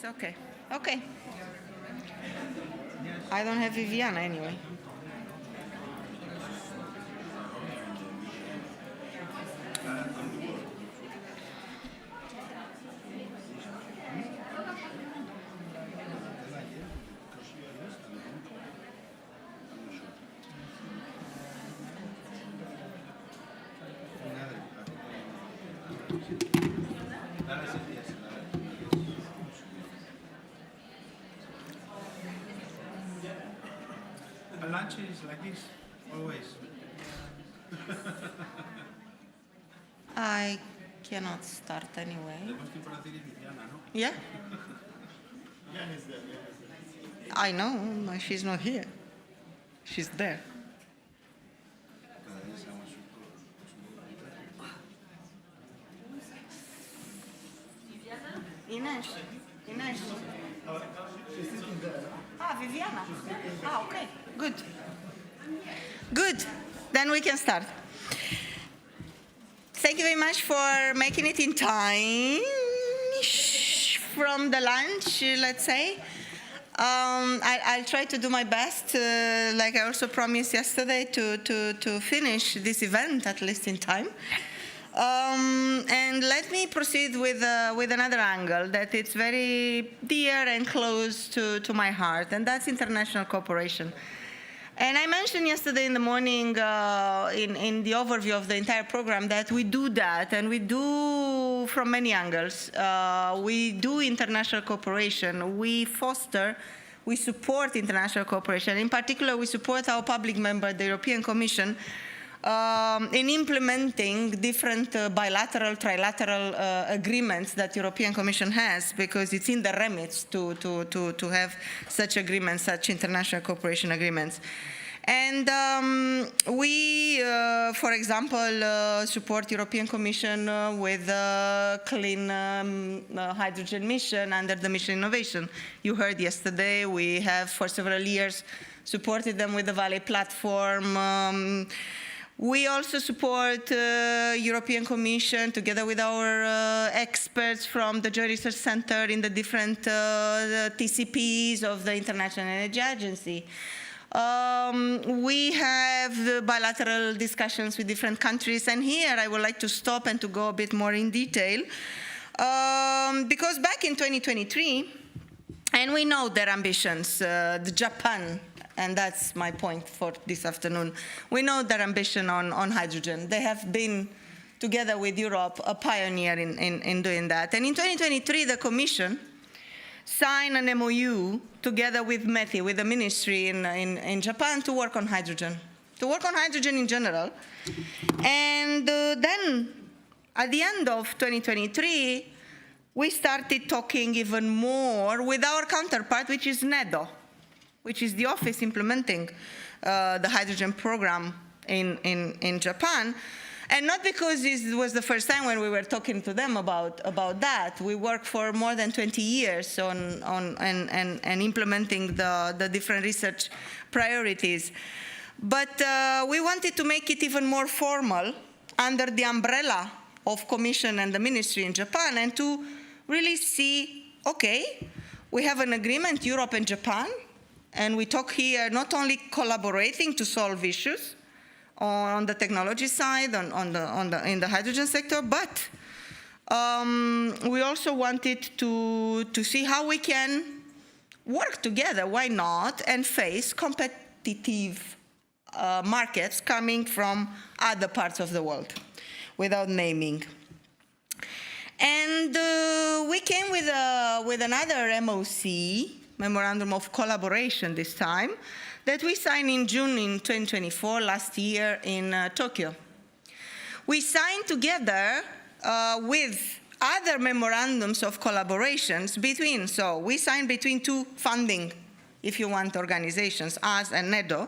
okay. Okay. I don't have Viviana anyway. A lunch is like this, always. I cannot start anyway. Yeah? I know, but she's not here. She's there. Ines. Ines. Ah, Viviana. Ah, okay. Good. Good. Then we can start. Thank you very much for making it in time from the lunch, let's say. I'll try to do my best, like I also promised yesterday, to finish this event, at least in time. And let me proceed with another angle that it's very dear and close to my heart, and that's international cooperation. And I mentioned yesterday in the morning in the overview of the entire program that we do that, and we do from many angles. We do international cooperation. We foster, we support international cooperation. In particular, we support our public member, the European Commission, in implementing different bilateral, trilateral agreements that the European Commission has, because it's in the remits to have such agreements, such international cooperation agreements. And we, for example, support European Commission with clean hydrogen mission under the Mission Innovation. You heard yesterday, we have for several years supported them with the Valley platform. We also support European Commission together with our experts from the Joint Research Center in the different TCPs of the International Energy Agency. We have the bilateral discussions with different countries, and here I would like to stop and to go a bit more in detail, because back in 2023, and we know their ambitions, the Japan, and that's my point for this afternoon. We know their ambition on hydrogen. They have been, together with Europe, a pioneer in doing that. And in 2023, the Commission signed an MOU together with METI, with the ministry in Japan, to work on hydrogen in general. And then, at the end of 2023, we started talking even more with our counterpart, which is NEDO, which is the office implementing the hydrogen program in Japan. And not because it was the first time when we were talking to them about that. We worked for more than 20 years on implementing the different research priorities. But we wanted to make it even more formal under the umbrella of Commission and the ministry in Japan, and to really see, okay, we have an agreement, Europe and Japan, and we talk here not only collaborating to solve issues on the technology side, in the hydrogen sector, but we also wanted to see how we can work together, why not, and face competitive markets coming from other parts of the world, without naming. And we came with another MOC, Memorandum of Collaboration this time, that we signed in June in 2024, last year in Tokyo. We signed together with other memorandums of collaborations between, so we signed between two funding, if you want, organizations, us and NEDO,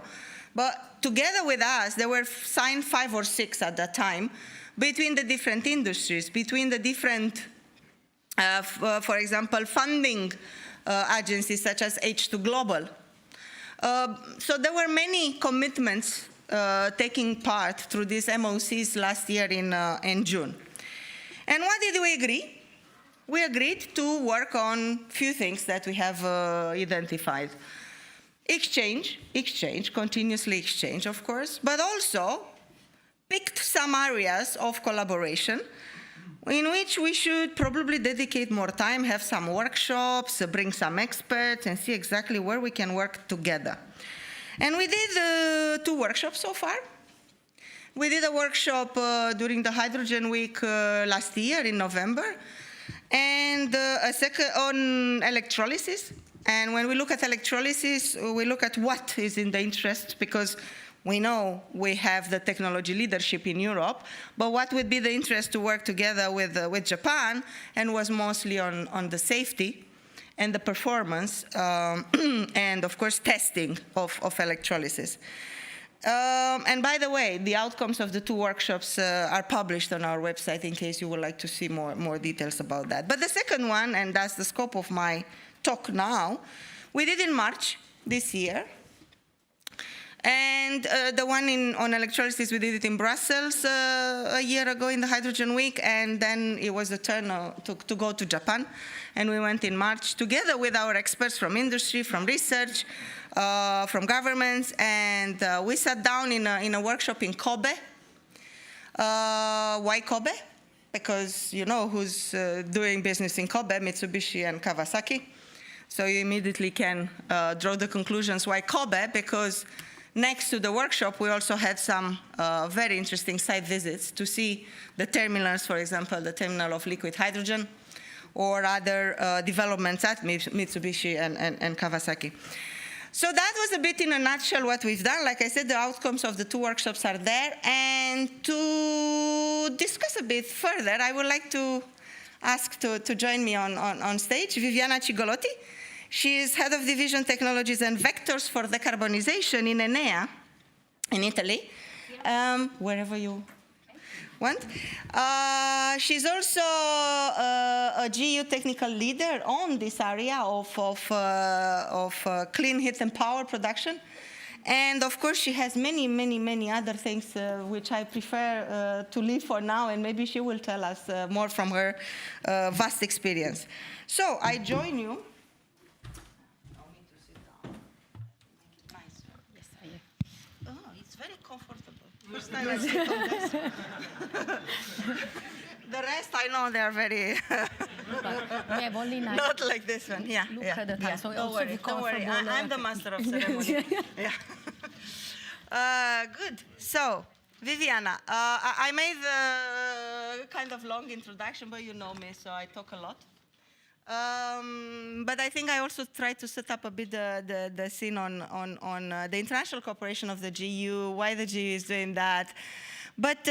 but together with us, there were signed 5 or 6 at that time, between the different industries, between the different, for example, funding agencies such as H2 Global. So there were many commitments taking part through these MOCs last year in June. And what did we agree? we agreed to work on few things that we have identified. Exchange, continuously exchange, of course, but also picked some areas of collaboration in which we should probably dedicate more time, have some workshops, bring some experts, and see exactly where we can work together. And we did 2 workshops so far. We did a workshop during the Hydrogen Week last year in November, and a second on electrolysis. And when we look at electrolysis, we look at what is in the interest, because we know we have the technology leadership in Europe, but what would be the interest to work together with Japan, and was mostly on the safety and the performance, and of course testing of electrolysis. And by the way, the outcomes of the 2 workshops are published on our website in case you would like to see more details about that. But the second one, and that's the scope of my talk now, we did in March this year. And the one on electrolysis, we did it in Brussels a year ago in the Hydrogen Week, and then it was the turn to go to Japan. And we went in March together with our experts from industry, from research, from governments, and we sat down in a workshop in Kobe. Why Kobe? Because you know who's doing business in Kobe, Mitsubishi and Kawasaki. So you immediately can draw the conclusions why Kobe, because next to the workshop, we also had some very interesting site visits to see the terminals, for example, the terminal of liquid hydrogen, or other developments at Mitsubishi and Kawasaki. So that was a bit in a nutshell what we've done. Like I said, the outcomes of the 2 workshops are there. And to discuss a bit further, I would like to ask to join me on stage Viviana Cigolotti. She is Head of Division Technologies and Vectors for Decarbonization in Enea in Italy, wherever you want. She's also a GU technical leader on this area of clean heat and power production. And of course, she has many other things which I prefer to leave for now, and maybe she will tell us more from her vast experience. So I join you. First time I sit on this. The rest I know they are very not like this one. Yeah. Look at the time. Yeah. So Don't worry. I'm the master of ceremony. Yeah. Good. So, Viviana, I made a kind of long introduction, but you know me, so I talk a lot. But I think I also try to set up a bit the scene on the international cooperation of the GU, why the GU is doing that. But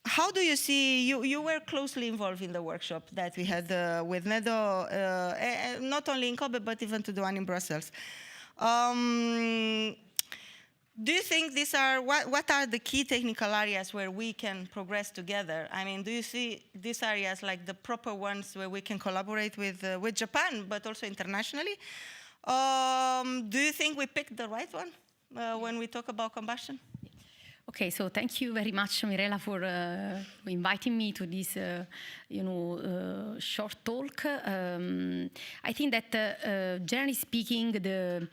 how do you see, you were closely involved in the workshop that we had with NEDO, not only in Kobe, but even to the one in Brussels. Do you think these are, what are the key technical areas where we can progress together? I mean, do you see these areas like the proper ones where we can collaborate with Japan, but also internationally? Do you think we picked the right one when we talk about combustion? Okay, so thank you very much, Mirela, for inviting me to this, short talk. I think that, generally speaking, the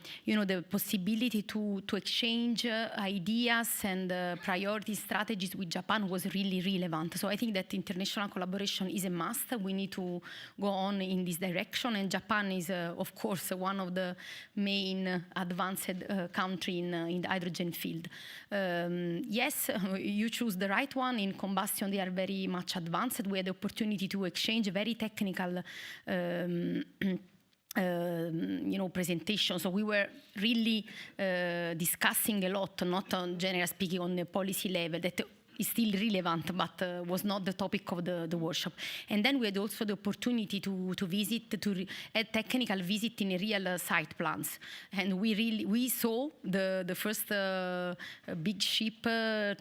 possibility to exchange ideas and priority strategies with Japan was really relevant. So I think that international collaboration is a must. We need to go on in this direction, and Japan is, of course, one of the main advanced country in the hydrogen field. Yes, you choose the right one. In combustion, they are very much advanced. We had the opportunity to exchange very technical presentation. So we were really discussing a lot, not on general speaking on the policy level, that is still relevant, but was not the topic of the workshop. And then we had also the opportunity to visit, a technical visit in real site plants. And we saw the first big ship with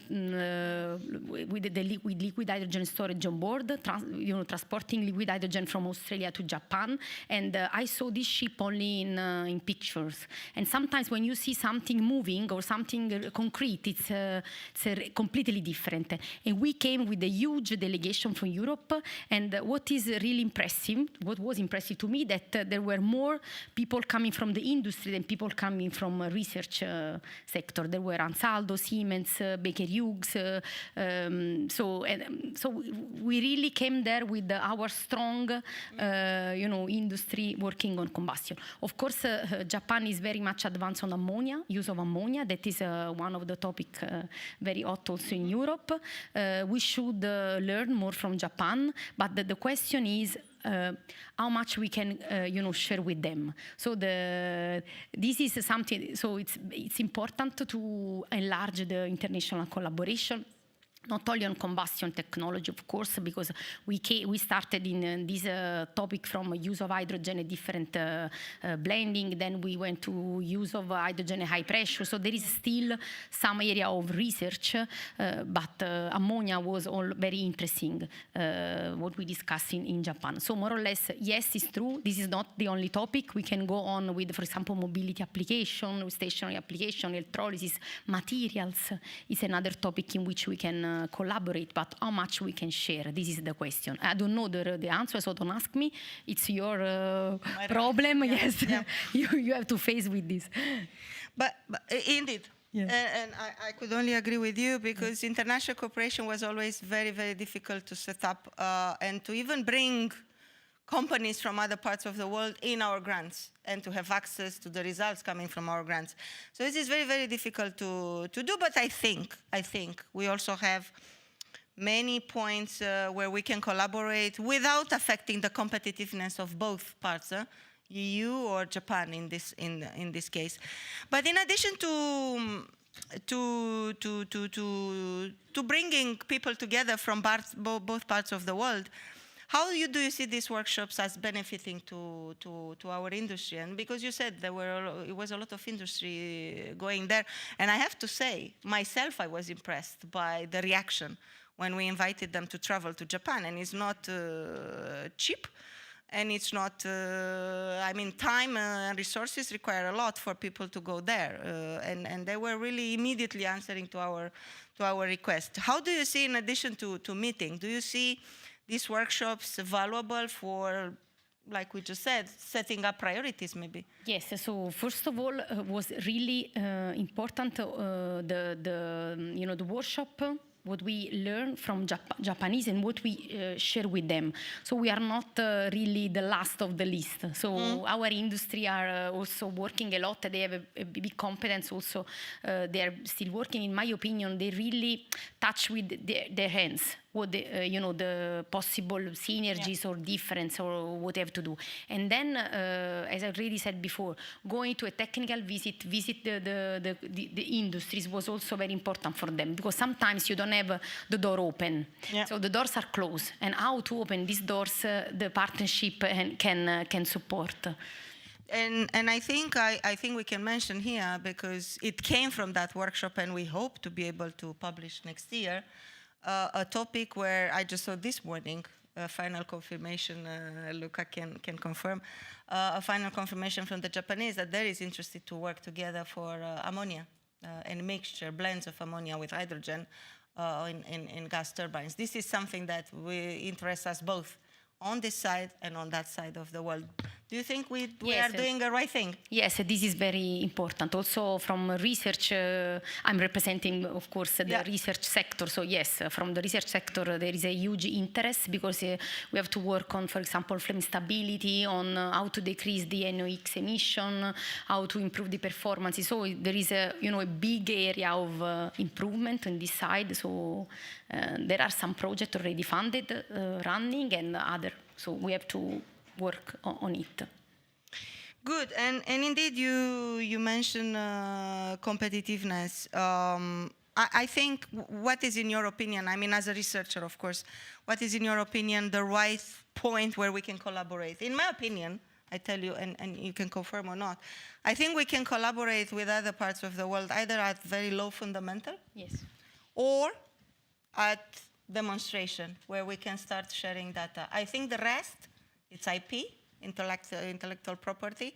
liquid hydrogen storage on board, transporting liquid hydrogen from Australia to Japan. And I saw this ship only in pictures. And sometimes when you see something moving or something concrete, it's completely different. different. And we came with a huge delegation from Europe. And what is really impressive, what was impressive to me, that there were more people coming from the industry than people coming from research sector. There were Ansaldo, Siemens, Baker Hughes. So we really came there with our strong, industry working on combustion. Of course, Japan is very much advanced on ammonia, use of ammonia. That is one of the topic very hot also in Europe. We should learn more from Japan, but the question is how much we can share with them. So this is something, so it's important to enlarge the international collaboration, not only on combustion technology, of course, because we started in this topic from use of hydrogen and different blending. Then we went to use of hydrogen at high pressure. So there is still some area of research, but ammonia was all very interesting, what we discussed in Japan. So more or less, yes, it's true. This is not the only topic. We can go on with, for example, mobility application, stationary application, electrolysis, materials is another topic in which we can collaborate, but how much we can share? This is the question. I don't know the answer, so don't ask me. It's your problem. Yeah. Yes, Yeah. you have to face with this. But indeed. Yeah. And I could only agree with you, because international cooperation was always very, very difficult to set up and to even bring companies from other parts of the world in our grants and to have access to the results coming from our grants. So it is very, very difficult to do, but I think we also have many points where we can collaborate without affecting the competitiveness of both parts, EU or Japan in this case. But in addition to bringing people together from both parts of the world, how do you see these workshops as benefiting to our industry? And because you said it was a lot of industry going there, and I have to say, myself, I was impressed by the reaction when we invited them to travel to Japan. And it's not cheap, and it's not, time and resources require a lot for people to go there. And they were really immediately answering to our request. How do you see, in addition to meeting, do you see these workshops valuable for, like we just said, setting up priorities maybe? Yes, so first of all, was really important the workshop, what we learn from Japanese and what we share with them. So we are not really the last of the list. So our industry are also working a lot. They have a big competence also. They are still working. In my opinion, they really touch with their hands what the possible synergies or difference or what they have to do. And then, as I already said before, going to a technical visit the industries was also very important for them, because sometimes you don't have the door open. Yeah. So the doors are closed. And how to open these doors, the partnership can support. And I think we can mention here, because it came from that workshop, and we hope to be able to publish next year, a topic where I just saw this morning, a final confirmation, Luca can confirm, a final confirmation from the Japanese that there is interested to work together for ammonia and mixture, blends of ammonia with hydrogen in gas turbines. This is something that interests us both on this side and on that side of the world. Do you think we are doing the right thing? Yes, this is very important. Also from research, I'm representing, of course, the research sector. So yes, from the research sector, there is a huge interest, because we have to work on, for example, flame stability, on how to decrease the NOx emission, how to improve the performance. So there is a big area of improvement on this side. So there are some projects already funded, running, and other. So we have to work on it. Good, and indeed you mentioned competitiveness. I think, what is in your opinion, I mean, as a researcher, of course, what is in your opinion the right point where we can collaborate? In my opinion, I tell you, and you can confirm or not, I think we can collaborate with other parts of the world, either at very low fundamental, yes, or at demonstration, where we can start sharing data. I think the rest, it's IP, intellectual property.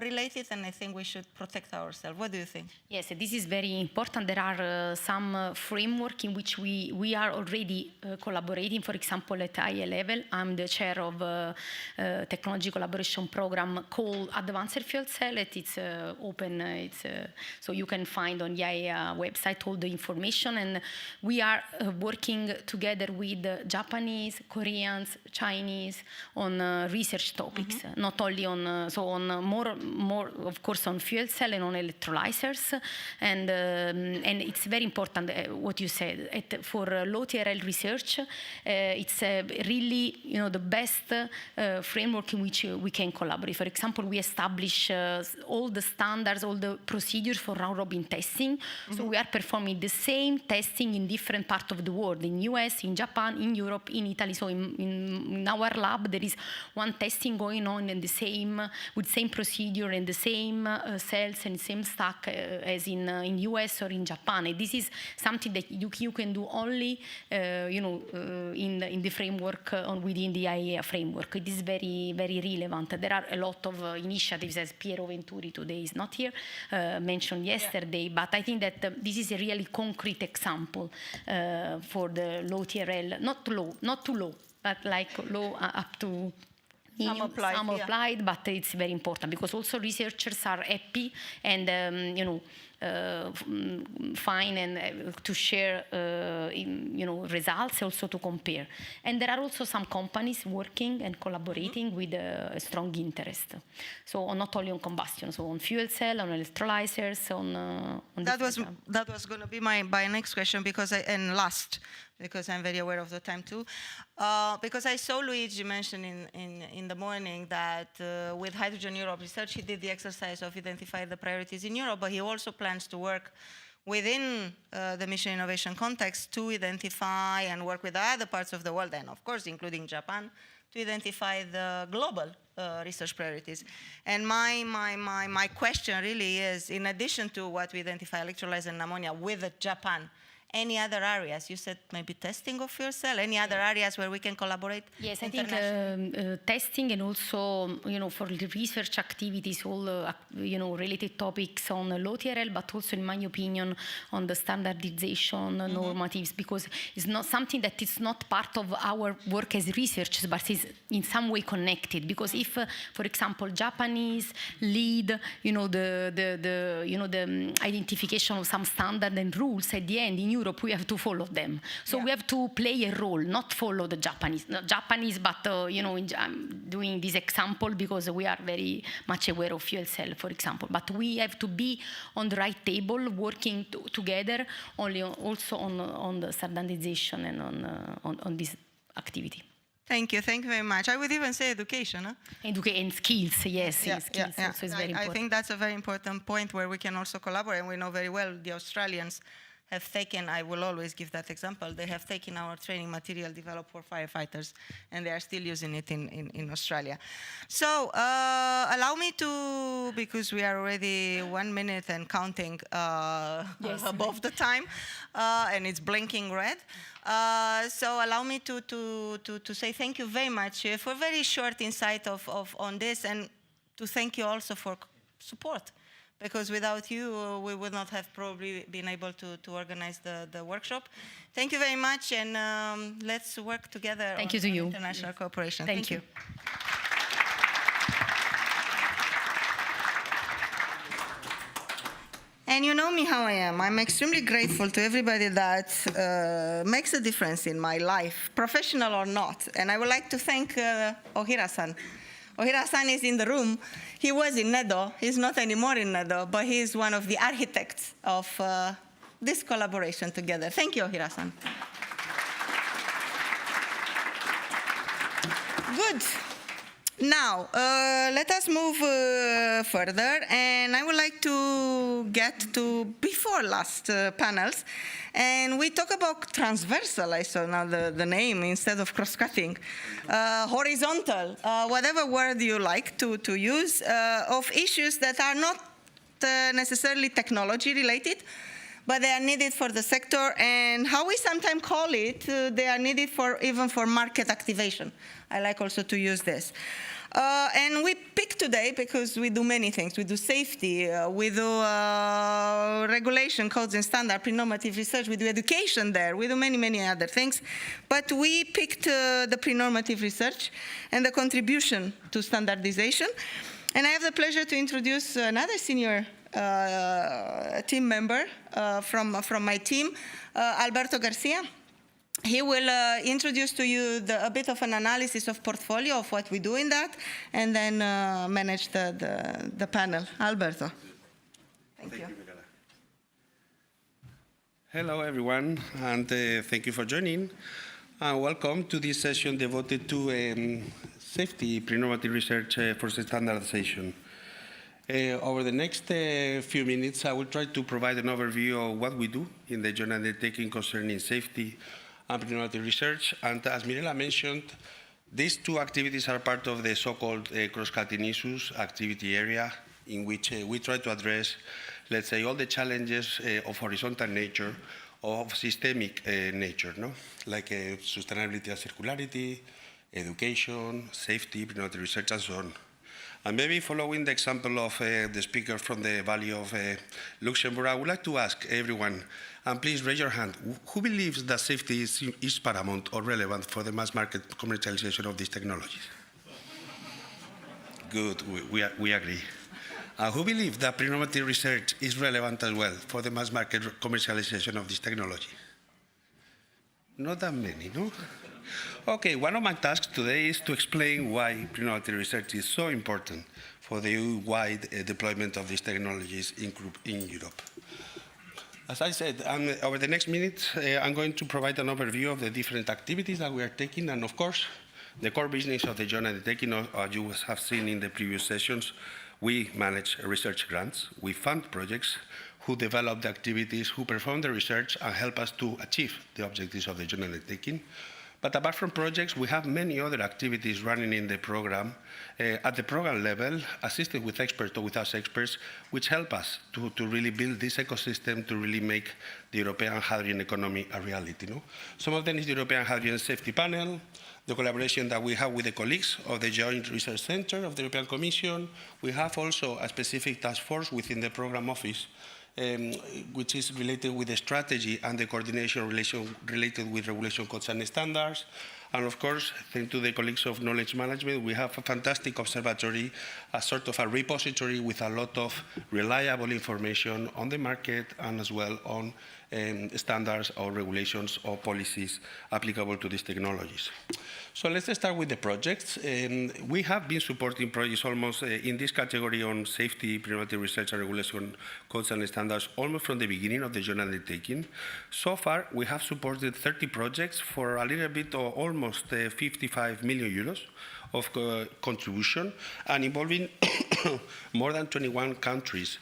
related, and I think we should protect ourselves. What do you think? Yes, this is very important. There are some framework in which we are already collaborating. For example, at IA level, I'm the chair of a technology collaboration program called Advanced Fuel Cell. It's open, so you can find on the IA website all the information. And we are working together with Japanese, Koreans, Chinese on research topics, not only on, on more of course on fuel cell and on electrolyzers, and it's very important what you said. For low TRL research, it's really the best framework in which we can collaborate. For example, we establish all the standards, all the procedures for round robin testing. So we are performing the same testing in different parts of the world, in US, in Japan, in Europe, in Italy. So in our lab there is one testing going on in the same with same procedure and the same cells and same stack as in US or in Japan. And this is something that you can do only in the framework within the IAEA framework. It is very, very relevant. There are a lot of initiatives, as Piero Venturi today is not here, mentioned yesterday, but I think that this is a really concrete example for the low TRL, not too low, but like low up to some applied, but it's very important because also researchers are happy and fine and to share results, also to compare. And there are also some companies working and collaborating with a strong interest. So not only on combustion, so on fuel cell, on electrolyzers, on that was going to be my next question, because because I'm very aware of the time too. Because I saw Luigi mention in the morning that with Hydrogen Europe Research, he did the exercise of identifying the priorities in Europe, but he also plans to work within the mission innovation context to identify and work with other parts of the world, and of course, including Japan, to identify the global research priorities. And my question really is, in addition to what we identify, electrolyzer and ammonia with Japan, any other areas? You said maybe testing of fuel cell. Any other areas where we can collaborate? Yes, I think testing, and also for the research activities, all related topics on low TRL, but also in my opinion on the standardization normatives, because it's not something that is not part of our work as researchers, but is in some way connected. Because if, for example, Japanese lead, the identification of some standard and rules, at the end in Europe we have to follow them. So we have to play a role, not follow the Japanese, but I'm doing this example because we are very much aware of fuel cell, for example. But we have to be on the right table, working together, also on the standardization and on this activity. Thank you very much. I would even say education. Huh? And skills, yes. Skills also is very important. I think that's a very important point where we can also collaborate. And we know very well the Australians have taken, I will always give that example, they have taken our training material developed for firefighters, and they are still using it in Australia. So allow me to, because we are already 1 minute and counting above the time, and it's blinking red. So allow me to say thank you very much for a very short insight on this, and to thank you also for support. Because without you, we would not have probably been able to organize the workshop. Thank you very much, and let's work together on international cooperation. Thank you. And you know me how I am. I'm extremely grateful to everybody that makes a difference in my life, professional or not. And I would like to thank Ohira-san. Ohira-san is in the room. He was in NEDO. He's not anymore in NEDO, but he's one of the architects of this collaboration together. Thank you, Ohira-san. Good. Now, let us move further, and I would like to get to before last panels. And we talk about transversal, I saw now the name instead of cross-cutting, horizontal, whatever word you like to use, of issues that are not necessarily technology related, but they are needed for the sector, and how we sometimes call it, they are needed even for market activation. I like also to use this. And we picked today because we do many things. We do safety, we do regulation, codes and standard, pre-normative research, we do education there, we do many, many other things. But we picked the pre-normative research and the contribution to standardization. And I have the pleasure to introduce another senior team member from my team, Alberto Garcia. He will introduce to you a bit of an analysis of portfolio of what we do in that, and then manage the panel. Alberto. Thank you. Michela. Hello, everyone, and thank you for joining. Welcome to this session devoted to safety pre-normative research for standardization. Over the next few minutes, I will try to provide an overview of what we do in the joint undertaking concerning safety and pre-normative research. And as Mirela mentioned, these two activities are part of the so-called cross-cutting issues activity area, in which we try to address, let's say, all the challenges of horizontal nature, of systemic nature, no? Like sustainability and circularity, education, safety, pre-normative research, and so on. And maybe following the example of the speaker from the Valley of Luxembourg, I would like to ask everyone, and please raise your hand, who believes that safety is paramount or relevant for the mass market commercialization of these technologies? Good, we agree. Who believes that pre-normative research is relevant as well for the mass market commercialization of this technology? Not that many, no? Okay, one of my tasks today is to explain why pre-normative research is so important for the EU-wide deployment of these technologies in Europe. As I said, over the next minutes, I'm going to provide an overview of the different activities that we are taking, and of course, the core business of the joint undertaking, as you have seen in the previous sessions, we manage research grants, we fund projects, who develop the activities, who perform the research, and help us to achieve the objectives of the joint undertaking. But apart from projects, we have many other activities running in the program, at the program level, assisted with experts or without experts, which help us to really build this ecosystem to really make the European hydrogen economy a reality. No? Some of them is the European Hydrogen Safety Panel, the collaboration that we have with the colleagues of the Joint Research Center of the European Commission. We have also a specific task force within the program office, which is related with the strategy and the coordination related with regulation codes and standards. And of course, thanks to the colleagues of knowledge management, we have a fantastic observatory, a sort of a repository with a lot of reliable information on the market and as well on standards or regulations or policies applicable to these technologies. So let's start with the projects. We have been supporting projects almost in this category on safety, pre-normative research and regulation codes and standards almost from the beginning of the joint undertaking. So far, we have supported 30 projects for a little bit or almost 55 million euros of contribution and involving more than 21 countries.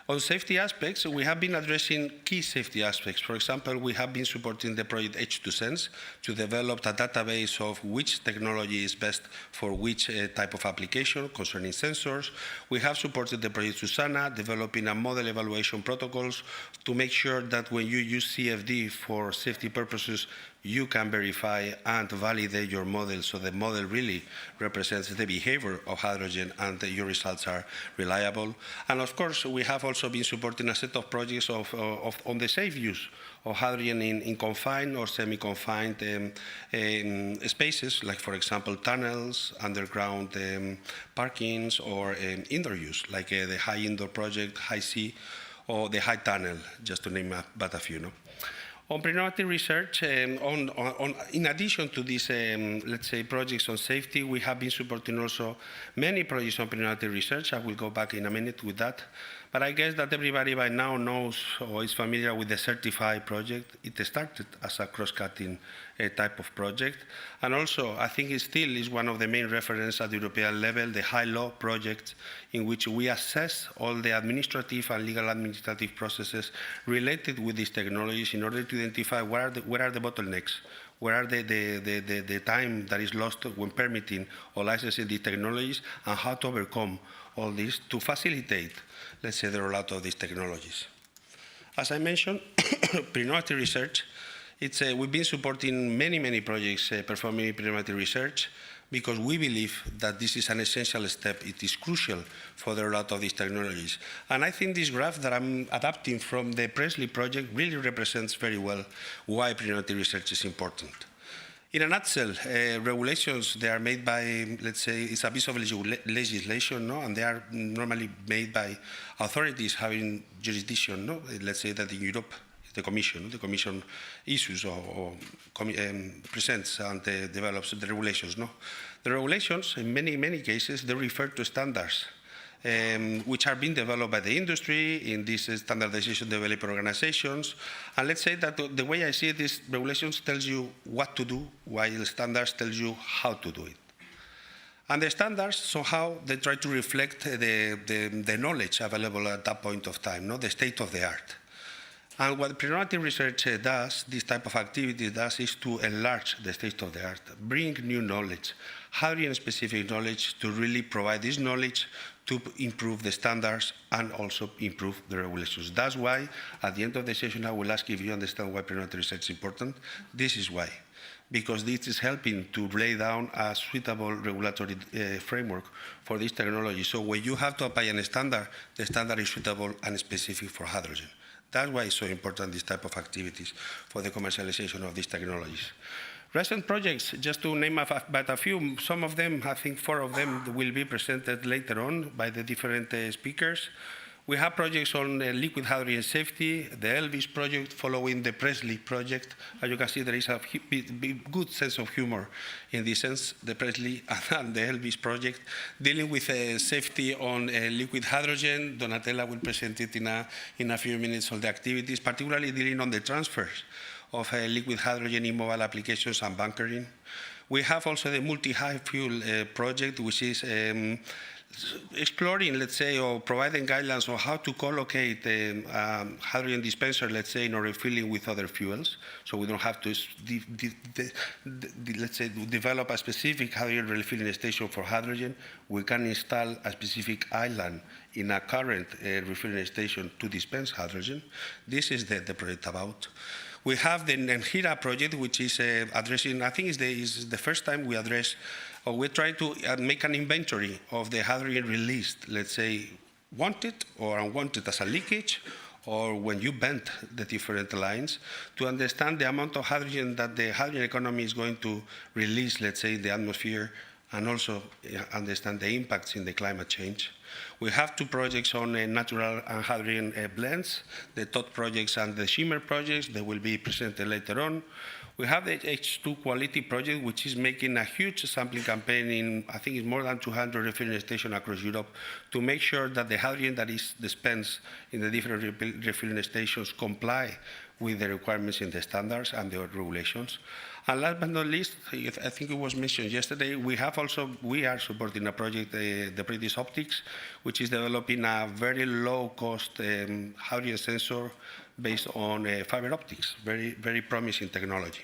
On safety aspects, we have been addressing key safety aspects. For example, we have been supporting the project H2Sense to develop a database of which technology is best for which type of application concerning sensors. We have supported the project Susana, developing a model evaluation protocols to make sure that when you use CFD for safety purposes, you can verify and validate your model so the model really represents the behavior of hydrogen and your results are reliable. And of course, we have also been supporting a set of projects on the safe use of hydrogen in confined or semi-confined spaces, like for example, tunnels, underground parkings, or indoor use, like the high indoor project, high sea, or the high tunnel, just to name but a few. No? On pre-normative research, in addition to these, let's say, projects on safety, we have been supporting also many projects on pre-normative research. I will go back in a minute with that. But I guess that everybody by now knows or is familiar with the Certify project. It started as a cross-cutting type of project. And also, I think it still is one of the main references at the European level, the High Law project, in which we assess all the administrative and legal administrative processes related with these technologies in order to identify where are the bottlenecks, where are the time that is lost when permitting or licensing these technologies, and how to overcome all this to facilitate, let's say, the rollout of these technologies. As I mentioned, pre-normative research, we've been supporting many projects performing pre-normative research, because we believe that this is an essential step. It is crucial for the rollout of these technologies. And I think this graph that I'm adapting from the Presley project really represents very well why pre-normative research is important. In a nutshell, regulations, they are made by, let's say, it's a piece of legislation, no? And they are normally made by authorities having jurisdiction, no? Let's say that in Europe, the Commission issues or presents and develops the regulations, no? The regulations, in many cases, they refer to standards, which are being developed by the industry in these standardization developer organizations. And let's say that the way I see it is regulations tells you what to do, while standards tells you how to do it. And the standards, somehow, they try to reflect the knowledge available at that point of time, the state of the art. And what pre-normative research does, this type of activity does, is to enlarge the state of the art, bring new knowledge, Hadrian-specific knowledge to really provide this knowledge to improve the standards and also improve the regulations. That's why, at the end of the session, I will ask if you understand why pre-normative research is important. This is why. Because this is helping to lay down a suitable regulatory framework for this technology. So when you have to apply a standard, the standard is suitable and specific for hydrogen. That's why it's so important, this type of activities for the commercialization of these technologies. Recent projects, just to name but a few, some of them, I think 4 of them will be presented later on by the different speakers. We have projects on liquid hydrogen safety, the Elvis project following the Presley project. As you can see, there is a good sense of humor in this sense, the Presley and the Elvis project. Dealing with safety on liquid hydrogen, Donatella will present it in a few minutes of the activities, particularly dealing on the transfers of liquid hydrogen in mobile applications and bunkering. We have also the multi-high fuel project, which is exploring, let's say, or providing guidelines on how to collocate hydrogen dispenser, let's say, in a refilling with other fuels. So we don't have to, let's say, develop a specific hydrogen refilling station for hydrogen. We can install a specific island in a current refilling station to dispense hydrogen. This is the project about. We have the NEMHIRA project, which is addressing, I think it's the first time we address, or we're trying to make an inventory of the hydrogen released, let's say, wanted or unwanted as a leakage, or when you bend the different lines, to understand the amount of hydrogen that the hydrogen economy is going to release, let's say, in the atmosphere, and also understand the impacts in the climate change. We have 2 projects on natural and hydrogen blends, the TOT projects and the Shimmer projects. They will be presented later on. We have the H2 quality project, which is making a huge sampling campaign in, I think it's more than 200 refilling stations across Europe, to make sure that the hydrogen that is dispensed in the different refilling stations comply with the requirements in the standards and the regulations. And last but not least, I think it was mentioned yesterday, we are supporting a project, the British Optics, which is developing a very low-cost hydrogen sensor based on fiber optics, very promising technology.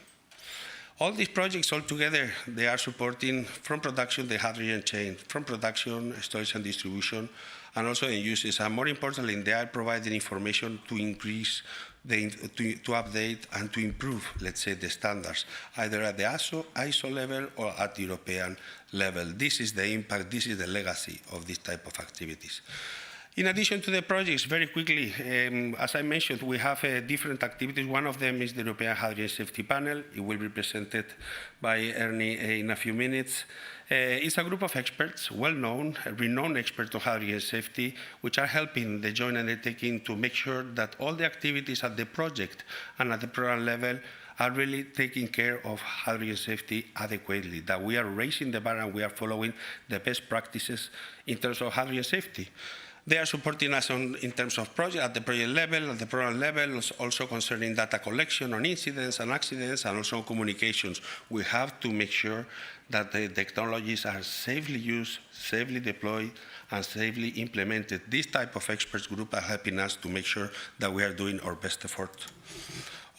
All these projects all together, they are supporting from production the hydrogen chain, from production, storage and distribution, and also in uses. And more importantly, they are providing information to increase, to update and to improve, let's say, the standards, either at the ISO level or at the European level. This is the impact, this is the legacy of this type of activities. In addition to the projects, very quickly, as I mentioned, we have different activities. One of them is the European Hydrogen Safety Panel. It will be presented by Ernie in a few minutes. It's a group of experts, well-known, renowned experts on hydrogen safety, which are helping the joint undertaking to make sure that all the activities at the project and at the program level are really taking care of hydrogen safety adequately, that we are raising the bar and we are following the best practices in terms of hydrogen safety. They are supporting us in terms of project, at the project level, at the program level, also concerning data collection on incidents and accidents, and also communications. We have to make sure that the technologies are safely used, safely deployed, and safely implemented. This type of experts group are helping us to make sure that we are doing our best effort.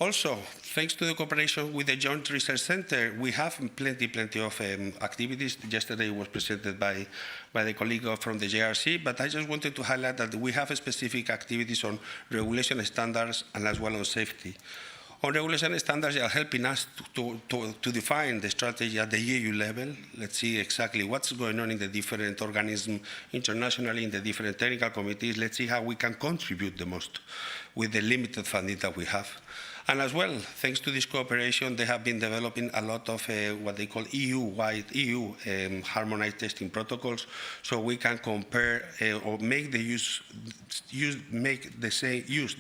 Also, thanks to the cooperation with the Joint Research Center, we have plenty of activities. Yesterday was presented by the colleague from the JRC, but I just wanted to highlight that we have specific activities on regulation standards and as well on safety. On regulation and standards, they are helping us to define the strategy at the EU level. Let's see exactly what's going on in the different organisms internationally, in the different technical committees. Let's see how we can contribute the most with the limited funding that we have. And as well, thanks to this cooperation, they have been developing a lot of what they call EU-wide, harmonized testing protocols, so we can compare or make the use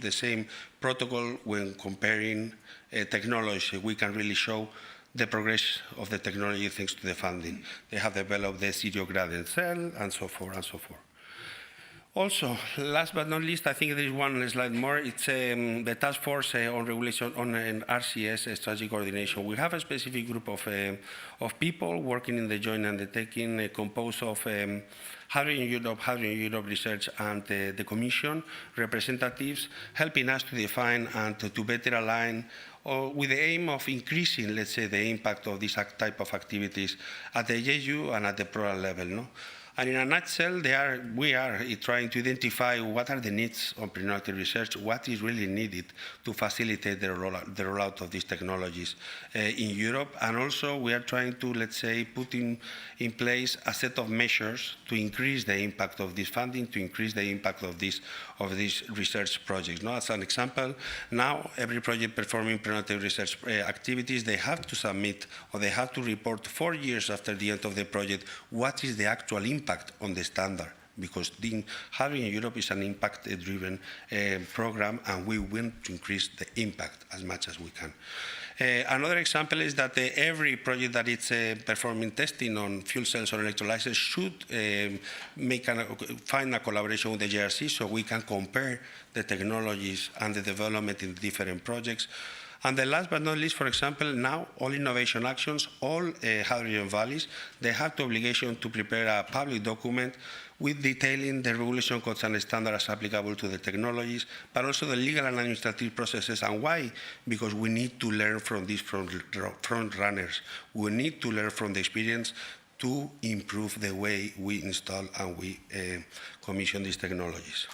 the same protocol when comparing technology. We can really show the progress of the technology thanks to the funding. They have developed the zero gradient cell and so forth and so forth. Also, last but not least, I think there is one slide more. It's the task force on regulation on RCS strategy coordination. We have a specific group of people working in the joint undertaking composed of Hydrogen Europe Research and the Commission representatives, helping us to define and to better align with the aim of increasing, let's say, the impact of this type of activities at the EU and at the program level. No? And in a nutshell, we are trying to identify what are the needs of pre-normative research, what is really needed to facilitate the rollout of these technologies in Europe. And also, we are trying to, let's say, put in place a set of measures to increase the impact of this funding, to increase the impact of these research projects. Now, as an example, now every project performing pre-normative research activities, they have to submit or they have to report 4 years after the end of the project what is the actual impact on the standard, because Hydrogen Europe is an impact-driven program, and we want to increase the impact as much as we can. Another example is that every project that is performing testing on fuel cells or electrolyzers should find a collaboration with the JRC so we can compare the technologies and the development in different projects. And the last but not least, for example, now all innovation actions, all hydrogen valleys, they have the obligation to prepare a public document with detailing the regulation codes and standards applicable to the technologies, but also the legal and administrative processes. And why? Because we need to learn from these front runners. We need to learn from the experience to improve the way we install and we commission these technologies.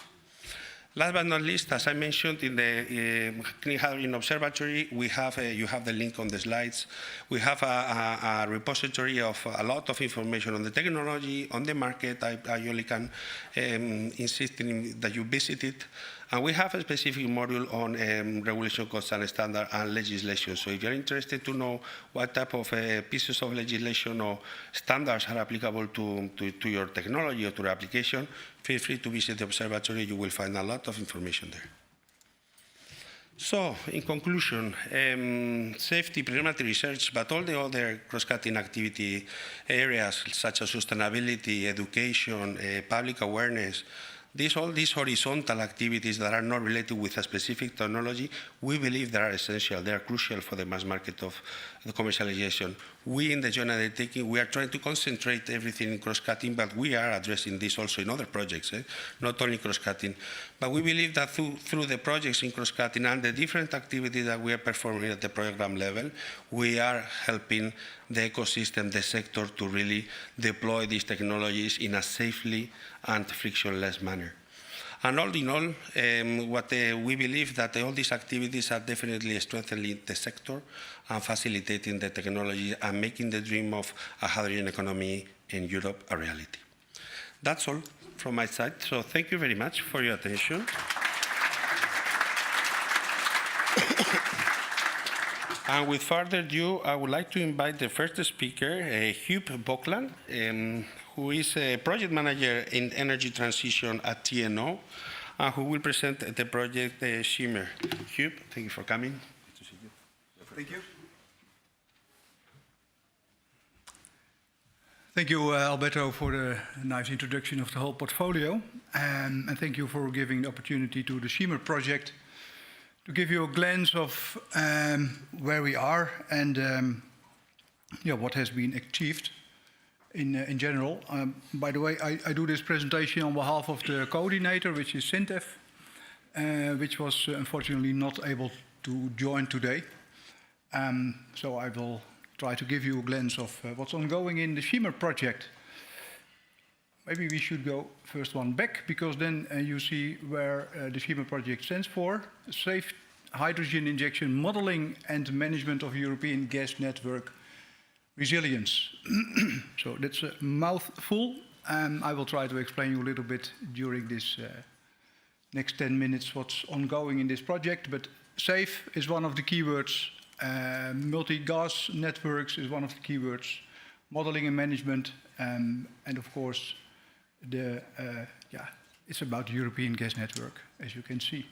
Last but not least, as I mentioned, in the Clean Hydrogen Observatory, we have you have the link on the slides. We have a repository of a lot of information on the technology, on the market. I only can insist that you visit it. And we have a specific module on regulation codes and standard and legislation. So if you're interested to know what type of pieces of legislation or standards are applicable to your technology or to your application, feel free to visit the observatory. You will find a lot of information there. So, in conclusion, safety, pre-normative research, but all the other cross-cutting activity areas such as sustainability, education, public awareness, all these horizontal activities that are not related with a specific technology, we believe they are essential, they are crucial for the mass market of the commercialization. We in the joint undertaking, we are trying to concentrate everything in cross-cutting, but we are addressing this also in other projects, not only cross-cutting. But we believe that through the projects in cross-cutting and the different activities that we are performing at the program level, we are helping the ecosystem, the sector, to really deploy these technologies in a safely and frictionless manner. And all in all, we believe that all these activities are definitely strengthening the sector and facilitating the technology and making the dream of a hydrogen economy in Europe a reality. That's all from my side. So thank you very much for your attention. And with further ado, I would like to invite the first speaker, Hugh Bockland, who is a project manager in energy transition at TNO, and who will present the project Shimmer. Hugh, thank you for coming. Good to see you. Thank you. Thank you, Alberto, for the nice introduction of the whole portfolio. And thank you for giving the opportunity to the Shimmer project to give you a glance of where we are and what has been achieved in general. By the way, I do this presentation on behalf of the coordinator, which is Sintef, which was unfortunately not able to join today. So I will try to give you a glance of what's ongoing in the Shimmer project. Maybe we should go first one back, because then you see where the Shimmer project stands for. Safe hydrogen injection modeling and management of European gas network resilience. So that's a mouthful. I will try to explain you a little bit during this next 10 minutes what's ongoing in this project. But safe is one of the keywords. Multi-gas networks is one of the keywords. Modeling and management, and of course, it's about the European gas network, as you can see.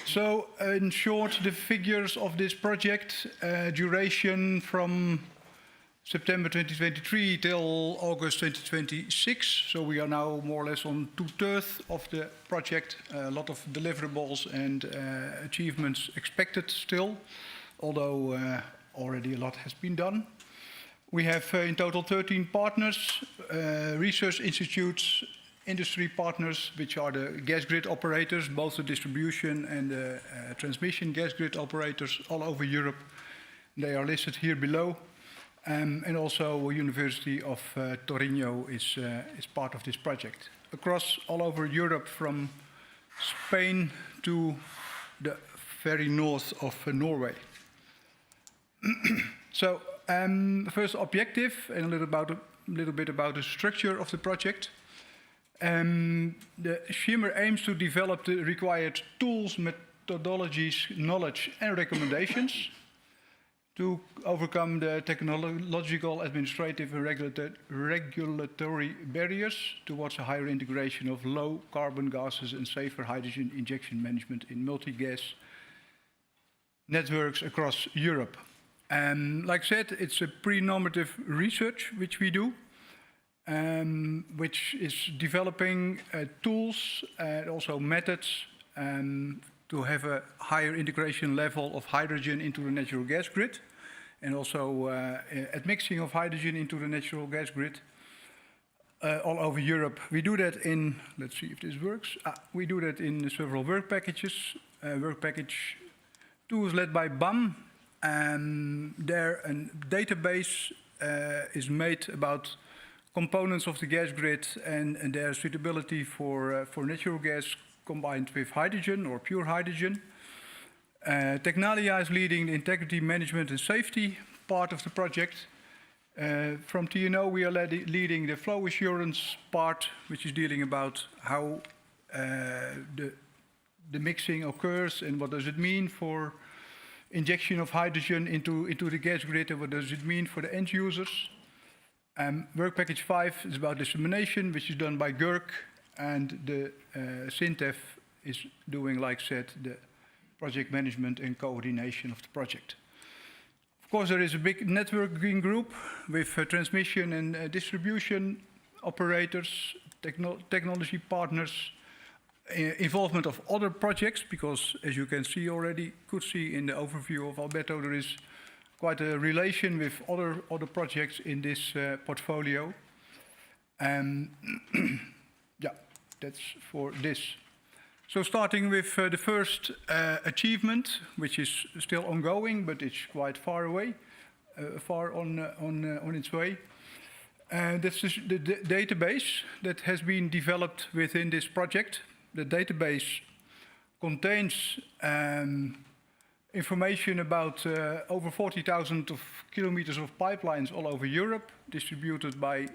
So, in short, the figures of this project, duration from September 2023 till August 2026. So we are now more or less on 2/3 of the project. A lot of deliverables and achievements expected still, although already a lot has been done. We have in total 13 partners, research institutes, industry partners, which are the gas grid operators, both the distribution and the transmission gas grid operators all over Europe. They are listed here below. And also University of Torino is part of this project. Across all over Europe, from Spain to the very north of Norway. So, first objective, and a little bit about the structure of the project. The Shimmer aims to develop the required tools, methodologies, knowledge, and recommendations to overcome the technological, administrative, and regulatory barriers towards a higher integration of low carbon gases and safer hydrogen injection management in multi-gas networks across Europe. Like I said, it's a pre-normative research which we do, which is developing tools and also methods to have a higher integration level of hydrogen into the natural gas grid, and also admixing of hydrogen into the natural gas grid all over Europe. We do that in, let's see if this works. We do that in several work packages. Work package 2 is led by BAM, and there a database is made about components of the gas grid and their suitability for natural gas combined with hydrogen or pure hydrogen. Technalia is leading the integrity management and safety part of the project. From TNO, we are leading the flow assurance part, which is dealing about how the mixing occurs and what does it mean for injection of hydrogen into the gas grid, and what does it mean for the end users. Work package 5 is about dissemination, which is done by GERC, and the SINTEF is doing, like said, the project management and coordination of the project. Of course, there is a big networking group with transmission and distribution operators, technology partners, involvement of other projects, because as you can see already, could see in the overview of Alberto, there is quite a relation with other projects in this portfolio. Yeah, that's for this. So starting with the first achievement, which is still ongoing, but it's quite far away, far on its way. That's the database that has been developed within this project. The database contains information about over 40,000 kilometers of pipelines all over Europe, distributed by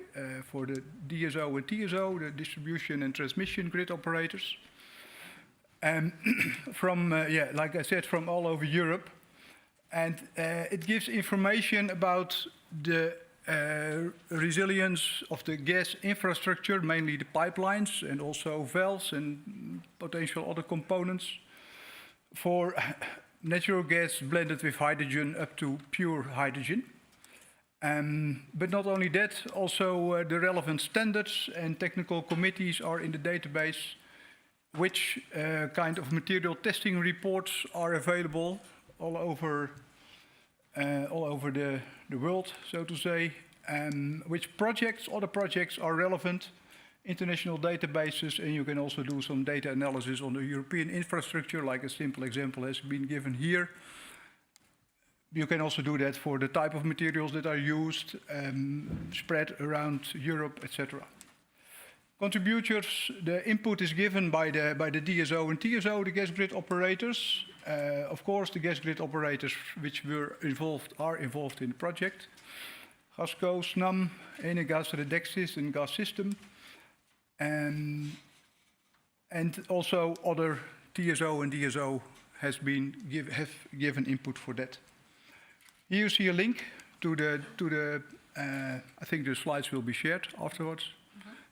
for the DSO and TSO, the distribution and transmission grid operators. From, like I said, from all over Europe. And it gives information about the resilience of the gas infrastructure, mainly the pipelines, and also valves and potential other components for natural gas blended with hydrogen up to pure hydrogen. But not only that, also the relevant standards and technical committees are in the database, which kind of material testing reports are available all over the world, so to say, which projects, other projects are relevant, international databases, and you can also do some data analysis on the European infrastructure, like a simple example has been given here. You can also do that for the type of materials that are used, spread around Europe, etc. Contributors, the input is given by the DSO and TSO, the gas grid operators. Of course, the gas grid operators which are involved in the project. Gasco, SNAM, Enegas, Redexis, and Gas System. And also other TSO and DSO have given input for that. Here you see a link to the I think the slides will be shared afterwards.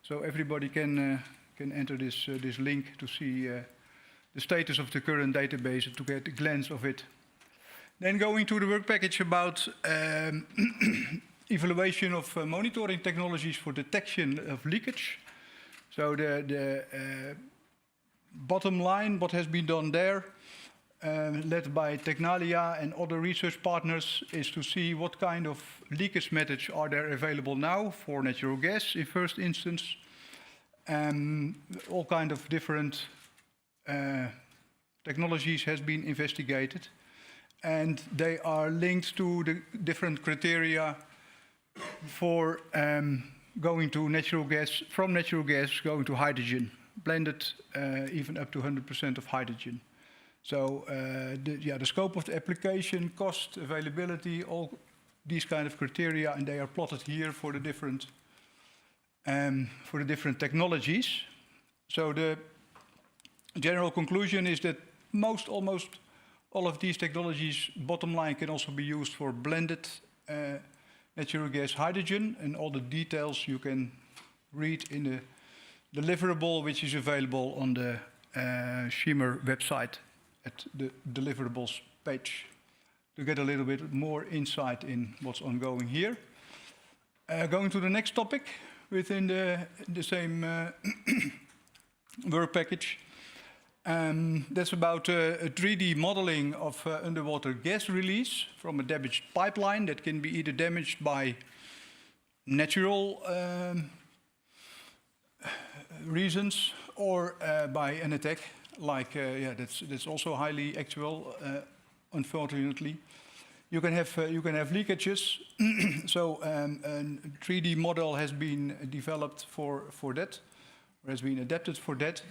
So everybody can enter this link to see the status of the current database to get a glance of it. Then going to the work package about evaluation of monitoring technologies for detection of leakage. So the bottom line, what has been done there, led by Technalia and other research partners, is to see what kind of leakage methods are there available now for natural gas in first instance. All kind of different technologies has been investigated, and they are linked to the different criteria for going to natural gas, from natural gas going to hydrogen, blended even up to 100% of hydrogen. So the scope of the application, cost, availability, all these kind of criteria, and they are plotted here for the different technologies. So the general conclusion is that almost all of these technologies, bottom line, can also be used for blended natural gas hydrogen, and all the details you can read in the deliverable, which is available on the Shimmer website at the deliverables page to get a little bit more insight in what's ongoing here. Going to the next topic within the same work package. That's about a 3D modeling of underwater gas release from a damaged pipeline that can be either damaged by natural reasons or by an attack. Like, that's also highly actual, unfortunately. You can have leakages. So a 3D model has been developed for that, or has been adapted for that.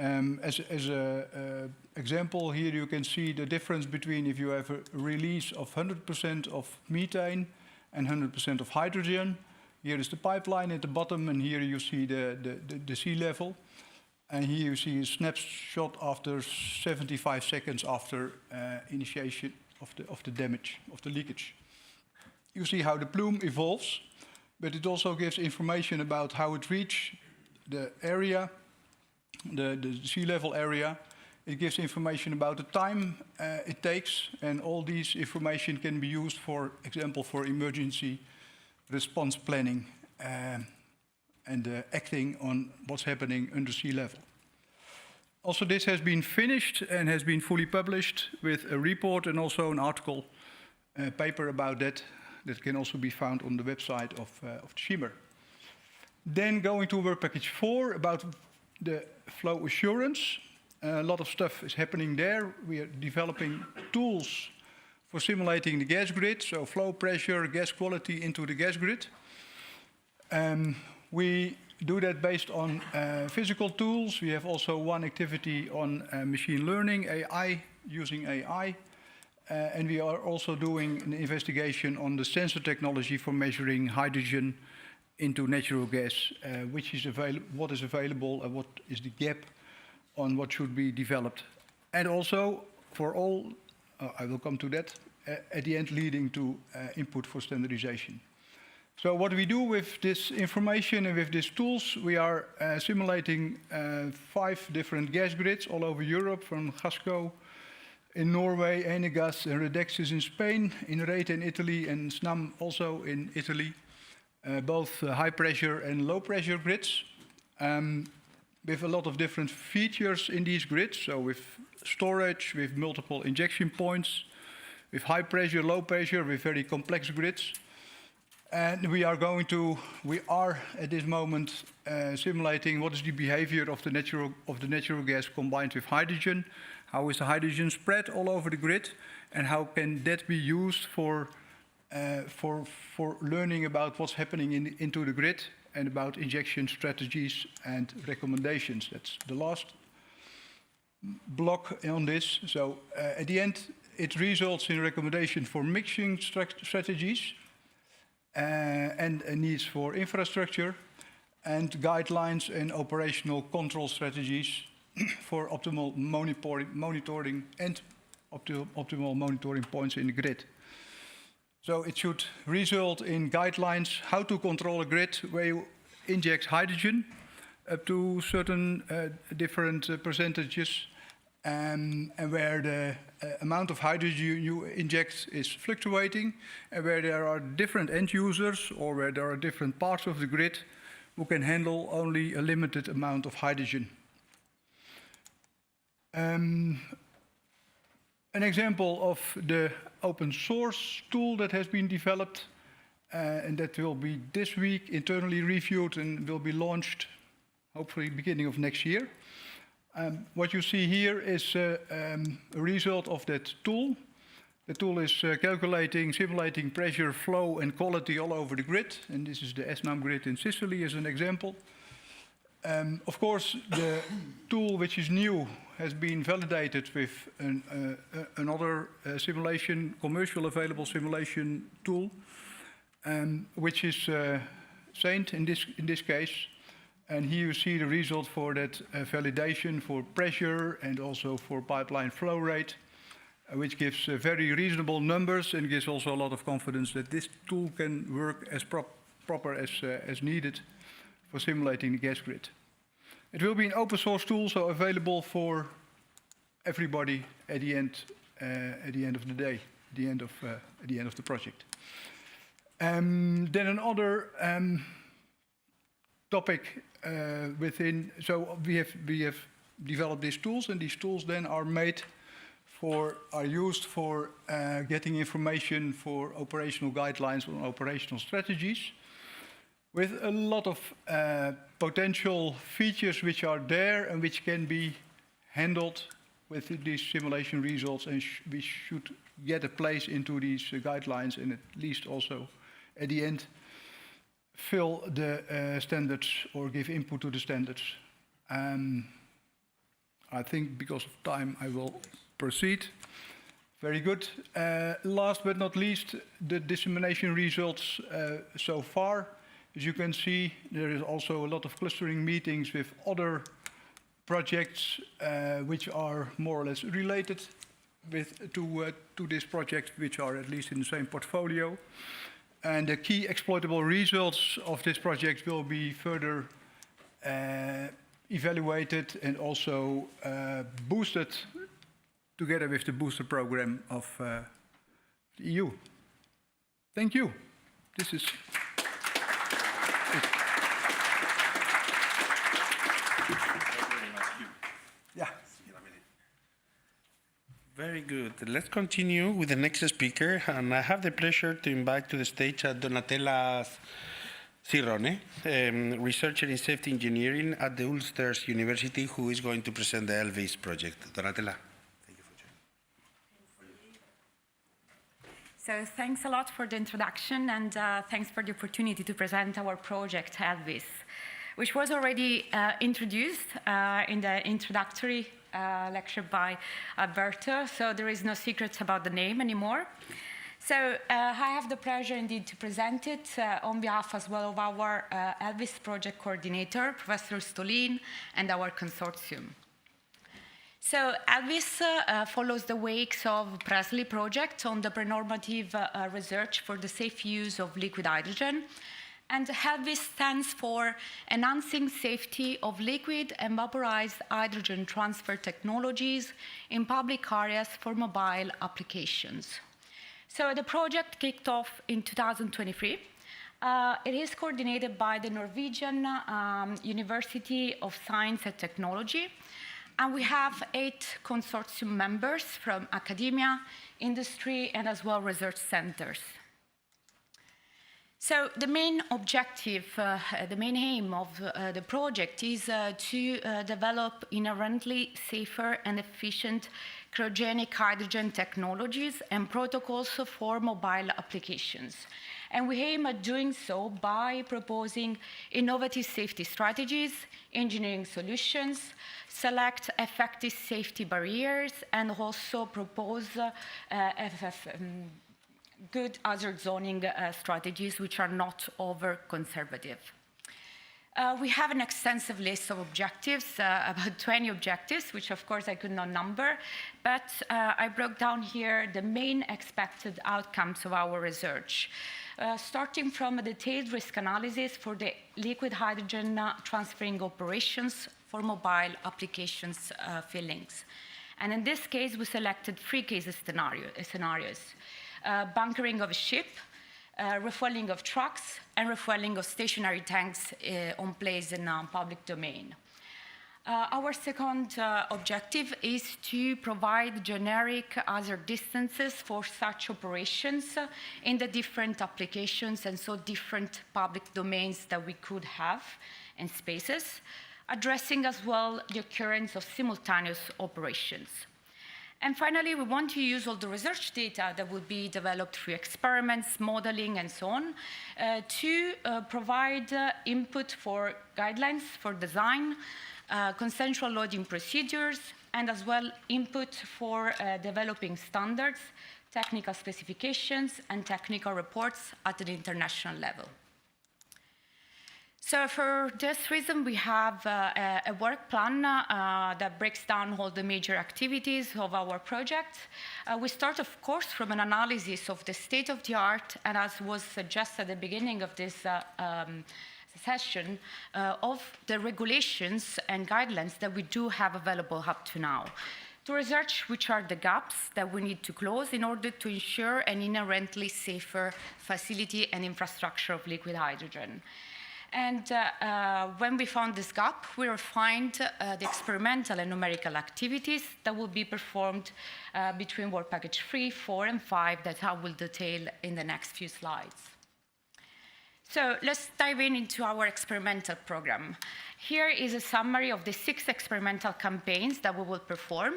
As an example, here you can see the difference between if you have a release of 100% of methane and 100% of hydrogen. Here is the pipeline at the bottom, and here you see the sea level. And here you see a snapshot after 75 seconds after initiation of the damage, of the leakage. You see how the plume evolves, but it also gives information about how it reached the area, the sea level area. It gives information about the time it takes, and all these information can be used, for example, for emergency response planning and acting on what's happening under sea level. Also, this has been finished and has been fully published with a report and also an article, paper about that can also be found on the website of Shimmer. Then going to work package 4 about the flow assurance. A lot of stuff is happening there. We are developing tools for simulating the gas grid, so flow pressure, gas quality into the gas grid. We do that based on physical tools. We have also one activity on machine learning, AI, using AI. And we are also doing an investigation on the sensor technology for measuring hydrogen into natural gas, what is available and what is the gap on what should be developed. And also for all, I will come to that, at the end leading to input for standardization. So what we do with this information and with these tools, we are simulating 5 different gas grids all over Europe, from Gasco in Norway, Enegas and Redexis in Spain, in Rete in Italy, and SNAM also in Italy, both high pressure and low pressure grids, with a lot of different features in these grids. So with storage, with multiple injection points, with high pressure, low pressure, with very complex grids. And we are at this moment simulating what is the behavior of the natural gas combined with hydrogen. How is the hydrogen spread all over the grid, and how can that be used for learning about what's happening into the grid, and about injection strategies and recommendations. That's the last block on this. So at the end, it results in recommendation for mixing strategies and needs for infrastructure, and guidelines and operational control strategies for optimal monitoring and optimal monitoring points in the grid. So it should result in guidelines how to control a grid where you inject hydrogen up to certain different percentages, and where the amount of hydrogen you inject is fluctuating, and where there are different end users or where there are different parts of the grid who can handle only a limited amount of hydrogen. An example of the open source tool that has been developed and that will be this week internally reviewed and will be launched hopefully beginning of next year. What you see here is a result of that tool. The tool is simulating pressure, flow and quality all over the grid, and this is the SNAM grid in Sicily as an example. Of course, the tool, which is new, has been validated with another simulation, commercial available simulation tool, which is Saint in this case. And here you see the result for that validation for pressure and also for pipeline flow rate, which gives very reasonable numbers and gives also a lot of confidence that this tool can work as proper as needed for simulating the gas grid. It will be an open source tool, so available for everybody at the end of the day, at the end of the project. Then another topic within. So we have developed these tools, and these tools then are used for getting information for operational guidelines on operational strategies, with a lot of potential features which are there and which can be handled with these simulation results, and we should get a place into these guidelines, and at least also at the end fill the standards or give input to the standards. I think because of time I will proceed. Very good. Last but not least, the dissemination results so far. As you can see, there is also a lot of clustering meetings with other projects which are more or less related to this project, which are at least in the same portfolio. And the key exploitable results of this project will be further evaluated and also boosted together with the booster program of the EU. Thank you. This is it. Yeah. Very good. Let's continue with the next speaker, and I have the pleasure to invite to the stage Donatella Cirone, researcher in safety engineering at the Ulster University, who is going to present the ELVIS project. Donatella, thank you for joining. So thanks a lot for the introduction, and thanks for the opportunity to present our project, ELVIS, which was already introduced in the introductory lecture by Alberto, so there is no secrets about the name anymore. So I have the pleasure indeed to present it on behalf as well of our ELVIS project coordinator, Professor Stolin, and our consortium. So ELVIS follows the wakes of Presley project on the pre-normative research for the safe use of liquid hydrogen. And ELVIS stands for Enhancing Safety of Liquid and Vaporized Hydrogen Transfer Technologies in Public Areas for Mobile Applications. So the project kicked off in 2023. It is coordinated by the Norwegian University of Science and Technology, and we have 8 consortium members from academia, industry, and as well research centers. So the main objective, the main aim of the project is to develop inherently safer and efficient cryogenic hydrogen technologies and protocols for mobile applications. And we aim at doing so by proposing innovative safety strategies, engineering solutions, select effective safety barriers, and also propose good hazard zoning strategies which are not over-conservative. We have an extensive list of objectives, about 20 objectives, which of course I could not number, but I broke down here the main expected outcomes of our research. Starting from a detailed risk analysis for the liquid hydrogen transferring operations for mobile applications fillings. And in this case, we selected 3 case scenarios. Bunkering of a ship, refueling of trucks, and refueling of stationary tanks on place in public domain. Our second objective is to provide generic hazard distances for such operations in the different applications and so different public domains that we could have in spaces, addressing as well the occurrence of simultaneous operations. And finally, we want to use all the research data that will be developed through experiments, modeling, and so on, to provide input for guidelines for design, consensual loading procedures, and as well input for developing standards, technical specifications, and technical reports at an international level. So for this reason, we have a work plan that breaks down all the major activities of our project. We start, of course, from an analysis of the state of the art, and as was suggested at the beginning of this session, of the regulations and guidelines that we do have available up to now. To research which are the gaps that we need to close in order to ensure an inherently safer facility and infrastructure of liquid hydrogen. And when we found this gap, we refined the experimental and numerical activities that will be performed between work package 3, 4, and 5 that I will detail in the next few slides. So let's dive into our experimental program. Here is a summary of the 6 experimental campaigns that we will perform,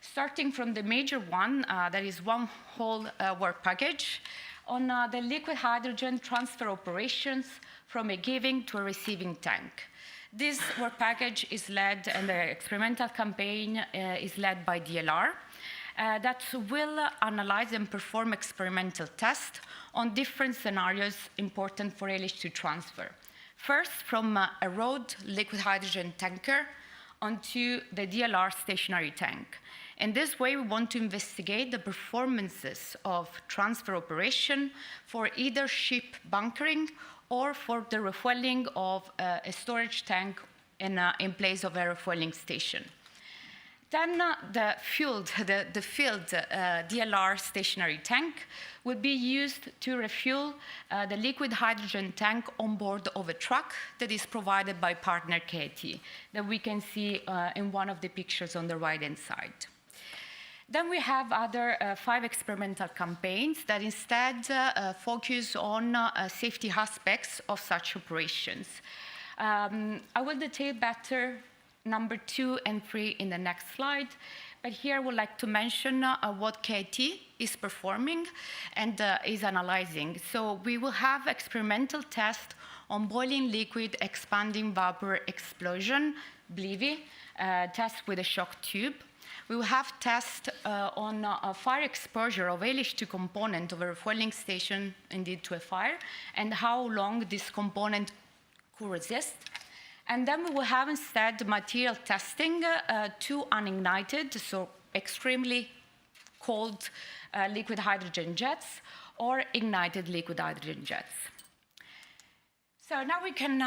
starting from the major one, that is one whole work package, on the liquid hydrogen transfer operations from a giving to a receiving tank. This work package is led, and the experimental campaign is led by DLR, that will analyze and perform experimental tests on different scenarios important for LH2 transfer. First, from a road liquid hydrogen tanker onto the DLR stationary tank. In this way, we want to investigate the performances of transfer operation for either ship bunkering or for the refueling of a storage tank in place of a refueling station. Then the filled DLR stationary tank will be used to refuel the liquid hydrogen tank on board of a truck that is provided by partner KT, that we can see in one of the pictures on the right-hand side. Then we have other 5 experimental campaigns that instead focus on safety aspects of such operations. I will detail better number 2 and 3 in the next slide, but here I would like to mention what KT is performing and is analyzing. So we will have experimental tests on boiling liquid expanding vapor explosion, BLIVI, test with a shock tube. We will have tests on fire exposure of LH2 component of a refueling station, indeed to a fire, and how long this component could resist. And then we will have instead material testing to unignited, so extremely cold liquid hydrogen jets or ignited liquid hydrogen jets. So now we can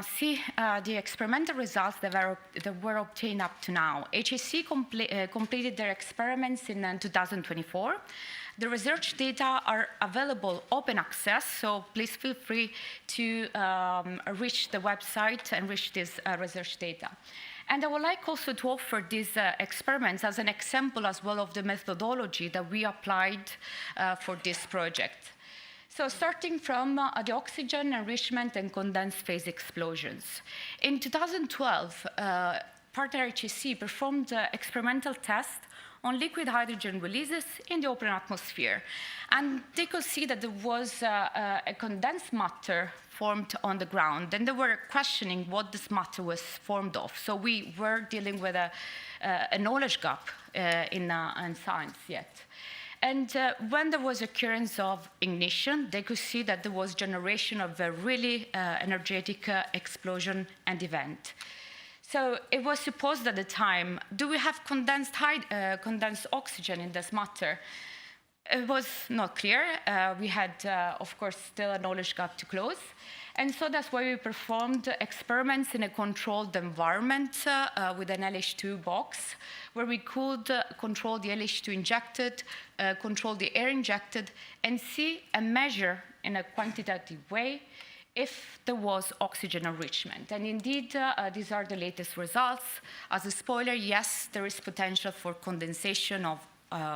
see the experimental results that were obtained up to now. HSC completed their experiments in 2024. The research data are available open access, so please feel free to reach the website and reach this research data. And I would like also to offer these experiments as an example as well of the methodology that we applied for this project. So starting from the oxygen enrichment and condensed phase explosions. In 2012, partner HSC performed experimental tests on liquid hydrogen releases in the open atmosphere. And they could see that there was a condensed matter formed on the ground, and they were questioning what this matter was formed of. So we were dealing with a knowledge gap in science yet. And when there was occurrence of ignition, they could see that there was generation of a really energetic explosion and event. So it was supposed at the time, do we have condensed oxygen in this matter? It was not clear. We had, of course, still a knowledge gap to close. And so that's why we performed experiments in a controlled environment with an LH2 box, where we could control the LH2 injected, control the air injected, and see and measure in a quantitative way if there was oxygen enrichment. And indeed, these are the latest results. As a spoiler, yes, there is potential for condensation of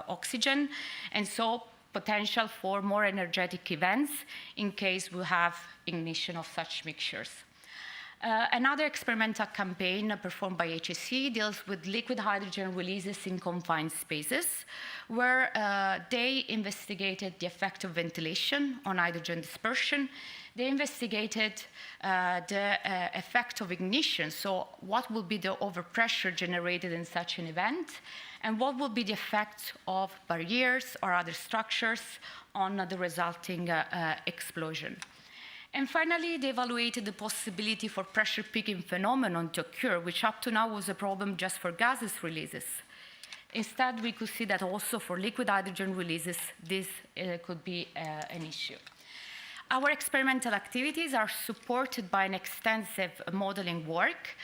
oxygen, and so potential for more energetic events in case we have ignition of such mixtures. Another experimental campaign performed by HSE deals with liquid hydrogen releases in confined spaces, where they investigated the effect of ventilation on hydrogen dispersion. They investigated the effect of ignition, so what will be the overpressure generated in such an event, and what will be the effect of barriers or other structures on the resulting explosion. And finally, they evaluated the possibility for pressure peaking phenomenon to occur, which up to now was a problem just for gases releases. Instead, we could see that also for liquid hydrogen releases, this could be an issue. Our experimental activities are supported by an extensive modeling work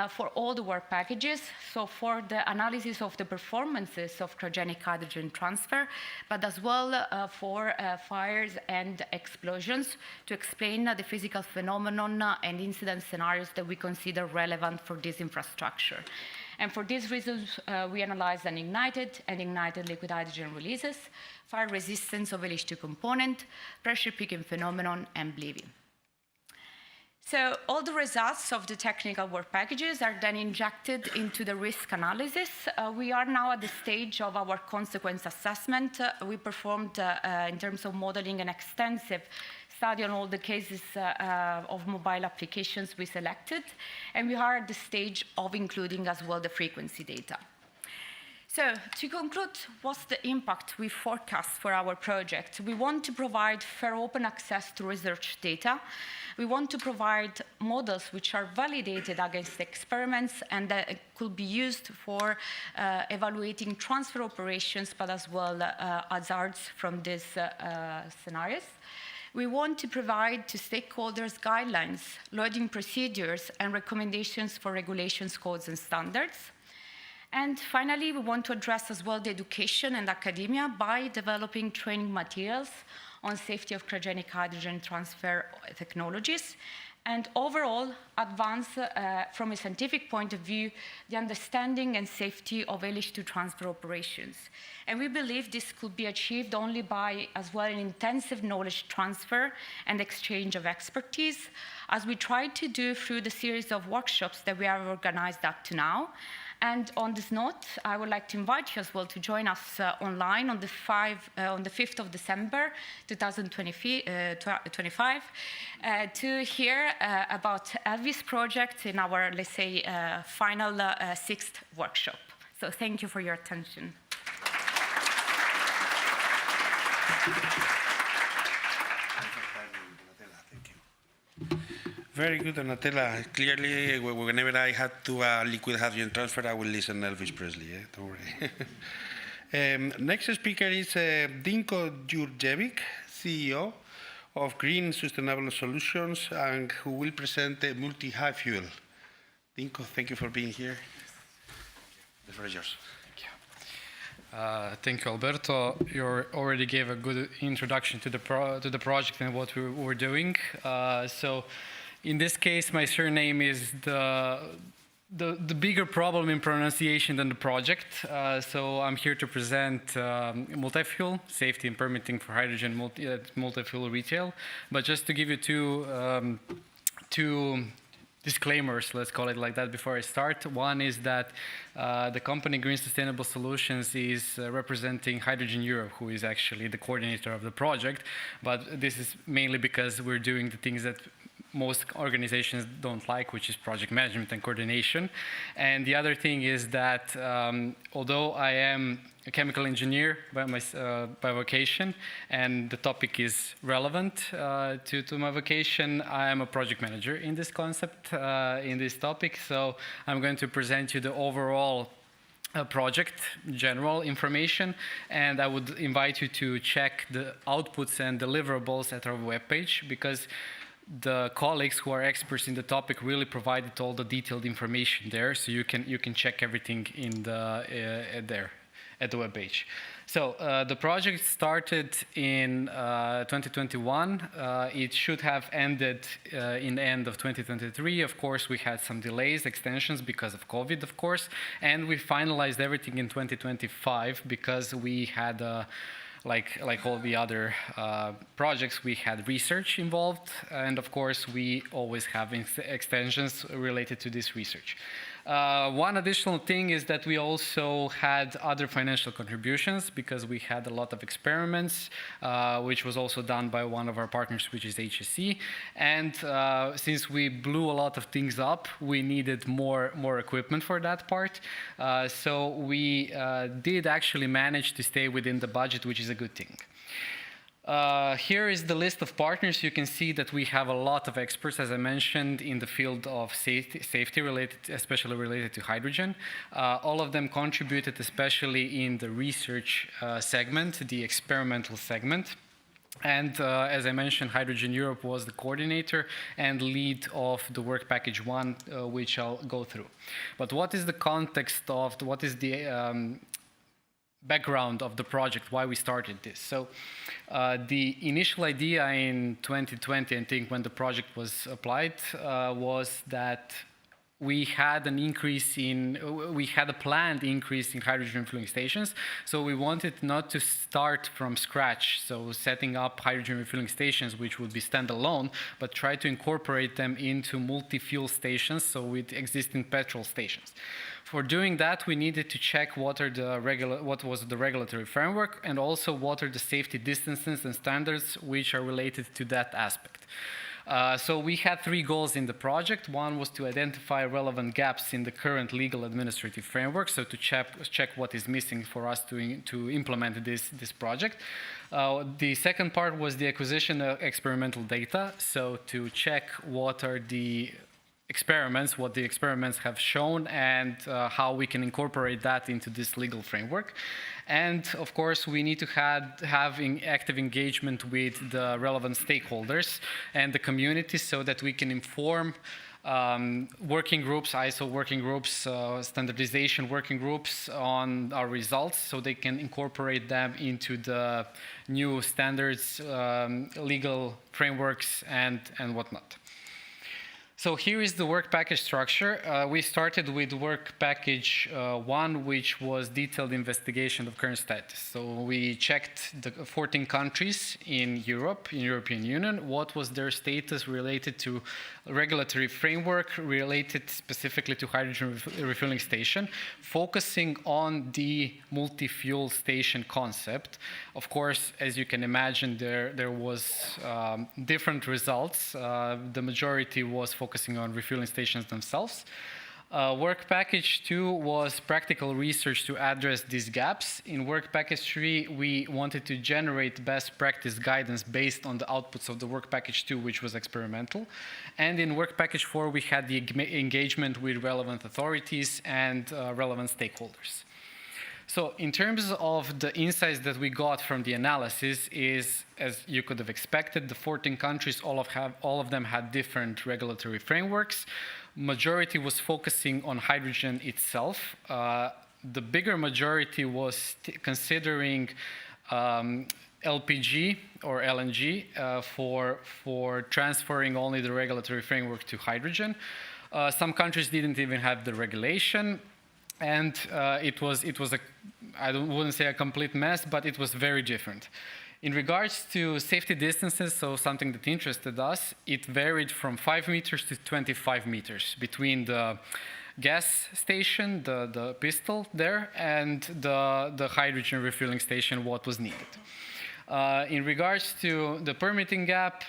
for all the work packages. So for the analysis of the performances of cryogenic hydrogen transfer, but as well for fires and explosions to explain the physical phenomenon and incident scenarios that we consider relevant for this infrastructure. And for these reasons, we analyzed unignited and ignited liquid hydrogen releases, fire resistance of LH2 component, pressure peaking phenomenon, and bleeding. So all the results of the technical work packages are then injected into the risk analysis. We are now at the stage of our consequence assessment. We performed, in terms of modeling, an extensive study on all the cases of mobile applications we selected, and we are at the stage of including as well the frequency data. So to conclude, what's the impact we forecast for our project? We want to provide fair open access to research data. We want to provide models which are validated against experiments and that could be used for evaluating transfer operations, but as well hazards from these scenarios. We want to provide to stakeholders guidelines, loading procedures, and recommendations for regulations, codes, and standards. And finally, we want to address as well the education and academia by developing training materials on safety of cryogenic hydrogen transfer technologies, and overall advance from a scientific point of view the understanding and safety of LH2 transfer operations. And we believe this could be achieved only by as well an intensive knowledge transfer and exchange of expertise, as we try to do through the series of workshops that we have organized up to now. And on this note, I would like to invite you as well to join us online on the 5th of December 2025 to hear about Elvis project in our, let's say, final 6th workshop. So thank you for your attention. Very good, Donatella. Clearly, whenever I had to liquid hydrogen transfer, I will listen to Elvis Presley, don't worry. Next speaker is Dinko Djurjevic, CEO of Green Sustainable Solutions, and who will present multi-high fuel. Dinko, thank you for being here. The floor is yours. Thank you, Alberto. You already gave a good introduction to the project and what we were doing. So, in this case, my surname is the bigger problem in pronunciation than the project. So I'm here to present multi-fuel, safety and permitting for hydrogen multi-fuel retail. But just to give you two disclaimers, let's call it like that, before I start. One is that the company Green Sustainable Solutions is representing Hydrogen Europe, who is actually the coordinator of the project. But this is mainly because we're doing the things that most organizations don't like, which is project management and coordination. And the other thing is that although I am a chemical engineer by vocation, and the topic is relevant to my vocation, I am a project manager in this concept, in this topic. So I'm going to present you the overall project, general information, and I would invite you to check the outputs and deliverables at our webpage, because the colleagues who are experts in the topic really provided all the detailed information there, so you can check everything in the there at the webpage. So the project started in 2021. It should have ended in the end of 2023. Of course, we had some delays, extensions because of COVID, of course, and we finalized everything in 2025 because we had like all the other projects, we had research involved, and of course we always have extensions related to this research. One additional thing is that we also had other financial contributions because we had a lot of experiments, which was also done by one of our partners, which is HSE. And since we blew a lot of things up, we needed more equipment for that part. So we did actually manage to stay within the budget, which is a good thing. Here is the list of partners. You can see that we have a lot of experts, as I mentioned, in the field of safety related, especially related to hydrogen. All of them contributed, especially in the research segment, the experimental segment. And as I mentioned, Hydrogen Europe was the coordinator and lead of the work package 1, which I'll go through. But what is the context of, what is the background of the project, why we started this? So the initial idea in 2020, I think, when the project was applied, was that we had a planned increase in hydrogen refueling stations. So we wanted not to start from scratch, so setting up hydrogen refueling stations, which would be standalone, but try to incorporate them into multi-fuel stations, so with existing petrol stations. For doing that, we needed to check what was the regulatory framework, and also what are the safety distances and standards which are related to that aspect. So we had 3 goals in the project. One was to identify relevant gaps in the current legal administrative framework, so to check what is missing for us to implement this project. The second part was the acquisition of experimental data, so to check what are the experiments, what the experiments have shown, and how we can incorporate that into this legal framework. And of course, we need to have active engagement with the relevant stakeholders and the community, so that we can inform working groups, ISO working groups, standardization working groups on our results, so they can incorporate them into the new standards, legal frameworks, and whatnot. So here is the work package structure. We started with work package 1, which was detailed investigation of current status. So we checked the 14 countries in Europe, in European Union, what was their status related to regulatory framework related specifically to hydrogen refueling station, focusing on the multi-fuel station concept. Of course, as you can imagine, there was different results. The majority was focusing on refueling stations themselves. Work package 2 was practical research to address these gaps. In work package 3, we wanted to generate best practice guidance based on the outputs of the work package 2, which was experimental. And in work package 4, we had the engagement with relevant authorities and relevant stakeholders. So in terms of the insights that we got from the analysis is, as you could have expected, the 14 countries, all of them had different regulatory frameworks. Majority was focusing on hydrogen itself. The bigger majority was considering LPG or LNG for transferring only the regulatory framework to hydrogen. Some countries didn't even have the regulation. And it was I wouldn't say a complete mess, but it was very different. In regards to safety distances, so something that interested us, it varied from 5 meters to 25 meters between the gas station, the pistol there, and the hydrogen refueling station, what was needed. In regards to the permitting gap,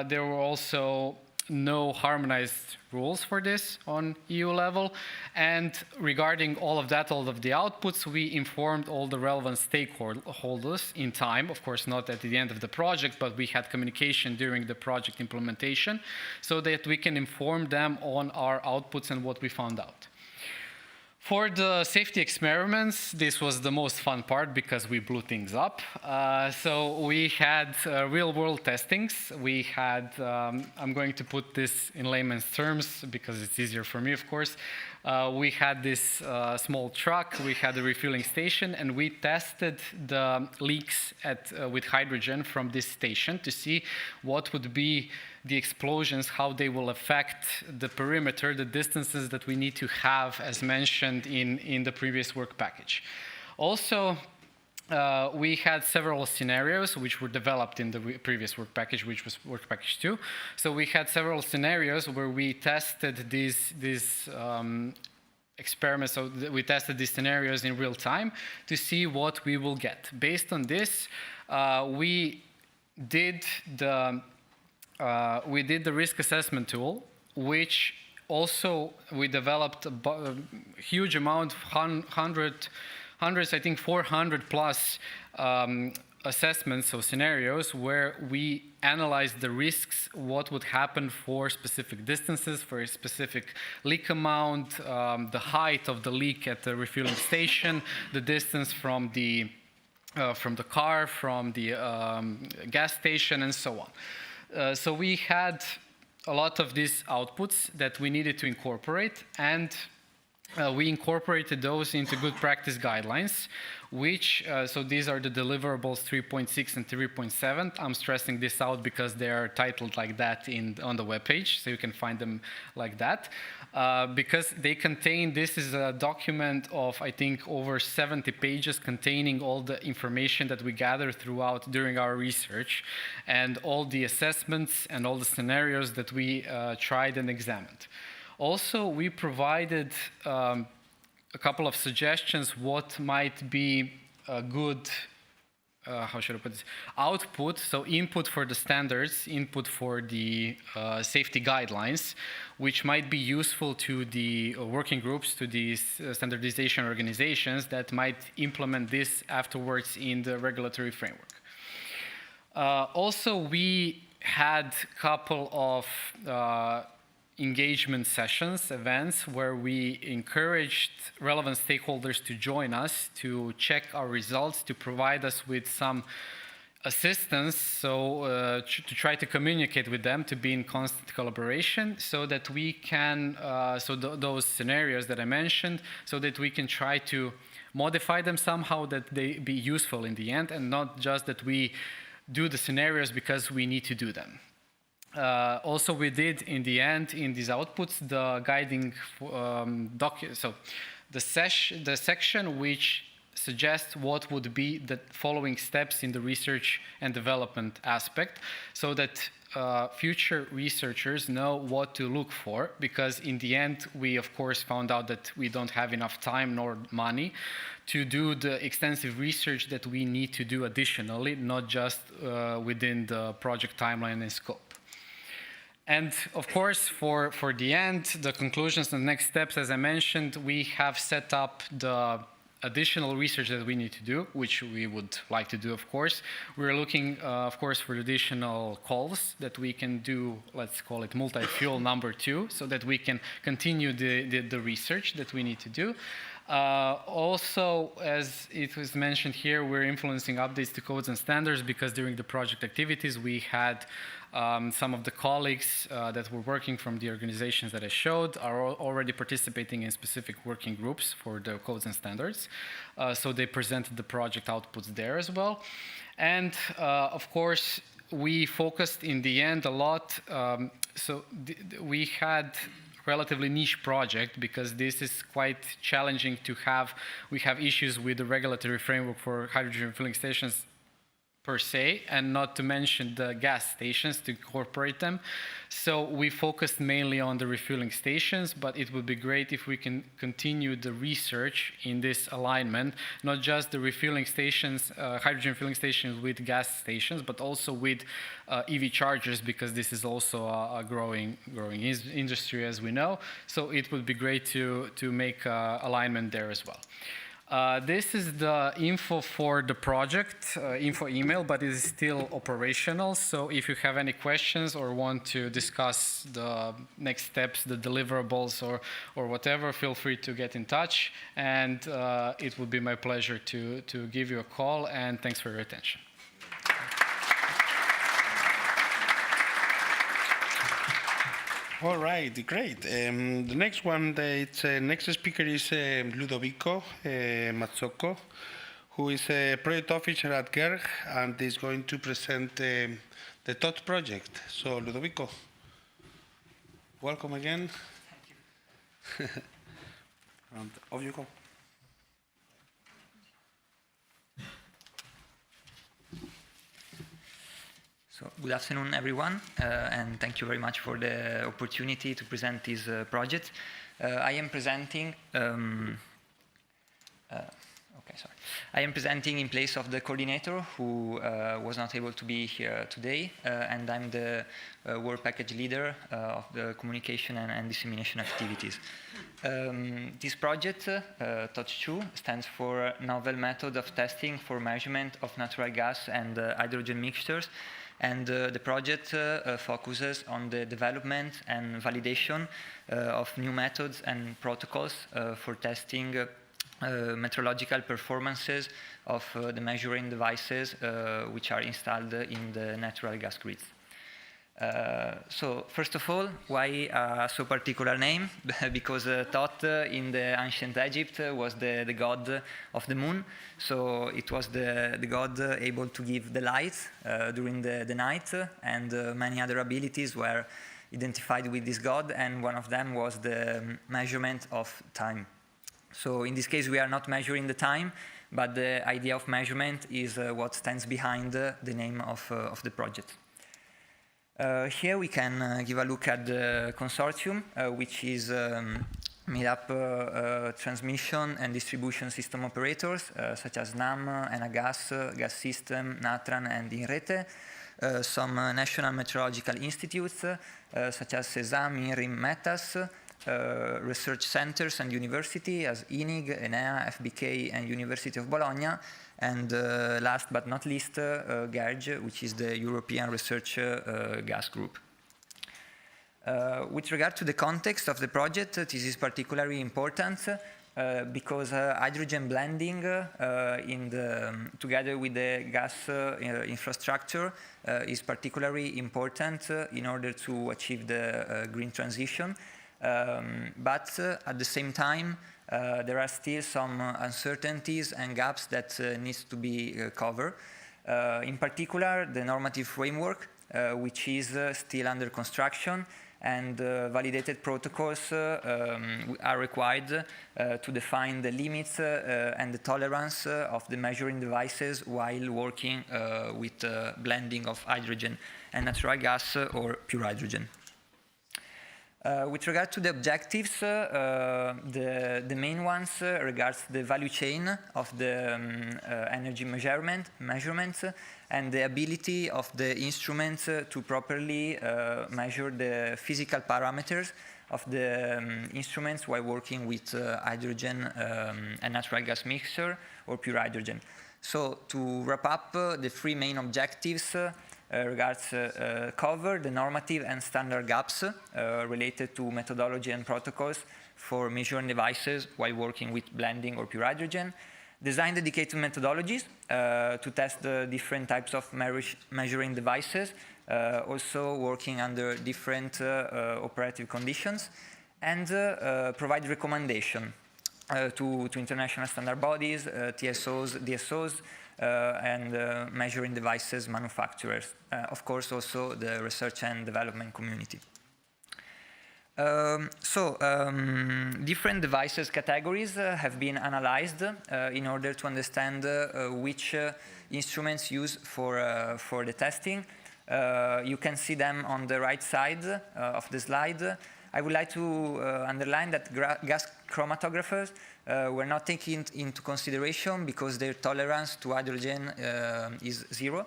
there were also no harmonized rules for this on EU level. And regarding all of that, all of the outputs, we informed all the relevant stakeholders in time, of course not at the end of the project, but we had communication during the project implementation so that we can inform them on our outputs and what we found out. For the safety experiments, this was the most fun part because we blew things up. So we had real-world testings. We had, I'm going to put this in layman's terms because it's easier for me, of course. We had this small truck, we had a refueling station, and we tested the leaks with hydrogen from this station to see what would be the explosions, how they will affect the perimeter, the distances that we need to have, as mentioned in the previous work package. Also, we had several scenarios which were developed in the previous work package, which was work package 2. So we had several scenarios where we tested these experiments. So we tested these scenarios in real time to see what we will get. Based on this, we did the risk assessment tool, which also we developed a huge amount, hundreds, I think 400 plus assessments, so scenarios, where we analyzed the risks, what would happen for specific distances, for a specific leak amount, the height of the leak at the refueling station, the distance from the car, from the gas station, and so on. So we had a lot of these outputs that we needed to incorporate, and we incorporated those into good practice guidelines, which, so these are the deliverables 3.6 and 3.7. I'm stressing this out because they are titled like that on the webpage, so you can find them like that. Because they contain, this is a document of, I think, over 70 pages containing all the information that we gathered throughout during our research and all the assessments and all the scenarios that we tried and examined. Also, we provided a couple of suggestions what might be a good, how should I put this, output, so input for the standards, input for the safety guidelines, which might be useful to the working groups, to these standardization organizations that might implement this afterwards in the regulatory framework. Also, we had a couple of engagement sessions, events, where we encouraged relevant stakeholders to join us, to check our results, to provide us with some assistance, so to try to communicate with them, to be in constant collaboration, so that we can, those scenarios that I mentioned, so that we can try to modify them somehow, that they be useful in the end, and not just that we do the scenarios because we need to do them. Also, we did, in the end, in these outputs, the guiding so the section which suggests what would be the following steps in the research and development aspect, so that future researchers know what to look for, because in the end, we, of course, found out that we don't have enough time nor money to do the extensive research that we need to do additionally, not just within the project timeline and scope. And of course, for the end, the conclusions and next steps, as I mentioned, we have set up the additional research that we need to do, which we would like to do, of course. We're looking, of course, for additional calls that we can do, let's call it multi-fuel number 2, so that we can continue the research that we need to do. Also, as it was mentioned here, we're influencing updates to codes and standards, because during the project activities, we had some of the colleagues that were working from the organizations that I showed are already participating in specific working groups for the codes and standards. So they presented the project outputs there as well. And of course, we focused in the end a lot. We had relatively niche project, because this is quite challenging to have. We have issues with the regulatory framework for hydrogen filling stations per se, and not to mention the gas stations to incorporate them. So we focused mainly on the refueling stations, but it would be great if we can continue the research in this alignment, not just the refueling stations, hydrogen filling stations with gas stations, but also with EV chargers, because this is also a growing industry, as we know. So it would be great to make alignment there as well. This is the info for the project, info email, but it is still operational. So if you have any questions or want to discuss the next steps, the deliverables, or whatever, feel free to get in touch. And it would be my pleasure to give you a call. And thanks for your attention. All right, great. The next one, next speaker is Ludovico Mazzocco, who is a project officer at GERG and is going to present the TOT project. So, Ludovico, welcome again. Thank you. And off you go. So, good afternoon, everyone, and thank you very much for the opportunity to present this project. I am presenting. I am presenting in place of the coordinator who was not able to be here today, and I'm the work package leader of the communication and dissemination activities. This project, DAY2, stands for Novel Method of Testing for Measurement of Natural Gas and Hydrogen Mixtures. And the project focuses on the development and validation of new methods and protocols for testing metrological performances of the measuring devices which are installed in the natural gas grids. So first of all, why a so particular name? Because Thoth in the ancient Egypt was the god of the moon. So it was the god able to give the light during the night, and many other abilities were identified with this god, and one of them was the measurement of time. So in this case, we are not measuring the time, but the idea of measurement is what stands behind the name of the project. Here we can give a look at the consortium, which is made up transmission and distribution system operators, such as NAM, Enagas, Gas System, Natran, and INRETE, some national meteorological institutes, such as CESAM, INRIM, METAS, research centers and university as INIG, ENEA, FBK, and University of Bologna, and last but not least, GERG, which is the European Research Gas Group. With regard to the context of the project, this is particularly important because hydrogen blending together with the gas infrastructure is particularly important in order to achieve the green transition. But at the same time, there are still some uncertainties and gaps that needs to be covered. In particular, the normative framework, which is still under construction, and validated protocols are required to define the limits and the tolerance of the measuring devices while working with blending of hydrogen and natural gas or pure hydrogen. With regard to the objectives, the main ones regards the value chain of the energy measurements and the ability of the instruments to properly measure the physical parameters of the instruments while working with hydrogen and natural gas mixture or pure hydrogen. So to wrap up, the three main objectives cover the normative and standard gaps related to methodology and protocols for measuring devices while working with blending or pure hydrogen, design dedicated methodologies to test the different types of measuring devices, also working under different operative conditions, and provide recommendation to international standard bodies, TSOs, DSOs, and measuring devices manufacturers, of course also the research and development community. Different devices categories have been analyzed in order to understand which instruments used for the testing. You can see them on the right side of the slide. I would like to underline that gas chromatographers were not taken into consideration because their tolerance to hydrogen is 0.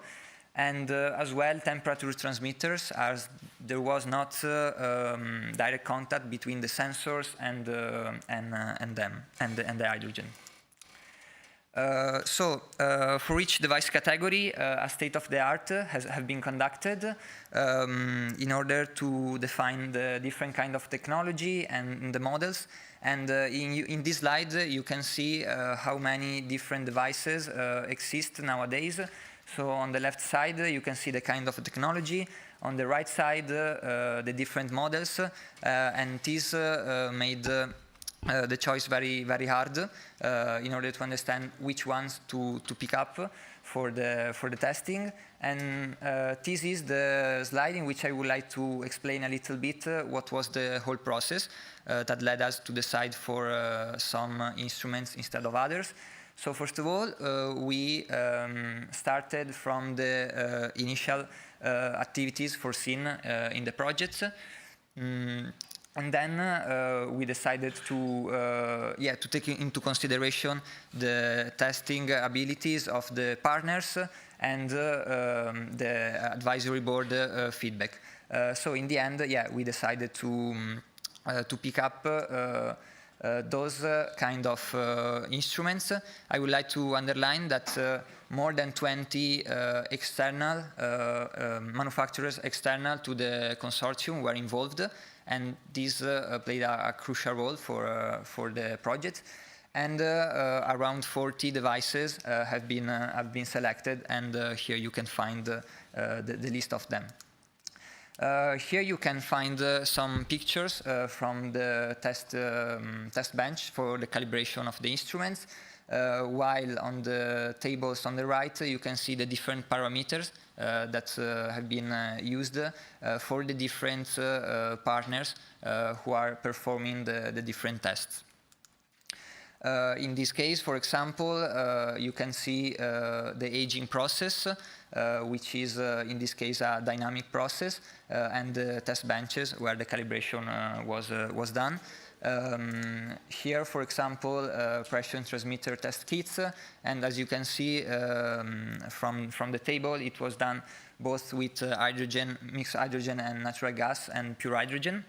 And as well, temperature transmitters, as there was not direct contact between the sensors and the hydrogen. For each device category, a state-of-the-art have been conducted in order to define the different kind of technology and the models. And in this slide, you can see how many different devices exist nowadays. So on the left side, you can see the kind of technology. On the right side, the different models. And this made the choice very, very hard in order to understand which ones to pick up for the testing. And this is the slide in which I would like to explain a little bit what was the whole process that led us to decide for some instruments instead of others. So first of all, we started from the initial activities foreseen in the projects. And then we decided to take into consideration the testing abilities of the partners and the advisory board feedback. So in the end, we decided to pick up those kind of instruments. I would like to underline that more than 20 external manufacturers external to the consortium were involved, and this played a crucial role for the project. And around 40 devices have been selected, and here you can find the list of them. Here you can find some pictures from the test bench for the calibration of the instruments, while on the tables on the right you can see the different parameters that have been used for the different partners who are performing the different tests. In this case, for example, you can see the aging process, which is in this case a dynamic process, and the test benches where the calibration was done. Here, for example, pressure transmitter test kits, and as you can see from the table, it was done both with hydrogen, mixed hydrogen and natural gas, and pure hydrogen.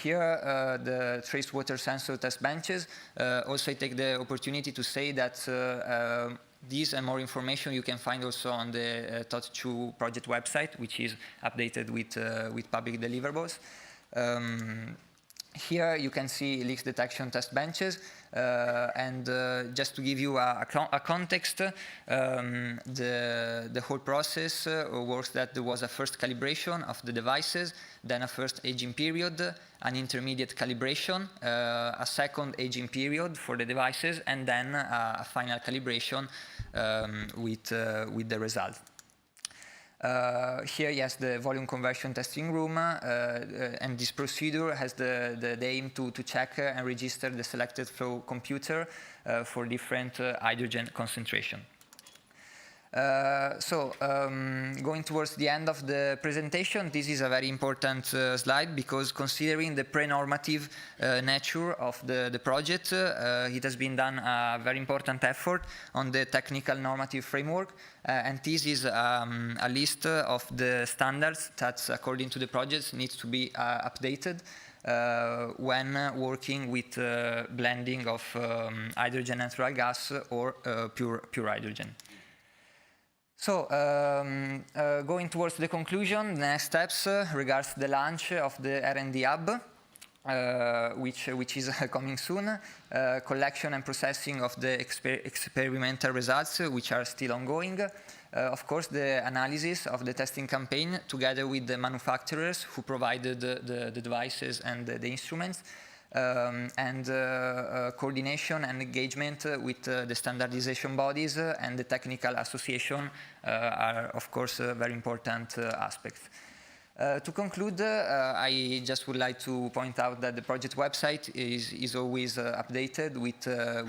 Here, the trace water sensor test benches. Also, I take the opportunity to say that these and more information you can find also on the DAY2 project website, which is updated with public deliverables. Here you can see leak detection test benches, and just to give you a context, the whole process works that there was a first calibration of the devices, then a first aging period, an intermediate calibration, a second aging period for the devices, and then a final calibration with the result. Here, yes, the volume conversion testing room, and this procedure has the aim to check and register the selected flow computer for different hydrogen concentration. Going towards the end of the presentation, this is a very important slide, because considering the pre-normative nature of the project, it has been done a very important effort on the technical normative framework, and this is a list of the standards that, according to the project, needs to be updated when working with blending of hydrogen natural gas or pure hydrogen. So, going towards the conclusion, the next steps regards the launch of the R&D hub, which is coming soon, collection and processing of the experimental results, which are still ongoing. Of course, the analysis of the testing campaign together with the manufacturers who provided the devices and the instruments, and coordination and engagement with the standardization bodies and the technical association are, of course, very important aspects. To conclude, I just would like to point out that the project website is always updated with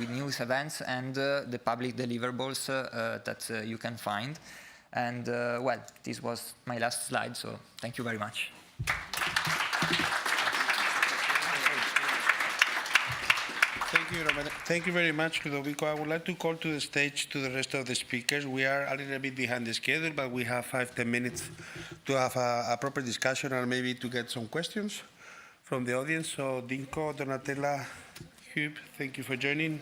news events and the public deliverables that you can find. And well, this was my last slide, so thank you very much. Thank you very much, Ludovico. I would like to call to the stage to the rest of the speakers. We are a little bit behind the schedule, but we have 5-10 minutes to have a proper discussion and maybe to get some questions from the audience. So, Dinko, Donatella, Hugh, thank you for joining.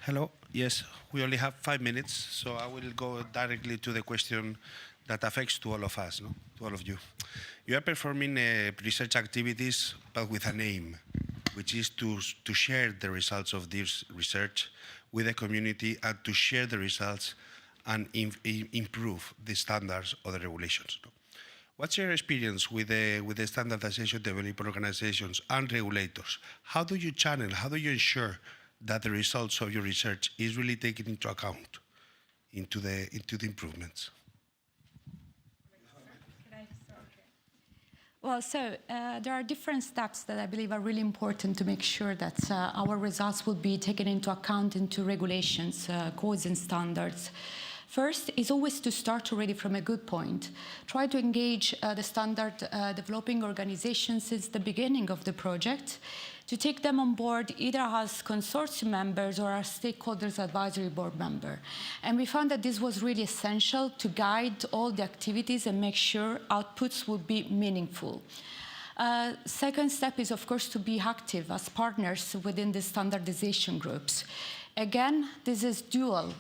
Hello. Yes, we only have 5 minutes, so I will go directly to the question that affects to all of us, no? To all of you. You are performing research activities, but with an aim, which is to share the results of this research with the community and to share the results and improve the standards of the regulations. No? What's your experience with the standardization developing organizations and regulators? How do you channel, how do you ensure that the results of your research is really taken into account into the improvements? Well, so there are different steps that I believe are really important to make sure that our results will be taken into account into regulations, codes and standards. First is always to start already from a good point. Try to engage the standard developing organizations since the beginning of the project, to take them on board either as consortium members or as stakeholders advisory board member. And we found that this was really essential to guide all the activities and make sure outputs would be meaningful. Second step is, of course, to be active as partners within the standardization groups. Again, this is dual.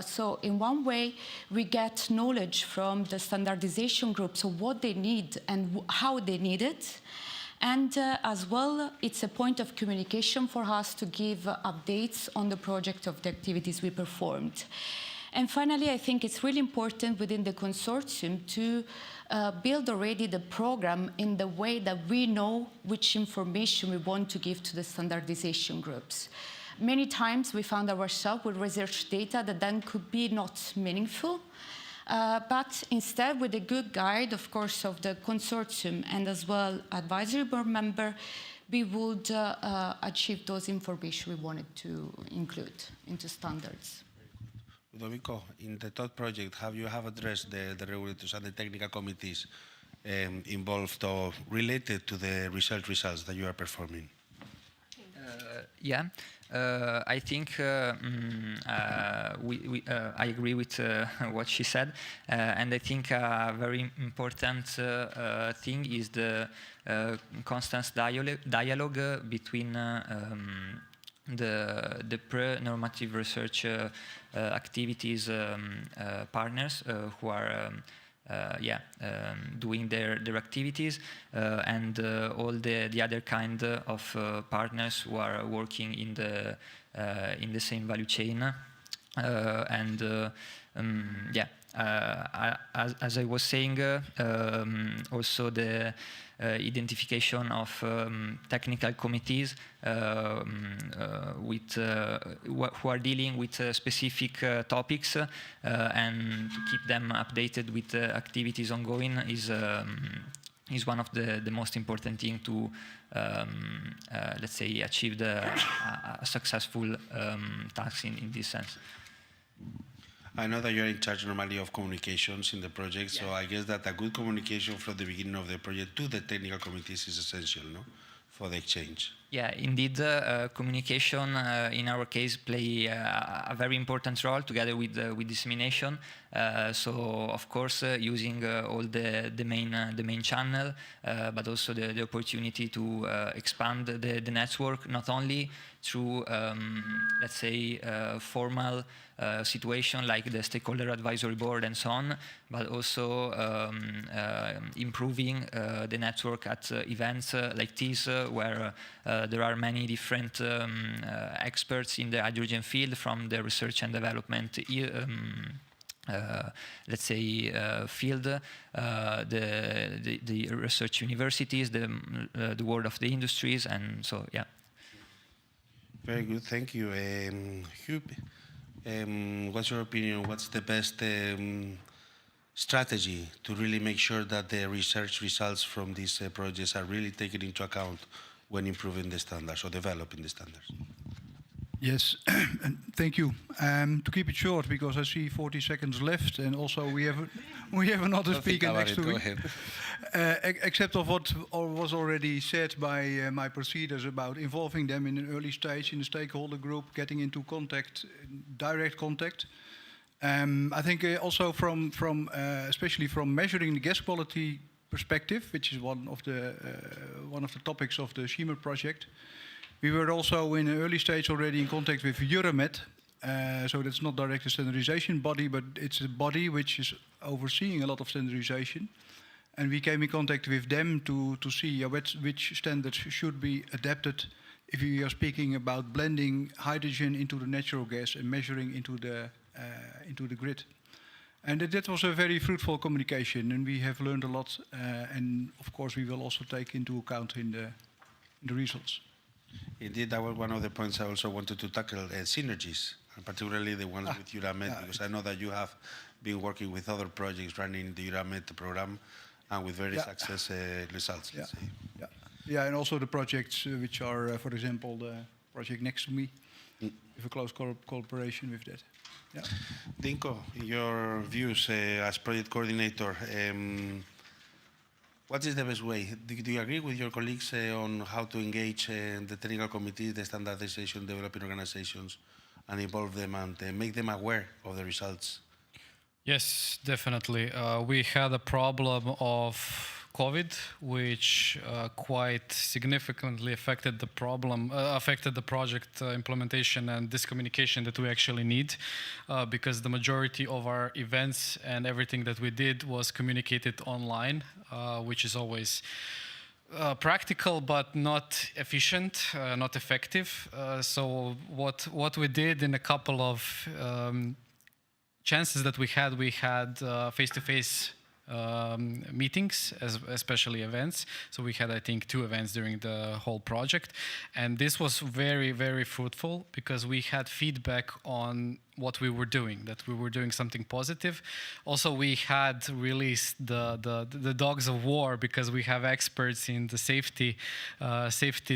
So in one way, we get knowledge from the standardization groups of what they need and how they need it. And as well, it's a point of communication for us to give updates on the project of the activities we performed. And finally, I think it's really important within the consortium to build already the program in the way that we know which information we want to give to the standardization groups. Many times we found ourselves with research data that then could be not meaningful. But instead, with a good guide, of course, of the consortium and as well advisory board member, we would achieve those information we wanted to include into standards. Ludovico, in the TOD project, have you addressed the regulators and the technical committees involved or related to the research results that you are performing? Yeah. I think I agree with what she said, and I think a very important thing is the constant dialogue between the pre-normative research activities partners who are doing their activities and all the other kind of partners who are working in the same value chain as I was saying, also the identification of technical committees with who are dealing with specific topics and to keep them updated with activities ongoing is one of the most important thing to let's say achieve a successful task in this sense. I know that you're in charge normally of communications in the project, so I guess that a good communication from the beginning of the project to the technical committees is essential, no, for the exchange. Yeah, indeed, communication in our case play a very important role together with dissemination. So of course, using all the main channel, but also the opportunity to expand the network, not only through let's say formal situation like the stakeholder advisory board and so on, but also improving the network at events like this where there are many different experts in the hydrogen field from the research and development let's say field, the research universities, the world of the industries, and so yeah. Very good, thank you. Hugh, What's your opinion? What's the best strategy to really make sure that the research results from these projects are really taken into account when improving the standards or developing the standards? Yes, and thank you. To keep it short, because I see 40 seconds left, and also we have another speaker next to me. Go ahead. Except of what was already said by my preceders about involving them in an early stage in the stakeholder group, getting into contact, direct contact. I think also from especially from measuring the gas quality perspective, which is one of the topics of the Schiemer project. We were also in an early stage already in contact with Euromed, so that's not direct a standardization body, but it's a body which is overseeing a lot of standardization. And we came in contact with them to see which standards should be adapted if we are speaking about blending hydrogen into the natural gas and measuring into the grid. And that was a very fruitful communication, and we have learned a lot, and of course we will also take into account in the results. Indeed, that was one of the points I also wanted to tackle, synergies, and particularly the ones with Euramed, because I know that you have been working with other projects running the Euramed program and with very successful results. Yeah, and also the projects which are, for example, the project next to me, with a close cooperation with that. Yeah. Dinko, your views as project coordinator, what is the best way? Do you agree with your colleagues on how to engage the technical committee, the standardization developing organizations, and involve them and make them aware of the results? Yes, definitely. We had a problem of COVID, which quite significantly affected the project implementation and this communication that we actually need, because the majority of our events and everything that we did was communicated online, which is always practical but not efficient, not effective. So what we did in a couple of chances that we had face-to-face meetings, especially events. So we had, I think, 2 events during the whole project. And this was very, very fruitful because we had feedback on what we were doing, that we were doing something positive. Also, we had released the dogs of war because we have experts in the safety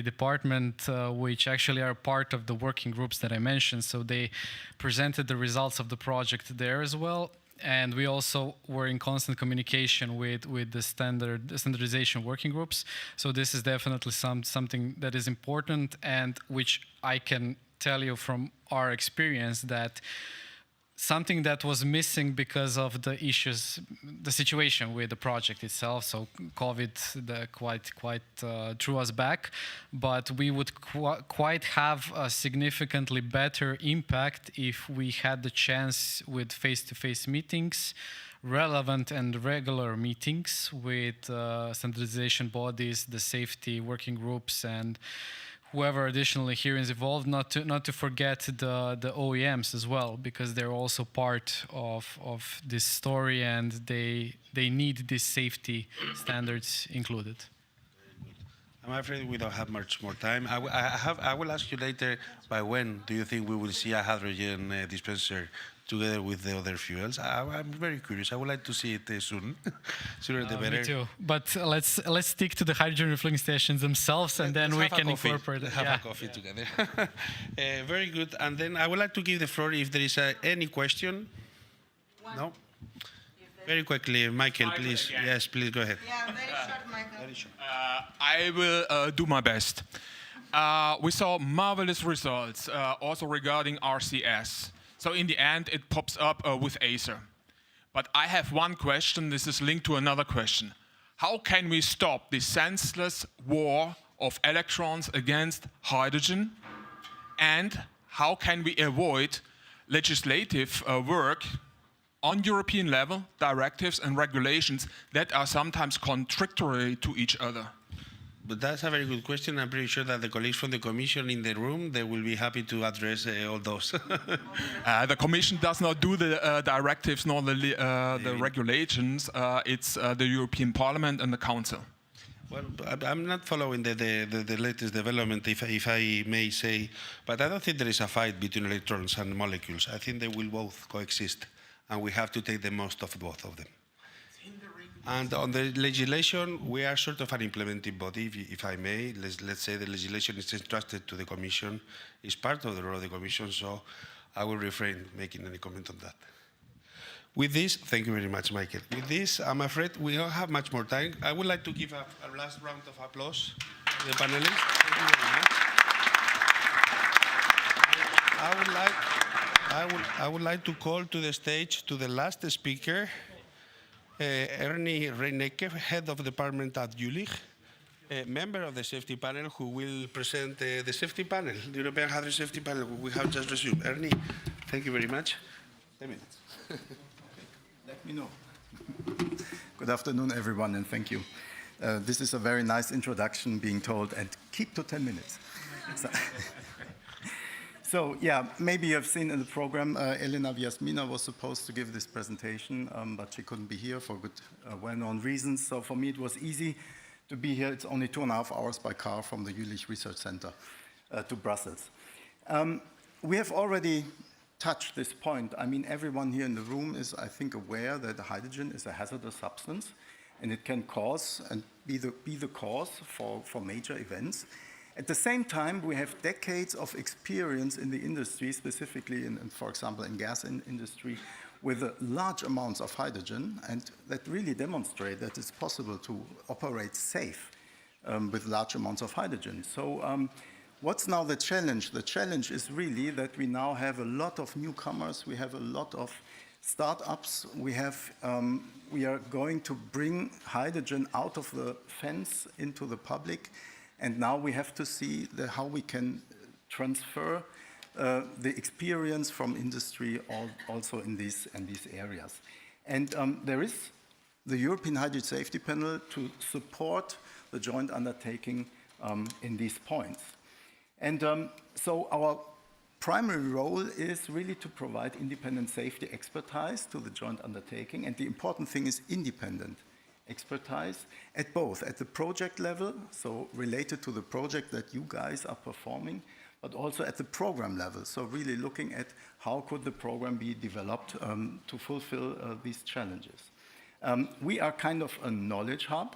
department, which actually are part of the working groups that I mentioned. So they presented the results of the project there as well. And we also were in constant communication with the standardization working groups. So this is definitely something that is important, and which I can tell you from our experience that something that was missing because of the issues, the situation with the project itself. So COVID quite threw us back, but we would quite have a significantly better impact if we had the chance with face-to-face meetings, relevant and regular meetings with standardization bodies, the safety working groups, and whoever additionally here is involved, not to forget the OEMs as well, because they're also part of this story, and they need these safety standards included. I'm afraid we don't have much more time. I will ask you later, by when do you think we will see a hydrogen dispenser together with the other fuels? I'm very curious. I would like to see it soon. Sooner the better. Me too. But let's stick to the hydrogen refueling stations themselves, and then we can incorporate it. Have a coffee together. Very good. And then I would like to give the floor if there is any question. No? Very quickly, Michael, please. Yes, please go ahead. Yeah, very short, Michael. Very short. I will do my best. We saw marvelous results also regarding RCS. So in the end, it pops up with Acer. But I have one question. This is linked to another question. How can we stop the senseless war of electrons against hydrogen? And how can we avoid legislative work on European level, directives and regulations that are sometimes contradictory to each other? But that's a very good question. I'm pretty sure that the colleagues from the Commission in the room, they will be happy to address all those. The Commission does not do the directives nor the regulations. It's the European Parliament and the Council. Well, I'm not following the latest development, if I may say, but I don't think there is a fight between electrons and molecules. I think they will both coexist, and we have to take the most of both of them. And on the legislation, we are sort of an implementing body, if I may. Let's say the legislation is entrusted to the Commission, is part of the role of the Commission, so I will refrain making any comment on that. With this, thank you very much, Michael. With this, I'm afraid we don't have much more time. I would like to give a last round of applause to the panelists. Thank you very much. I would like to call to the stage to the last speaker, Ernie Reinecke, head of department at Jülich, a member of the safety panel who will present the safety panel, the European Hazard Safety Panel. We have just resumed. Ernie, thank you very much. 10 minutes. Let me know. Good afternoon, everyone, and thank you. This is a very nice introduction, being told, and keep to 10 minutes. So yeah, maybe you've seen in the program, Elena Vyasmina was supposed to give this presentation, but she couldn't be here for good, well-known reasons. So for me, it was easy to be here. It's only 2.5 hours by car from the Jülich Research Center to Brussels. We have already touch this point. I mean, everyone here in the room is, I think, aware that hydrogen is a hazardous substance, and it can cause and be the cause for major events. At the same time, we have decades of experience in the industry, specifically in for example, in gas industry, with large amounts of hydrogen, and that really demonstrate that it's possible to operate safe with large amounts of hydrogen. So. What's now the challenge? The challenge is really that we now have a lot of newcomers, we have a lot of startups, we are going to bring hydrogen out of the fence into the public, and now we have to see how we can transfer the experience from industry also in these areas. And there is the European Hydrogen Safety Panel to support the joint undertaking in these points. And so our primary role is really to provide independent safety expertise to the joint undertaking. And the important thing is independent expertise at both, at the project level, so related to the project that you guys are performing, but also at the program level. So really looking at how could the program be developed to fulfill these challenges. We are kind of a knowledge hub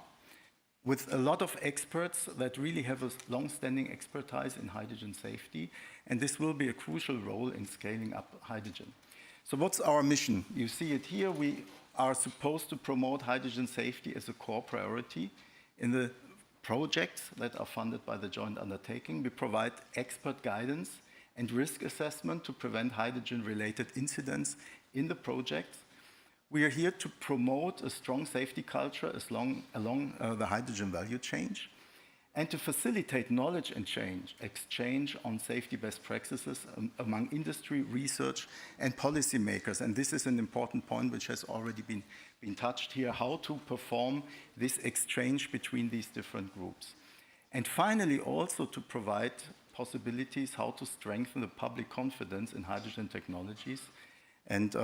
with a lot of experts that really have a long-standing expertise in hydrogen safety, and this will be a crucial role in scaling up hydrogen. So what's our mission? You see it here. We are supposed to promote hydrogen safety as a core priority in the projects that are funded by the joint undertaking. We provide expert guidance and risk assessment to prevent hydrogen-related incidents in the projects. We are here to promote a strong safety culture along the hydrogen value chain, and to facilitate knowledge and exchange on safety best practices among industry, research, and policymakers. And this is an important point which has already been touched here, how to perform this exchange between these different groups. And finally, also to provide possibilities how to strengthen the public confidence in hydrogen technologies. And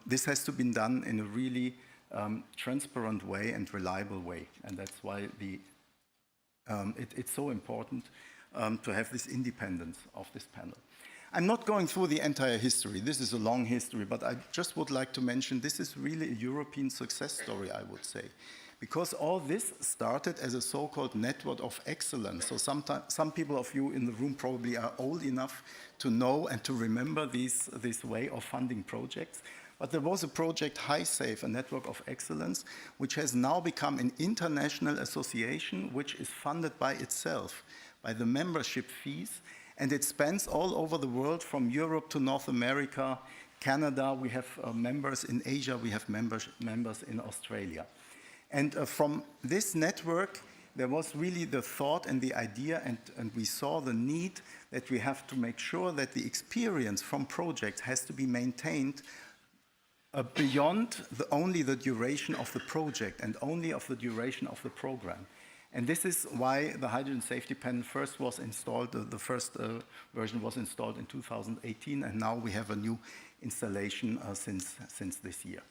this has to be done in a really transparent way and reliable way. And that's why it's so important to have this independence of this panel. I'm not going through the entire history. This is a long history, but I just would like to mention this is really a European success story, I would say. Because all this started as a so-called network of excellence. So some people of you in the room probably are old enough to know and to remember this way of funding projects. But there was a project, HiSafe, a network of excellence, which has now become an international association which is funded by itself, by the membership fees. And it spans all over the world, from Europe to North America, Canada. We have members in Asia. We have members in Australia. And from this network, there was really the thought and the idea, and we saw the need that we have to make sure that the experience from projects has to be maintained beyond only the duration of the project and only of the duration of the program. And this is why the Hydrogen Safety Panel first was installed. The first version was installed in 2018, and now we have a new installation since this year.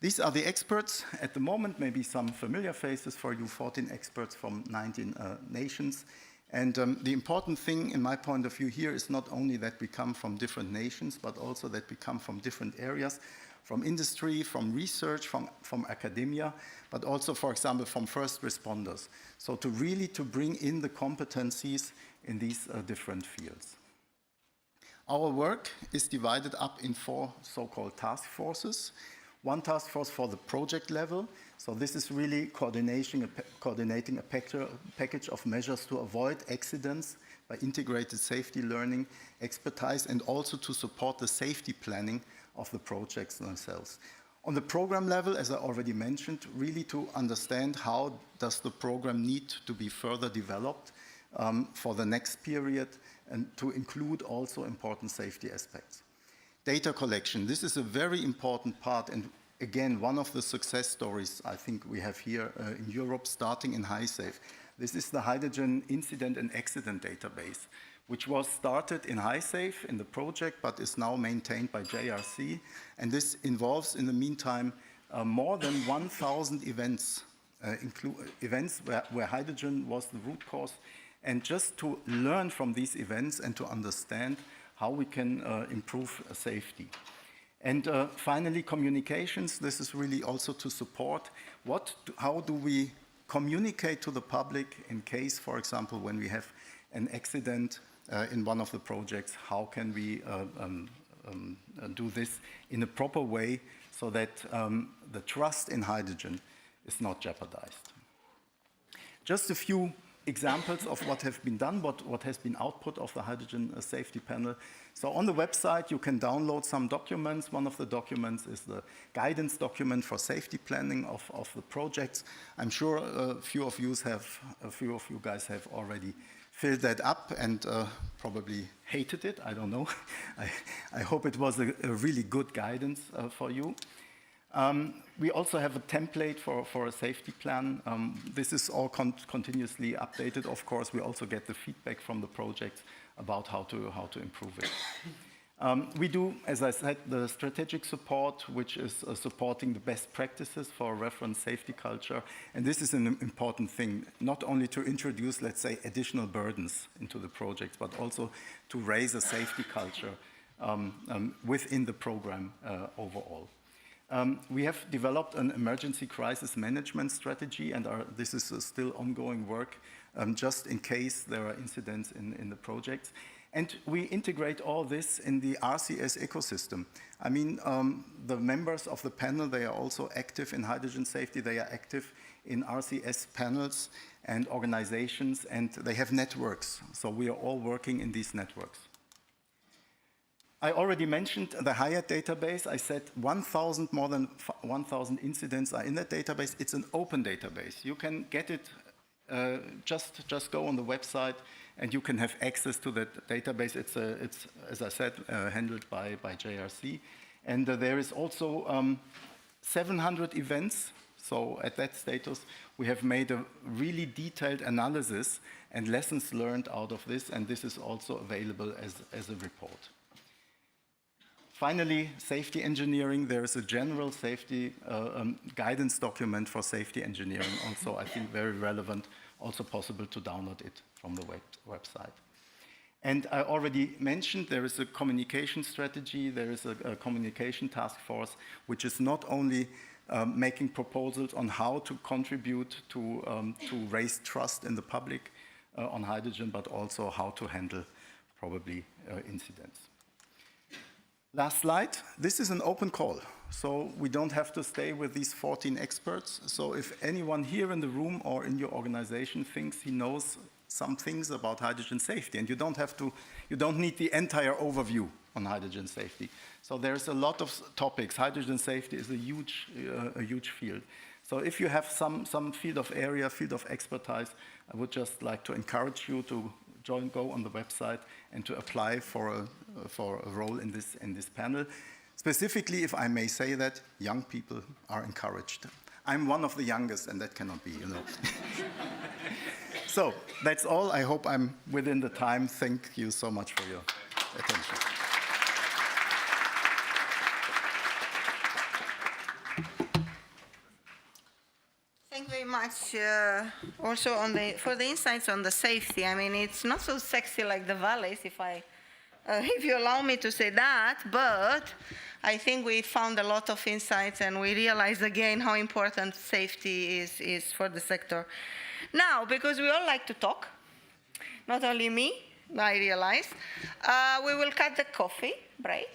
These are the experts at the moment, maybe some familiar faces for you, 14 experts from 19 nations. And the important thing, in my point of view here, is not only that we come from different nations, but also that we come from different areas, from industry, from research, from academia, but also, for example, from first responders. So to bring in the competencies in these different fields. Our work is divided up in 4 so-called task forces. One task force for the project level. So this is really coordinating a package of measures to avoid accidents by integrated safety learning, expertise, and also to support the safety planning of the projects themselves. On the program level, as I already mentioned, really to understand how does the program need to be further developed for the next period, and to include also important safety aspects. Data collection, this is a very important part, and again, one of the success stories I think we have here in Europe, starting in HiSafe. This is the hydrogen incident and accident database, which was started in HiSafe in the project, but is now maintained by JRC. And this involves, in the meantime, more than 1,000 events, events where hydrogen was the root cause. And just to learn from these events and to understand how we can improve safety. And finally, communications. This is really also to support how do we communicate to the public in case, for example, when we have an accident in one of the projects, how can we do this in a proper way so that the trust in hydrogen is not jeopardized. Just a few examples of what have been done, what has been output of the hydrogen safety panel. So on the website, you can download some documents. One of the documents is the guidance document for safety planning of the projects. I'm sure a few of you guys have already filled that up and probably hated it. I don't know. I hope it was a really good guidance for you. We also have a template for a safety plan. This is all continuously updated. Of course, we also get the feedback from the project about how to improve it. We do, as I said, the strategic support, which is supporting the best practices for a reference safety culture. And this is an important thing, not only to introduce, let's say, additional burdens into the projects, but also to raise a safety culture within the program overall. We have developed an emergency crisis management strategy, and this is still ongoing work, just in case there are incidents in the projects. And we integrate all this in the RCS ecosystem. I mean, the members of the panel, they are also active in hydrogen safety. They are active in RCS panels and organizations, and they have networks. So we are all working in these networks. I already mentioned the HIAT database. I said more than 1,000 incidents are in that database. It's an open database. You can get it, just go on the website and you can have access to that database. It's as I said, handled by JRC. And there is also 700 events. So at that status, we have made a really detailed analysis and lessons learned out of this, and this is also available as a report. Finally, safety engineering. There is a general safety guidance document for safety engineering, also I think very relevant, also possible to download it from the website. And I already mentioned there is a communication strategy, there is a communication task force, which is not only making proposals on how to contribute to raise trust in the public on hydrogen, but also how to handle probably incidents. Last slide. This is an open call, so we don't have to stay with these 14 experts. So if anyone here in the room or in your organization thinks he knows some things about hydrogen safety, and you don't need the entire overview on hydrogen safety. So there's a lot of topics. Hydrogen safety is a huge field. So if you have some field of expertise, I would just like to encourage you to go on the website and to apply for a role in this panel. Specifically, if I may say that, young people are encouraged. I'm one of the youngest, and that cannot be, you know. So that's all. I hope I'm within the time. Thank you so much for your attention. much also for the insights on the safety. I mean, it's not so sexy like the valleys, if you allow me to say that, but I think we found a lot of insights and we realized again how important safety is for the sector. Now, because we all like to talk, not only me, I realize, we will cut the coffee break.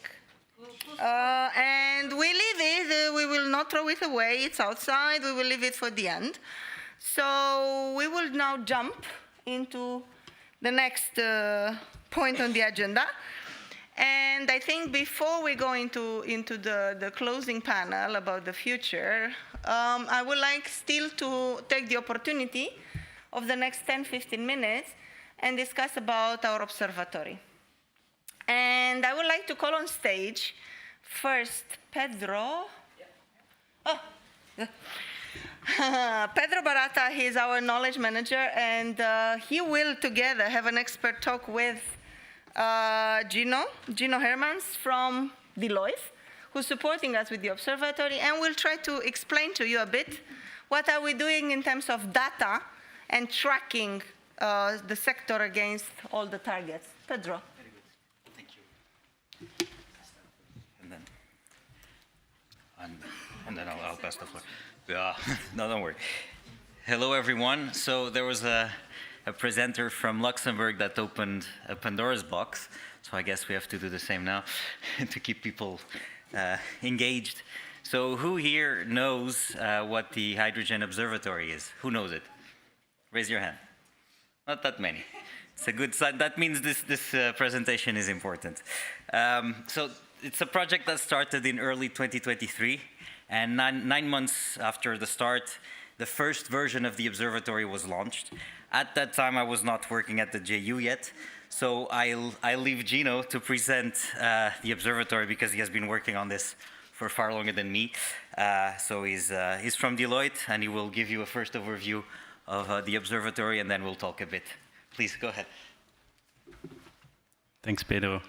And we leave it, we will not throw it away, it's outside, we will leave it for the end. So we will now jump into the next point on the agenda. And I think before we go into the closing panel about the future, I would like still to take the opportunity of the next 10-15 minutes and discuss about our observatory. And I would like to call on stage first Pedro. Oh, Pedro Barata, he's our knowledge manager, and he will together have an expert talk with Gino Hermans from Deloitte, who's supporting us with the observatory, and we'll try to explain to you a bit what are we doing in terms of data and tracking the sector against all the targets. Pedro. And then I'll pass the floor. Yeah, no, don't worry. Hello, everyone. So there was a presenter from Luxembourg that opened a Pandora's box. So I guess we have to do the same now to keep people engaged. So who here knows what the Hydrogen Observatory is? Who knows it? Raise your hand. Not that many. It's a good sign. That means this presentation is important. So it's a project that started in early 2023, and nine months after the start, the first version of the observatory was launched. At that time, I was not working at the JU yet, so I'll leave Gino to present the observatory because he has been working on this for far longer than me. So he's from Deloitte, and he will give you a first overview of the observatory, and then we'll talk a bit. Please, go ahead. Thanks, Pedro.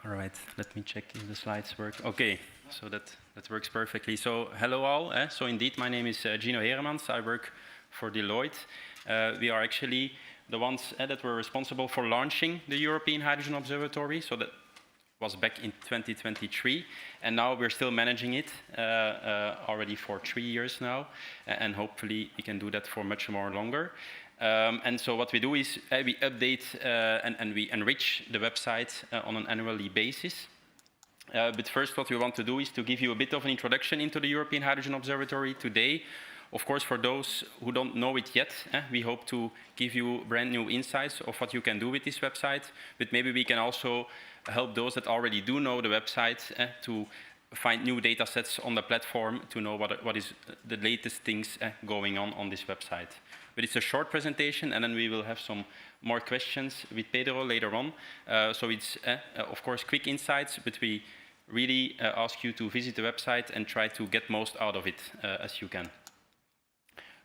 All right, let me check if the slides work. Okay, so that works perfectly. So hello all. So indeed, my name is Gino Hermans. I work for Deloitte. We are actually the ones that were responsible for launching the European Hydrogen Observatory. So that was back in 2023. And now we're still managing it already for 3 years now. And hopefully we can do that for much more longer. And so what we do is we update and we enrich the website on an annually basis. But first what we want to do is to give you a bit of an introduction into the European Hydrogen Observatory today. Of course, for those who don't know it yet, we hope to give you brand new insights of what you can do with this website. But maybe we can also help those that already do know the website to find new data sets on the platform to know what is the latest things going on this website. But it's a short presentation, and then we will have some more questions with Pedro later on. So it's, of course, quick insights, but we really ask you to visit the website and try to get most out of it as you can.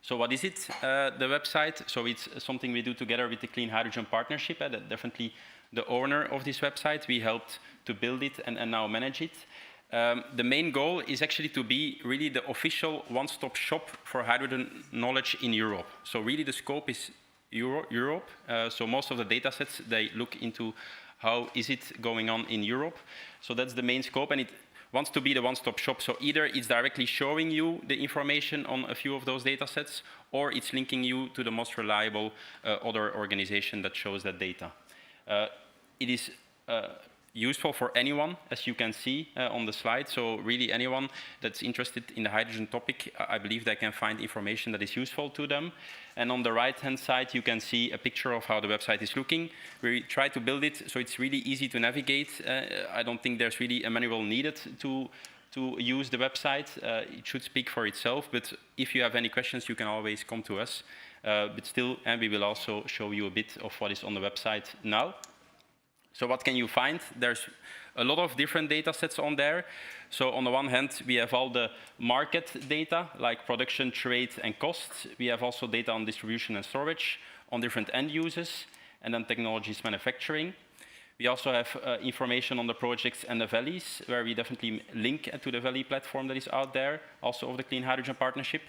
So what is it, the website? So it's something we do together with the Clean Hydrogen Partnership, definitely the owner of this website. We helped to build it and now manage it. The main goal is actually to be really the official one-stop shop for hydrogen knowledge in Europe. So really the scope is Europe. So most of the data sets, they look into how is it going on in Europe. So that's the main scope, and it wants to be the one-stop shop. So either it's directly showing you the information on a few of those data sets, or it's linking you to the most reliable other organization that shows that data. It is useful for anyone, as you can see on the slide. So really anyone that's interested in the hydrogen topic, I believe they can find information that is useful to them. And on the right-hand side, you can see a picture of how the website is looking. We try to build it so it's really easy to navigate. I don't think there's really a manual needed to use the website. It should speak for itself, but if you have any questions, you can always come to us. But still, we will also show you a bit of what is on the website now. So what can you find? There's a lot of different data sets on there. So on the one hand, we have all the market data, like production, trade, and costs. We have also data on distribution and storage, on different end users, and then technologies manufacturing. We also have information on the projects and the valleys, where we definitely link to the valley platform that is out there, also of the Clean Hydrogen Partnership.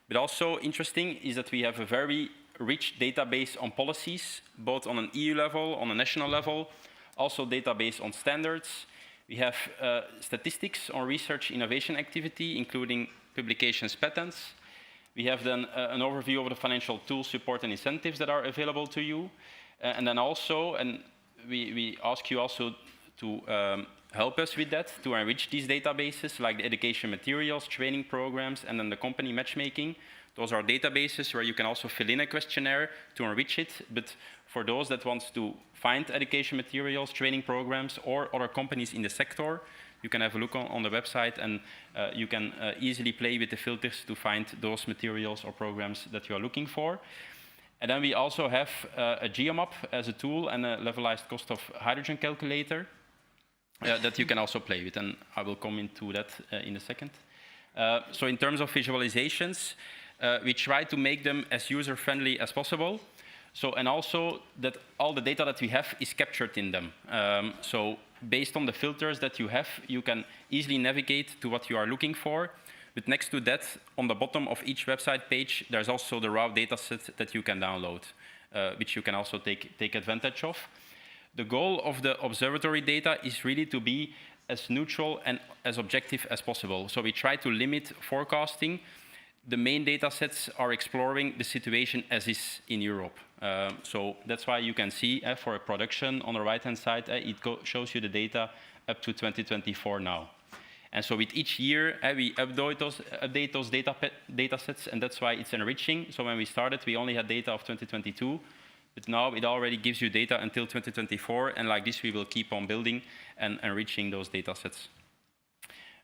But also interesting is that we have a very rich database on policies, both on an EU level, on a national level, also database on standards. We have statistics on research innovation activity, including publications, patents. We have then an overview of the financial tools, support, and incentives that are available to you. And then also, and we ask you also to help us with that, to enrich these databases, like the education materials, training programs, and then the company matchmaking. Those are databases where you can also fill in a questionnaire to enrich it. But for those that want to find education materials, training programs, or other companies in the sector, you can have a look on the website, and you can easily play with the filters to find those materials or programs that you are looking for. And then we also have a geomap as a tool and a levelized cost of hydrogen calculator that you can also play with, and I will come into that in a second. So in terms of visualizations, we try to make them as user-friendly as possible. So, and also that all the data that we have is captured in them. So based on the filters that you have, you can easily navigate to what you are looking for. But next to that, on the bottom of each website page, there's also the raw data set that you can download, which you can also take advantage of. The goal of the observatory data is really to be as neutral and as objective as possible. So we try to limit forecasting. The main data sets are exploring the situation as is in Europe. So that's why you can see for a production on the right-hand side, it shows you the data up to 2024 now. And so with each year, we update those data sets, and that's why it's enriching. So when we started, we only had data of 2022, but now it already gives you data until 2024, and like this we will keep on building and enriching those data sets.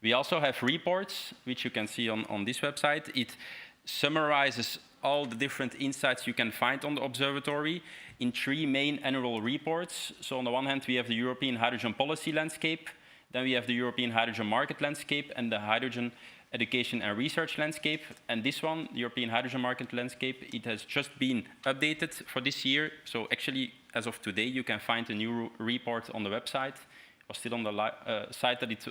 We also have reports, which you can see on this website. It summarizes all the different insights you can find on the observatory in 3 main annual reports. So on the one hand, we have the European hydrogen policy landscape, then we have the European hydrogen market landscape and the hydrogen education and research landscape. And this one, the European hydrogen market landscape, it has just been updated for this year. So actually, as of today, you can find a new report on the website. It was still on the site that it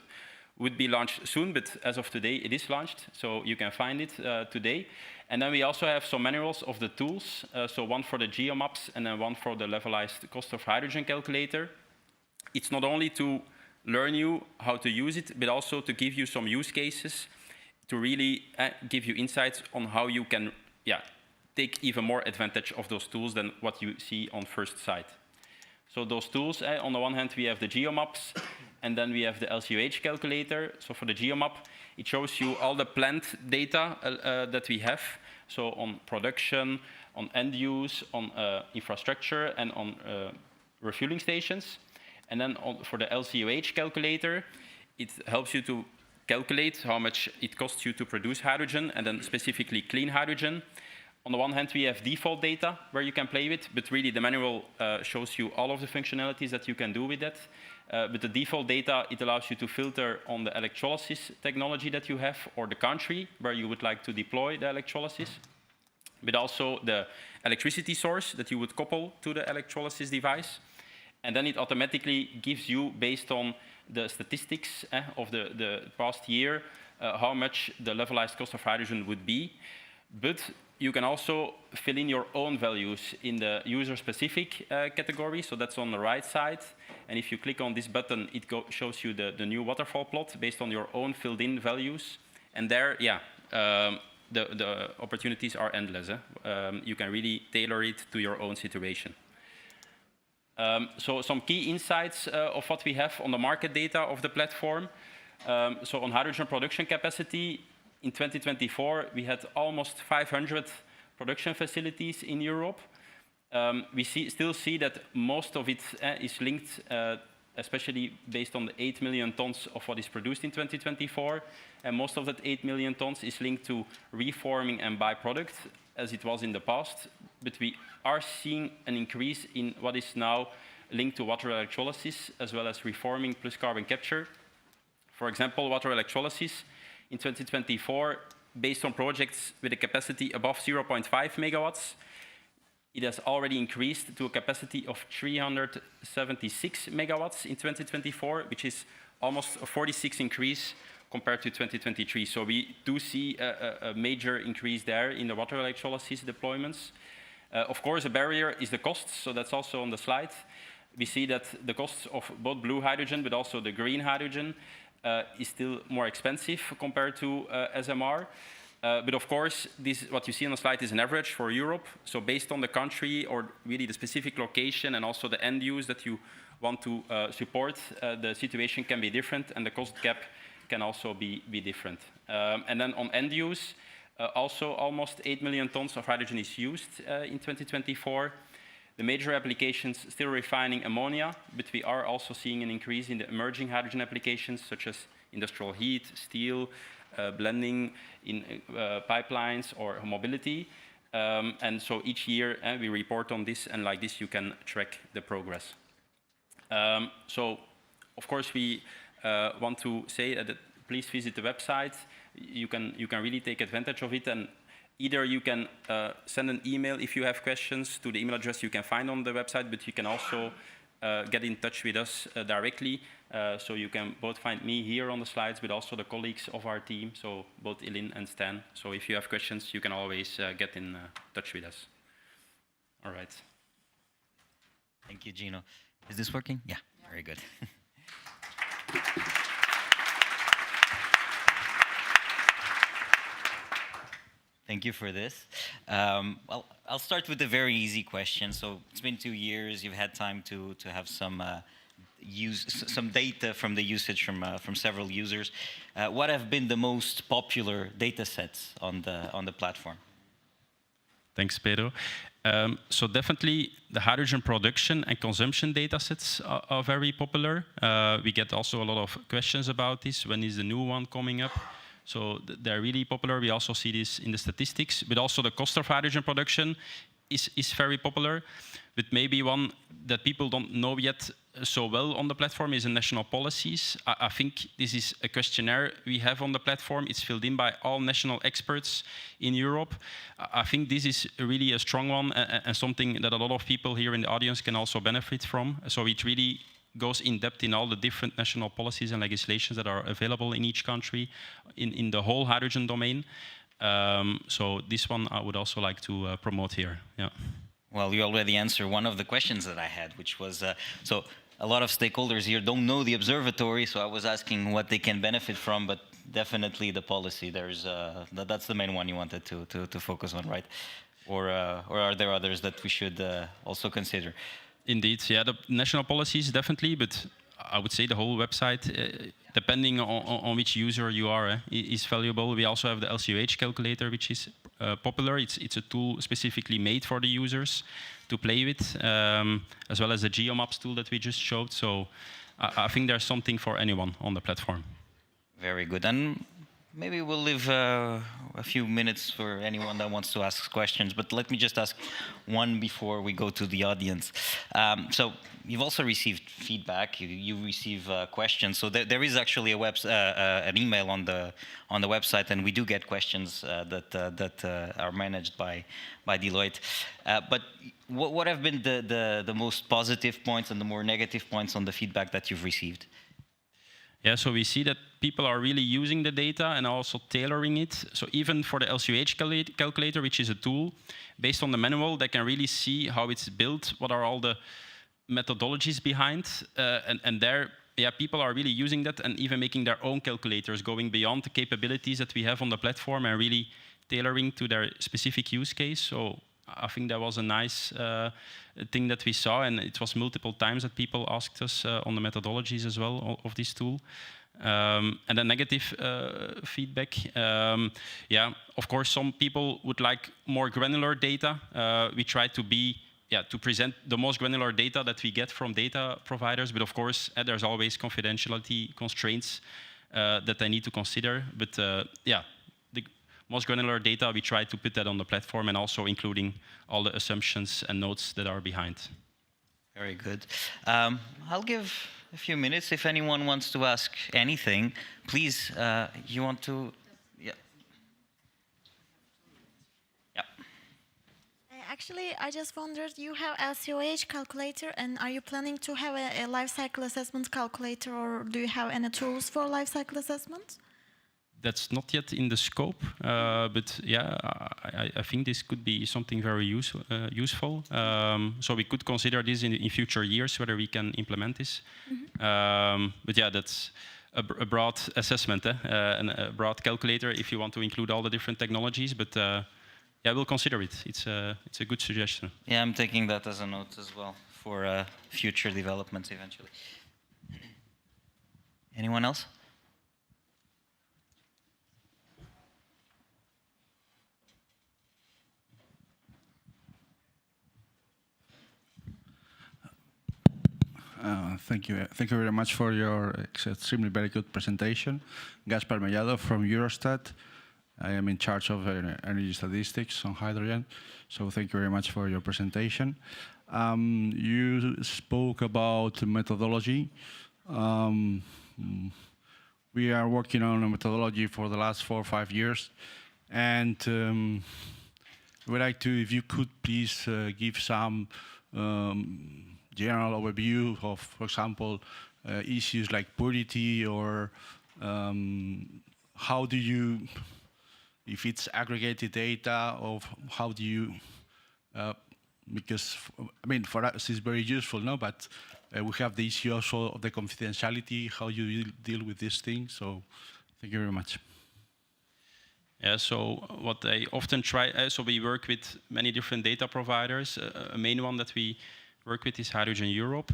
would be launched soon, but as of today, it is launched, so you can find it today. And then we also have some manuals of the tools, so one for the geomaps and then one for the levelized cost of hydrogen calculator. It's not only to learn you how to use it, but also to give you some use cases to really give you insights on how you can take even more advantage of those tools than what you see on first sight. So those tools, on the one hand, we have the geomaps, and then we have the LCOH calculator. So for the geomap, it shows you all the planned data that we have. So on production, on end use, on infrastructure, and on refueling stations. And then for the LCOH calculator, it helps you to calculate how much it costs you to produce hydrogen, and then specifically clean hydrogen. On the one hand, we have default data where you can play with, but really the manual shows you all of the functionalities that you can do with that. But the default data, it allows you to filter on the electrolysis technology that you have, or the country where you would like to deploy the electrolysis, but also the electricity source that you would couple to the electrolysis device. And then it automatically gives you, based on the statistics of the past year, how much the levelized cost of hydrogen would be. But you can also fill in your own values in the user-specific category, so that's on the right side. And if you click on this button, it shows you the new waterfall plot based on your own filled-in values. And there, the opportunities are endless. You can really tailor it to your own situation. So some key insights of what we have on the market data of the platform. So on hydrogen production capacity, in 2024, we had almost 500 production facilities in Europe. We still see that most of it is linked, especially based on the 8 million tons of what is produced in 2024. And most of that 8 million tons is linked to reforming and byproduct, as it was in the past. But we are seeing an increase in what is now linked to water electrolysis, as well as reforming plus carbon capture. For example, water electrolysis in 2024, based on projects with a capacity above 0.5 megawatts, it has already increased to a capacity of 376 megawatts in 2024, which is almost a 46% increase compared to 2023. So we do see a major increase there in the water electrolysis deployments. Of course, a barrier is the costs, so that's also on the slide. We see that the costs of both blue hydrogen, but also the green hydrogen, is still more expensive compared to SMR. But of course, what you see on the slide is an average for Europe. So based on the country or really the specific location and also the end use that you want to support, the situation can be different and the cost gap can also be different. And then on end use, also almost 8 million tons of hydrogen is used in 2024. The major applications still refining ammonia, but we are also seeing an increase in the emerging hydrogen applications such as industrial heat, steel, blending in pipelines or mobility. And so each year we report on this, and like this you can track the progress. So of course we want to say that please visit the website. You can really take advantage of it, and either you can send an email if you have questions to the email address you can find on the website, but you can also get in touch with us directly. So you can both find me here on the slides, but also the colleagues of our team, so both Elin and Stan. So if you have questions, you can always get in touch with us. All right. Thank you, Gino. Is this working? Yeah, very good. Thank you for this. Well, I'll start with a very easy question. So it's been 2 years. You've had time to have some data from the usage from several users. What have been the most popular data sets on the platform? Thanks, Pedro. So definitely the hydrogen production and consumption data sets are very popular. We get also a lot of questions about this. When is the new one coming up? So they're really popular. We also see this in the statistics, but also the cost of hydrogen production is very popular. But maybe one that people don't know yet so well on the platform is the national policies. I think this is a questionnaire we have on the platform. It's filled in by all national experts in Europe. I think this is really a strong one and something that a lot of people here in the audience can also benefit from. So it really goes in depth in all the different national policies and legislations that are available in each country in the whole hydrogen domain. So this one I would also like to promote here. Yeah. Well, you already answered one of the questions that I had, which was, so a lot of stakeholders here don't know the observatory, so I was asking what they can benefit from, but definitely the policy. That's the main one you wanted to focus on, right? Or are there others that we should also consider? Indeed, yeah, the national policies definitely, but I would say the whole website, depending on which user you are, is valuable. We also have the LCOH calculator, which is popular. It's a tool specifically made for the users to play with, as well as the GeoMaps tool that we just showed. So I think there's something for anyone on the platform. Very good. And maybe we'll leave a few minutes for anyone that wants to ask questions, but let me just ask one before we go to the audience. So you've also received feedback, you receive questions, so there is actually an email on the website, and we do get questions that are managed by Deloitte. But what have been the most positive points and the more negative points on the feedback that you've received? Yeah, so we see that people are really using the data and also tailoring it. So even for the LCOH calculator, which is a tool, based on the manual, they can really see how it's built, what are all the methodologies behind. And there, yeah, people are really using that and even making their own calculators, going beyond the capabilities that we have on the platform and really tailoring to their specific use case. So I think that was a nice thing that we saw, and it was multiple times that people asked us on the methodologies as well of this tool. And the negative feedback, yeah, of course, some people would like more granular data. We try to present the most granular data that we get from data providers, but of course, there's always confidentiality constraints that they need to consider. But yeah, the most granular data, we try to put that on the platform and also including all the assumptions and notes that are behind. Very good. I'll give a few minutes if anyone wants to ask anything. Please, you want to? Yeah. Yeah. Actually, I just wondered, you have LCOH calculator, and are you planning to have a life cycle assessment calculator, or do you have any tools for life cycle assessment? that's not yet in the scope, but yeah, I think this could be something very useful. So we could consider this in future years, whether we can implement this. But yeah, that's a broad assessment and a broad calculator if you want to include all the different technologies. But yeah, we'll consider it. It's a good suggestion. Yeah, I'm taking that as a note as well for future developments eventually. Anyone else? Thank you very much for your extremely very good presentation. Gaspar Mellado from Eurostat. I am in charge of energy statistics on hydrogen. So thank you very much for your presentation. You spoke about methodology. We are working on a methodology for the last 4 or 5 years. And we'd like to, if you could please give some general overview of, for example, issues like purity, or how do you, if it's aggregated data, of how do you, because I mean for us it's very useful, no? But we have the issue also of the confidentiality, how you deal with these things. So thank you very much. Yeah, so what I often try, so we work with many different data providers. A main one that we work with is Hydrogen Europe.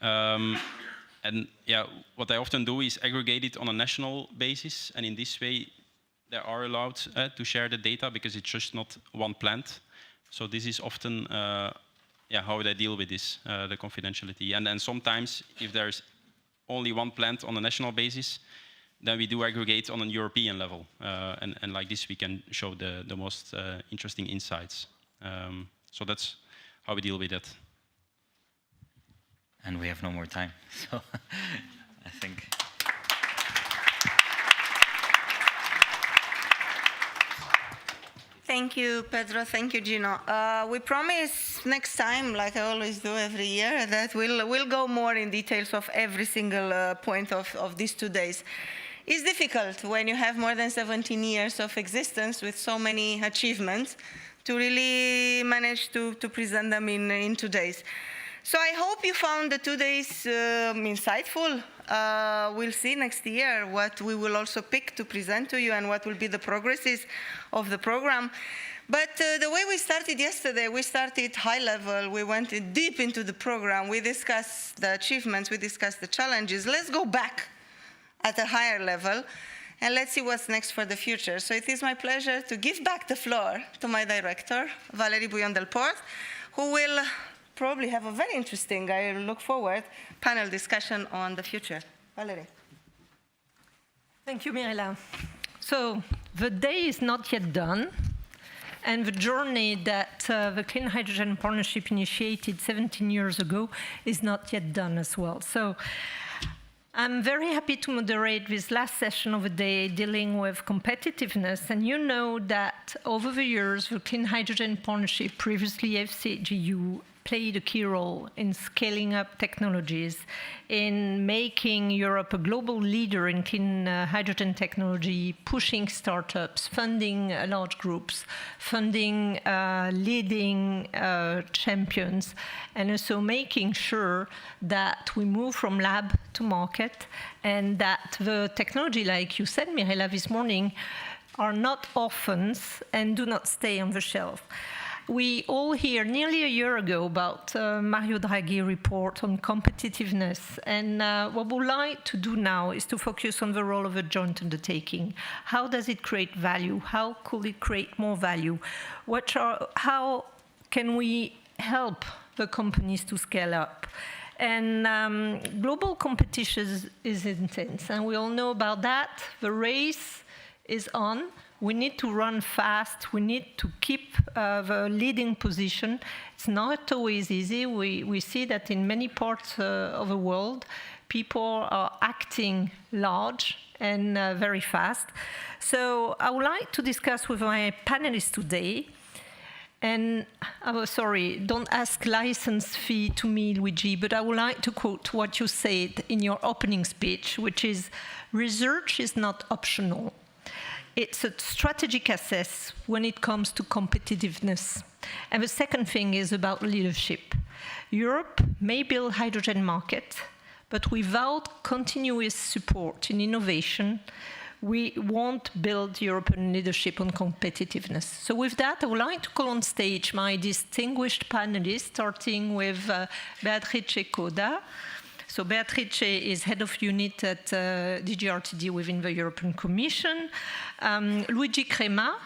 And yeah, what I often do is aggregate it on a national basis. And in this way, they are allowed to share the data because it's just not one plant. So this is often yeah, how they deal with this, the confidentiality. And then sometimes if there's only one plant on a national basis, then we do aggregate on a European level. And like this, we can show the most interesting insights. So that's how we deal with that. And we have no more time, so I think. Thank you, Pedro. Thank you, Gino. We promise next time, like I always do every year, that we'll go more in details of every single point of these 2 days. It's difficult when you have more than 17 years of existence with so many achievements to really manage to present them in 2 days. So I hope you found the 2 days insightful. We'll see next year what we will also pick to present to you and what will be the progresses of the program. But the way we started yesterday, we started high level. We went deep into the program. We discussed the achievements. We discussed the challenges. Let's go back at a higher level and let's see what's next for the future. So it is my pleasure to give back the floor to my director, Valérie Bouillon-Delporte, who will probably have a very interesting, I look forward, panel discussion on the future. Valérie. Thank you, Mirella. So the day is not yet done, and the journey that the Clean Hydrogen Partnership initiated 17 years ago is not yet done as well. So I'm very happy to moderate this last session of the day dealing with competitiveness. And you know that over the years, the Clean Hydrogen Partnership, previously FCGU, played a key role in scaling up technologies, in making Europe a global leader in clean hydrogen technology, pushing startups, funding large groups, funding leading champions, and also making sure that we move from lab to market, and that the technology, like you said, Mirella, this morning, are not orphans and do not stay on the shelf. We all hear nearly a year ago about Mario Draghi report on competitiveness, and what we'd like to do now is to focus on the role of a joint undertaking. How does it create value? How could it create more value? How can we help the companies to scale up? And global competition is intense, and we all know about that. The race is on. We need to run fast. We need to keep the leading position. It's not always easy. We see that in many parts of the world, people are acting large and very fast. So I would like to discuss with my panelists today. And sorry, don't ask license fee to me, Luigi, but I would like to quote what you said in your opening speech, which is, research is not optional. it's a strategic assess when it comes to competitiveness. And the second thing is about leadership. Europe may build hydrogen market, but without continuous support in innovation, we won't build European leadership on competitiveness. So with that, I would like to call on stage my distinguished panelists, starting with Beatrice Coda. So Beatrice is head of unit at DGRTD within the European Commission. Luigi Crema,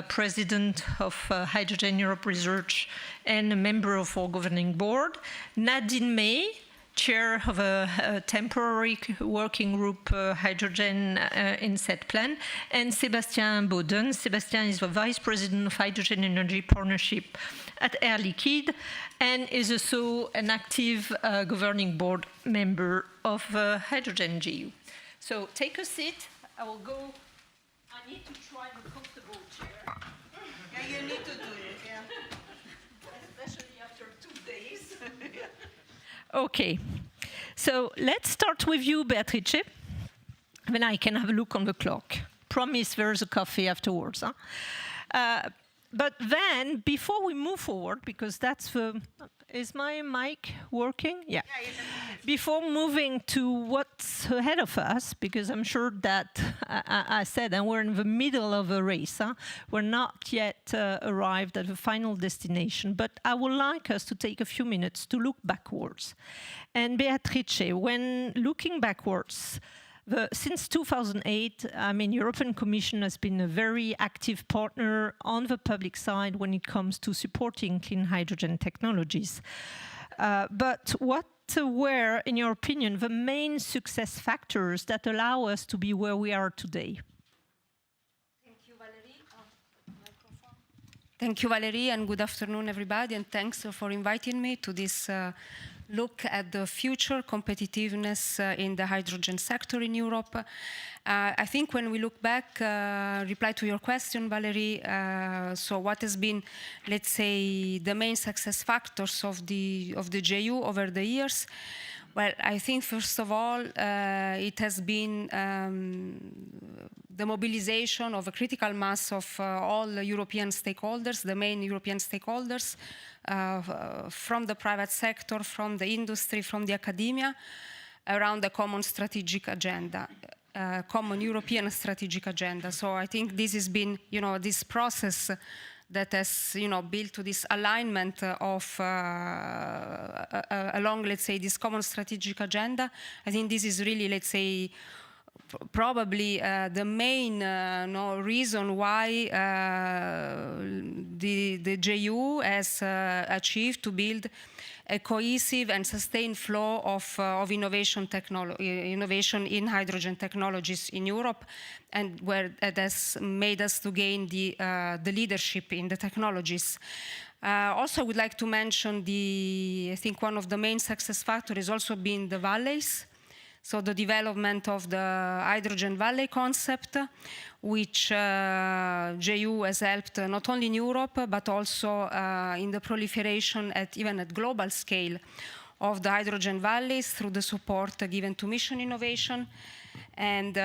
president of Hydrogen Europe Research and a member of our governing board. Nadine May, chair of a temporary working group, Hydrogen in Setplan, and Sébastien Baudin. Sébastien is the vice president of Hydrogen Energy Partnership at Air Liquide and is also an active governing board member of Hydrogen GU. So take a seat. I will go. I need to try the comfortable chair. Yeah, you need to do it, yeah. Especially after 2 days. Okay, so let's start with you, Beatrice. Then I can have a look on the clock. Promise there's a coffee afterwards. Huh? But then, before we move forward, because that's the... Is my mic working? Yeah. Before moving to what's ahead of us, because I'm sure that I said, and we're in the middle of a race. Huh? We're not yet arrived at the final destination, but I would like us to take a few minutes to look backwards. And Beatrice, when looking backwards, since 2008, European Commission has been a very active partner on the public side when it comes to supporting clean hydrogen technologies. But what were, in your opinion, the main success factors that allow us to be where we are today? Thank you, Valerie. Microphone. Thank you, Valerie, and good afternoon, everybody, and thanks for inviting me to this look at the future competitiveness in the hydrogen sector in Europe. I think when we look back, reply to your question, Valerie, so what has been, let's say, the main success factors of the JU over the years? Well, I think first of all, it has been the mobilization of a critical mass of all European stakeholders, the main European stakeholders, from the private sector, from the industry, from the academia, around a common strategic agenda, common European strategic agenda. So I think this has been, this process that has, built to this alignment of along, let's say, this common strategic agenda. I think this is really, let's say, probably the main reason why the JU has achieved to build a cohesive and sustained flow of innovation in hydrogen technologies in Europe, and where it has made us to gain the leadership in the technologies. Also, I would like to mention I think one of the main success factors has also been the valleys. So the development of the hydrogen valley concept, which JU has helped not only in Europe, but also in the proliferation even at global scale of the hydrogen valleys through the support given to mission innovation. And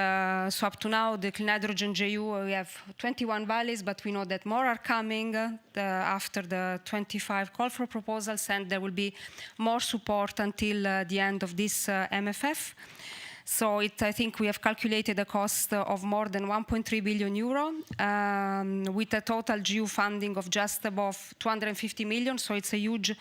so up to now, the Clean Hydrogen JU, we have 21 valleys, but we know that more are coming after the 25 call for proposals, and there will be more support until the end of this MFF. So I think we have calculated a cost of more than 1.3 billion euro, with a total GU funding of just above 250 million. So it's a huge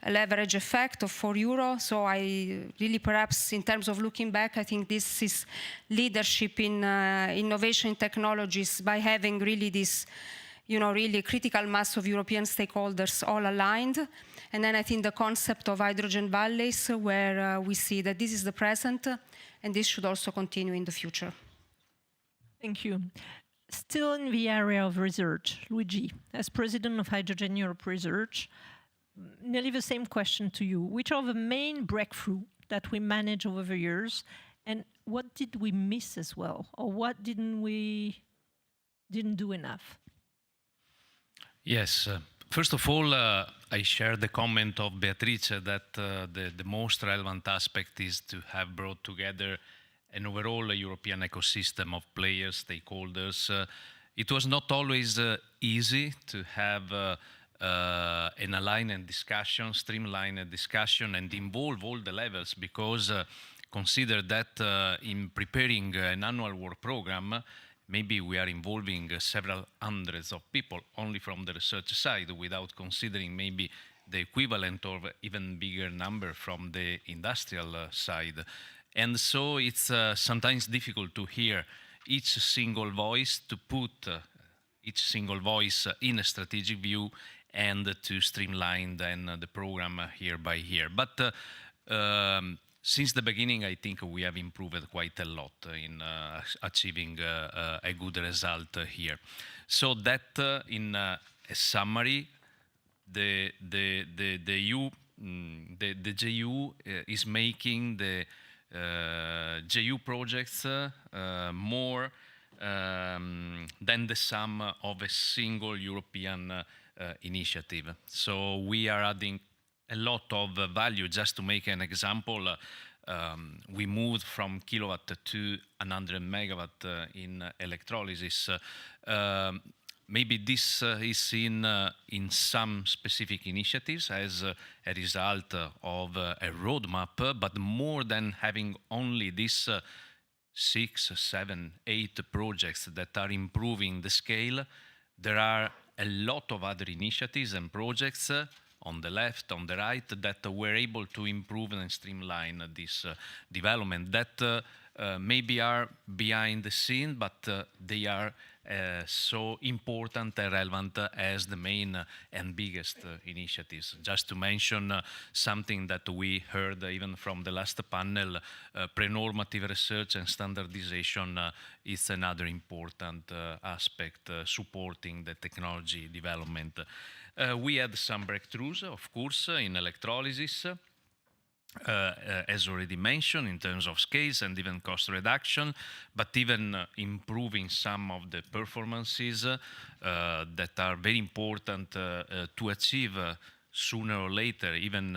leverage effect of €4. So I really, perhaps in terms of looking back, I think this is leadership in innovation technologies by having really this, really critical mass of European stakeholders all aligned. And then I think the concept of hydrogen valleys, where we see that this is the present, and this should also continue in the future. Thank you. Still in the area of research, Luigi, as president of Hydrogen Europe Research, nearly the same question to you. Which are the main breakthroughs that we managed over the years, and what did we miss as well, or what didn't do enough? Yes. First of all, I share the comment of Beatrice that the most relevant aspect is to have brought together an overall European ecosystem of players, stakeholders. It was not always easy to have an aligned discussion, streamlined discussion, and involve all the levels, because consider that in preparing an annual work program, maybe we are involving several hundreds of people only from the research side, without considering maybe the equivalent or even bigger number from the industrial side. And so it's sometimes difficult to hear each single voice, to put each single voice in a strategic view, and to streamline then the program year by year. But since the beginning, I think we have improved quite a lot in achieving a good result here. So that in a summary, the JU is making the JU projects more than the sum of a single European initiative. So we are adding a lot of value. Just to make an example, we moved from kilowatt to 100 megawatt in electrolysis. Maybe this is seen in some specific initiatives as a result of a roadmap, but more than having only these 6, 7, 8 projects that are improving the scale, there are a lot of other initiatives and projects on the left, on the right, that were able to improve and streamline this development, that maybe are behind the scene, but they are so important and relevant as the main and biggest initiatives. Just to mention something that we heard even from the last panel, pre-normative research and standardization is another important aspect supporting the technology development. We had some breakthroughs, of course, in electrolysis, as already mentioned, in terms of scales and even cost reduction, but even improving some of the performances that are very important to achieve sooner or later, even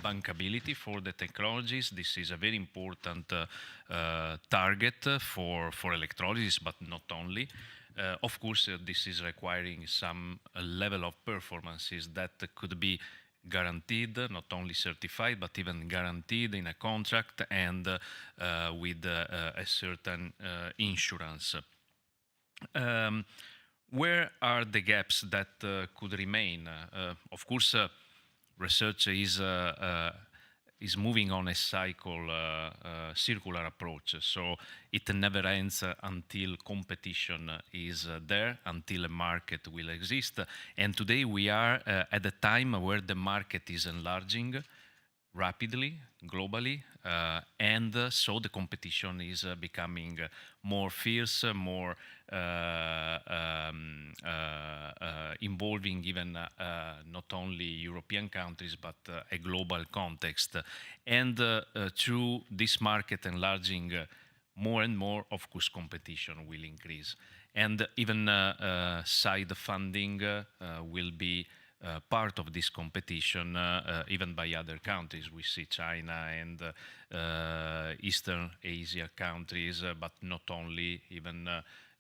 bankability for the technologies. This is a very important target for electrolysis, but not only. Of course, this is requiring some level of performances that could be guaranteed, not only certified, but even guaranteed in a contract and with a certain insurance. Where are the gaps that could remain? Of course, research is moving on a circular approach, so it never ends until competition is there, until a market will exist. And today we are at a time where the market is enlarging rapidly, globally, and so the competition is becoming more fierce, more involving even not only European countries, but a global context. And through this market enlarging more and more, of course, competition will increase. And even side funding will be part of this competition, even by other countries. We see China and Eastern Asia countries, but not only, even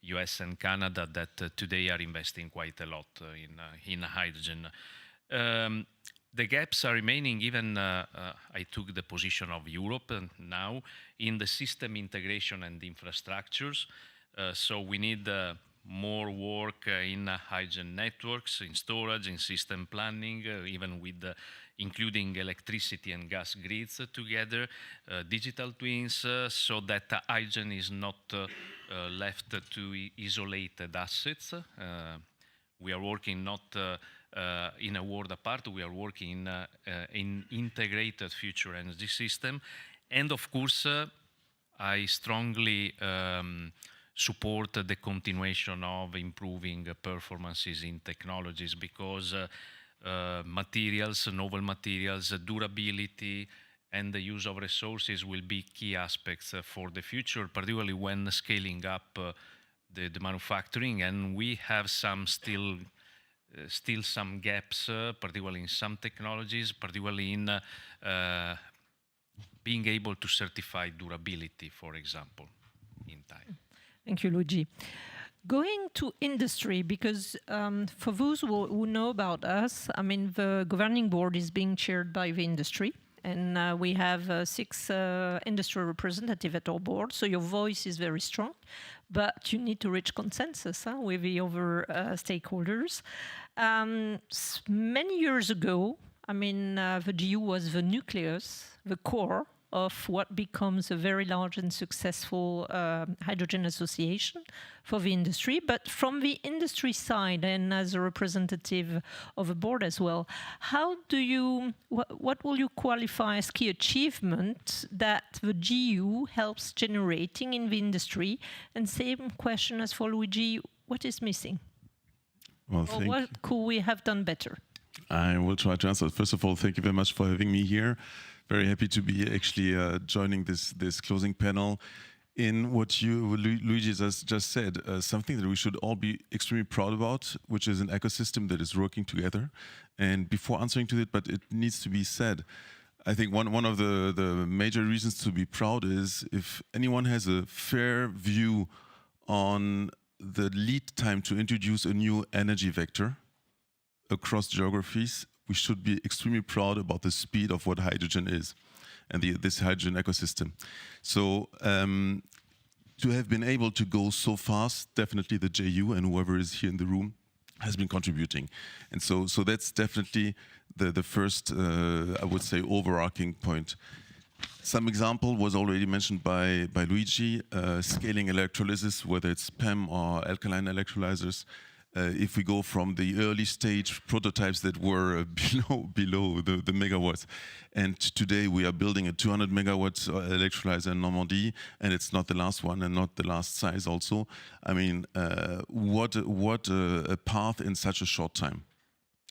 US and Canada, that today are investing quite a lot in hydrogen. The gaps are remaining. Even I took the position of Europe now in the system integration and infrastructures. So we need more work in hydrogen networks, in storage, in system planning, even with including electricity and gas grids together, digital twins, so that hydrogen is not left to isolated assets. We are working not in a world apart, we are working in integrated future energy system. And of course, I strongly support the continuation of improving performances in technologies, because materials, novel materials, durability, and the use of resources will be key aspects for the future, particularly when scaling up the manufacturing. And we have still some gaps, particularly in some technologies, particularly in being able to certify durability, for example, in time. Thank you, Luigi. Going to industry, because for those who know about us, I mean, the governing board is being chaired by the industry, and we have 6 industry representatives at our board, so your voice is very strong, but you need to reach consensus with the other stakeholders. Many years ago, I mean, the GU was the nucleus, the core of what becomes a very large and successful hydrogen association for the industry. But from the industry side, and as a representative of a board as well, how do you, what will you qualify as key achievement that the GU helps generating in the industry? And same question as for Luigi, what is missing? Well, or what could we have done better? I will try to answer. First of all, thank you very much for having me here. Very happy to be actually joining this closing panel. In what Luigi just said, something that we should all be extremely proud about, which is an ecosystem that is working together. And before answering to it, but it needs to be said, I think one of the major reasons to be proud is if anyone has a fair view on the lead time to introduce a new energy vector across geographies, we should be extremely proud about the speed of what hydrogen is and this hydrogen ecosystem. So to have been able to go so fast, definitely the JU and whoever is here in the room has been contributing. And so that's definitely the first, I would say, overarching point. Some example was already mentioned by Luigi, scaling electrolysis, whether it's PEM or alkaline electrolyzers. If we go from the early stage prototypes that were below the megawatts, and today we are building a 200 megawatt electrolyzer in Normandy, and it's not the last one and not the last size also. I mean, what a path in such a short time.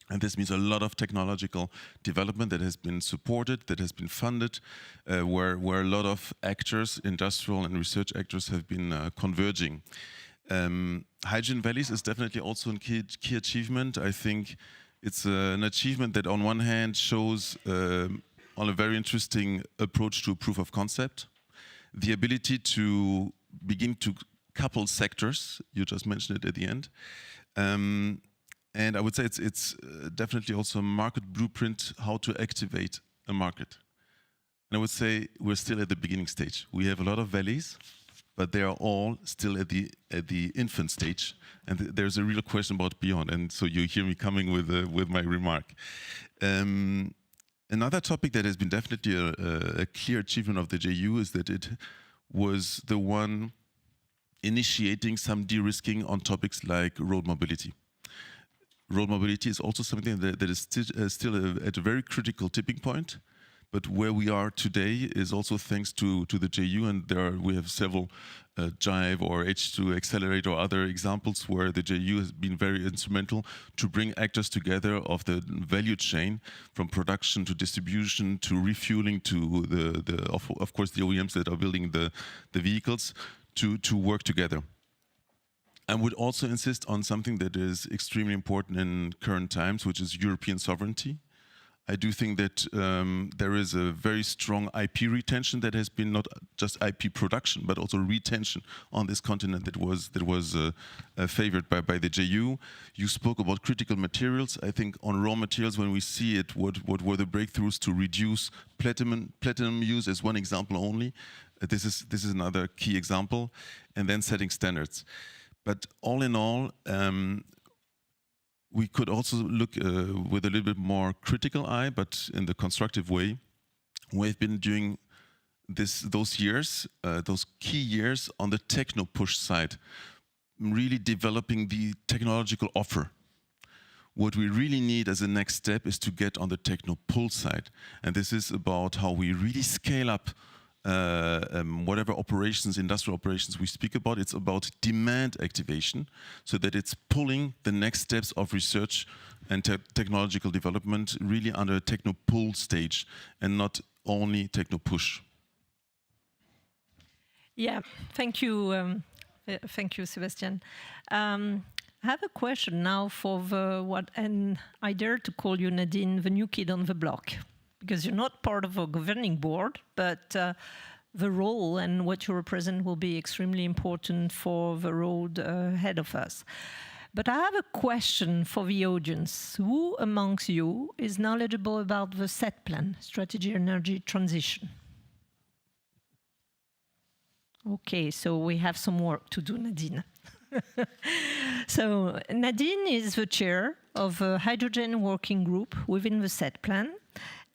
And this means a lot of technological development that has been supported, that has been funded, where a lot of actors, industrial and research actors have been converging. Hydrogen Valleys is definitely also a key achievement. I think it's an achievement that on one hand shows on a very interesting approach to a proof of concept, the ability to begin to couple sectors, you just mentioned it at the end, and I would say it's definitely also a market blueprint how to activate a market. And I would say we're still at the beginning stage. We have a lot of valleys, but they are all still at the infant stage, and there's a real question about beyond. And so you hear me coming with my remark. Another topic that has been definitely a clear achievement of the JU is that it was the one initiating some de-risking on topics like road mobility. Road mobility is also something that is still at a very critical tipping point. But where we are today is also thanks to the JU, and we have several Jive or H2 Accelerate or other examples where the JU has been very instrumental to bring actors together of the value chain, from production to distribution to refueling to of course the OEMs that are building the vehicles to work together. I would also insist on something that is extremely important in current times, which is European sovereignty. I do think that there is a very strong IP retention that has been not just IP production, but also retention on this continent that was favored by the JU. You spoke about critical materials. I think on raw materials, when we see it, what were the breakthroughs to reduce platinum use as one example only. This is another key example, and then setting standards. But all in all, we could also look with a little bit more critical eye, but in the constructive way. We've been doing those years, those key years on the techno push side, really developing the technological offer. What we really need as a next step is to get on the techno pull side. And this is about how we really scale up whatever operations, industrial operations we speak about. It's about demand activation, so that it's pulling the next steps of research and technological development really under a techno pull stage and not only techno push. Yeah, thank you, Sebastian. I have a question now for and I dare to call you, Nadine, the new kid on the block, because you're not part of a governing board, but the role and what you represent will be extremely important for the road ahead of us. But I have a question for the audience. Who amongst you is knowledgeable about the SET plan, Strategy Energy Transition? Okay, so we have some work to do, Nadine. So Nadine is the chair of a hydrogen working group within the SET plan.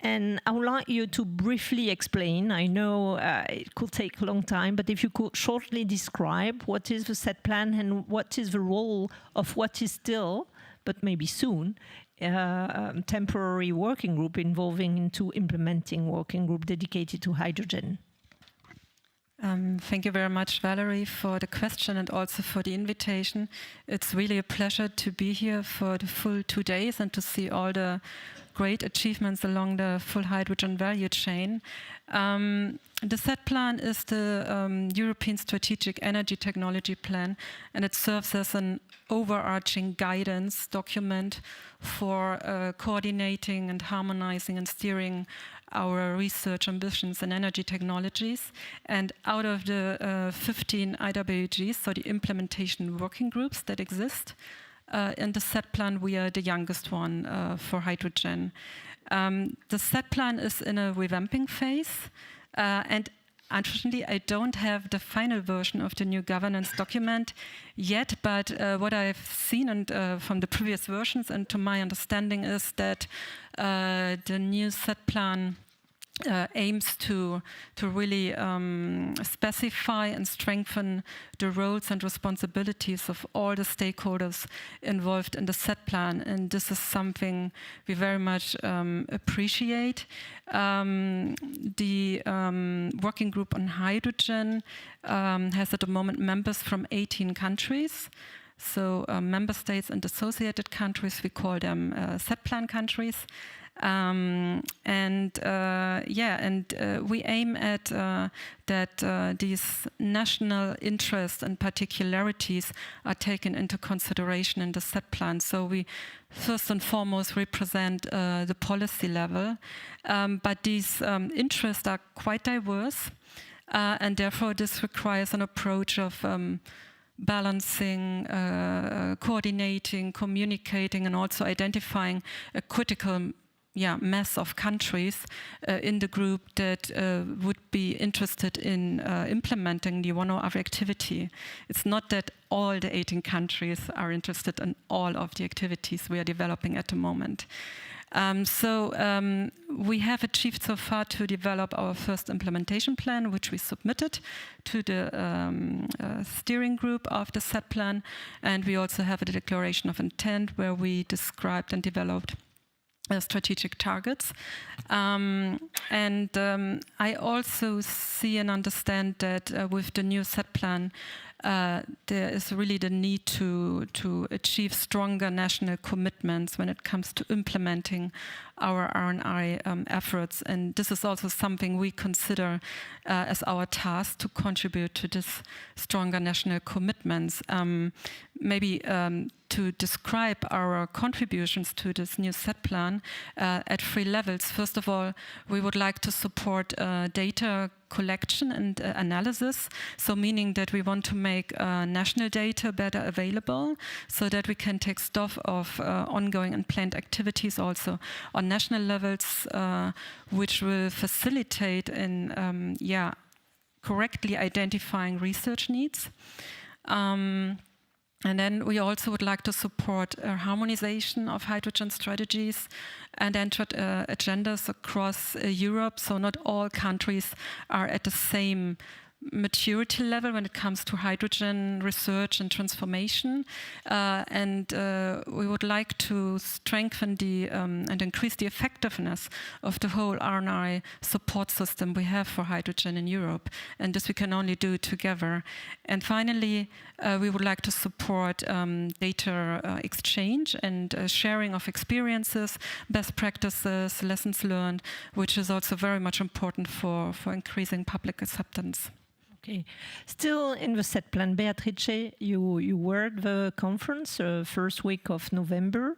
And I would like you to briefly explain, I know it could take a long time, but if you could shortly describe what is the SET plan and what is the role of what is still, but maybe soon, temporary working group involving into implementing working group dedicated to hydrogen. Thank you very much, Valerie, for the question and also for the invitation. It's really a pleasure to be here for the full 2 days and to see all the great achievements along the full hydrogen value chain. The SET plan is the European Strategic Energy Technology Plan, and it serves as an overarching guidance document for coordinating and harmonizing and steering our research ambitions in energy technologies. And out of the 15 IWGs, so the implementation working groups that exist, in the SET plan, we are the youngest one for hydrogen. The SET plan is in a revamping phase, and unfortunately, I don't have the final version of the new governance document yet, but what I've seen and, from the previous versions and to my understanding is that the new SET plan aims to really specify and strengthen the roles and responsibilities of all the stakeholders involved in the SET plan, and this is something we very much appreciate. The working group on hydrogen has at the moment members from 18 countries. So member states and associated countries, we call them SET plan countries. We aim at that these national interests and particularities are taken into consideration in the SET plan. So we first and foremost represent the policy level, but these interests are quite diverse, and therefore this requires an approach of balancing, coordinating, communicating, and also identifying a critical mass of countries in the group that would be interested in implementing the one or other activity. It's not that all the 18 countries are interested in all of the activities we are developing at the moment. We have achieved so far to develop our first implementation plan, which we submitted to the steering group of the SET plan, and we also have a declaration of intent where we described and developed strategic targets. I also see and understand that with the new SET plan, there is really the need to achieve stronger national commitments when it comes to implementing our R&I efforts. And this is also something we consider as our task to contribute to this stronger national commitments. Maybe to describe our contributions to this new SET plan at 3 levels. First of all, we would like to support data collection and analysis, so meaning that we want to make national data better available so that we can take stock of ongoing and planned activities also on national levels, which will facilitate in correctly identifying research needs. And then we also would like to support harmonization of hydrogen strategies and agendas across Europe, so not all countries are at the same maturity level when it comes to hydrogen research and transformation. We would like to strengthen and increase the effectiveness of the whole R&I support system we have for hydrogen in Europe. And this we can only do together. And finally, we would like to support data exchange and sharing of experiences, best practices, lessons learned, which is also very much important for increasing public acceptance. Okay. Still in the SET plan, Beatrice, you were at the conference first week of November.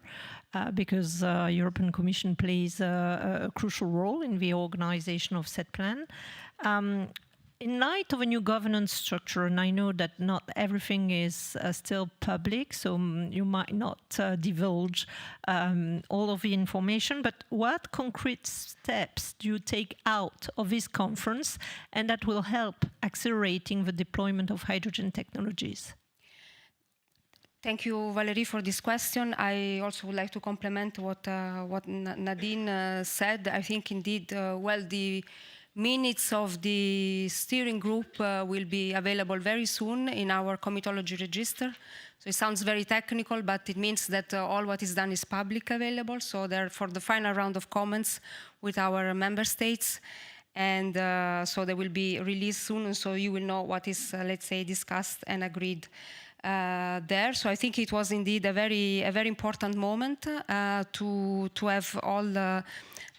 because European Commission plays a crucial role in the organization of set plan. In light of a new governance structure, and I know that not everything is still public, so you might not divulge all of the information, but what concrete steps do you take out of this conference and that will help accelerating the deployment of hydrogen technologies? Thank you, Valerie, for this question. I also would like to complement what Nadine said. I think indeed, the minutes of the steering group will be available very soon in our comitology register. So it sounds very technical, but it means that all what is done is public available. So they're for the final round of comments with our member states. And so they will be released soon, and so you will know what is, let's say, discussed and agreed there. So I think it was indeed a very important moment to have all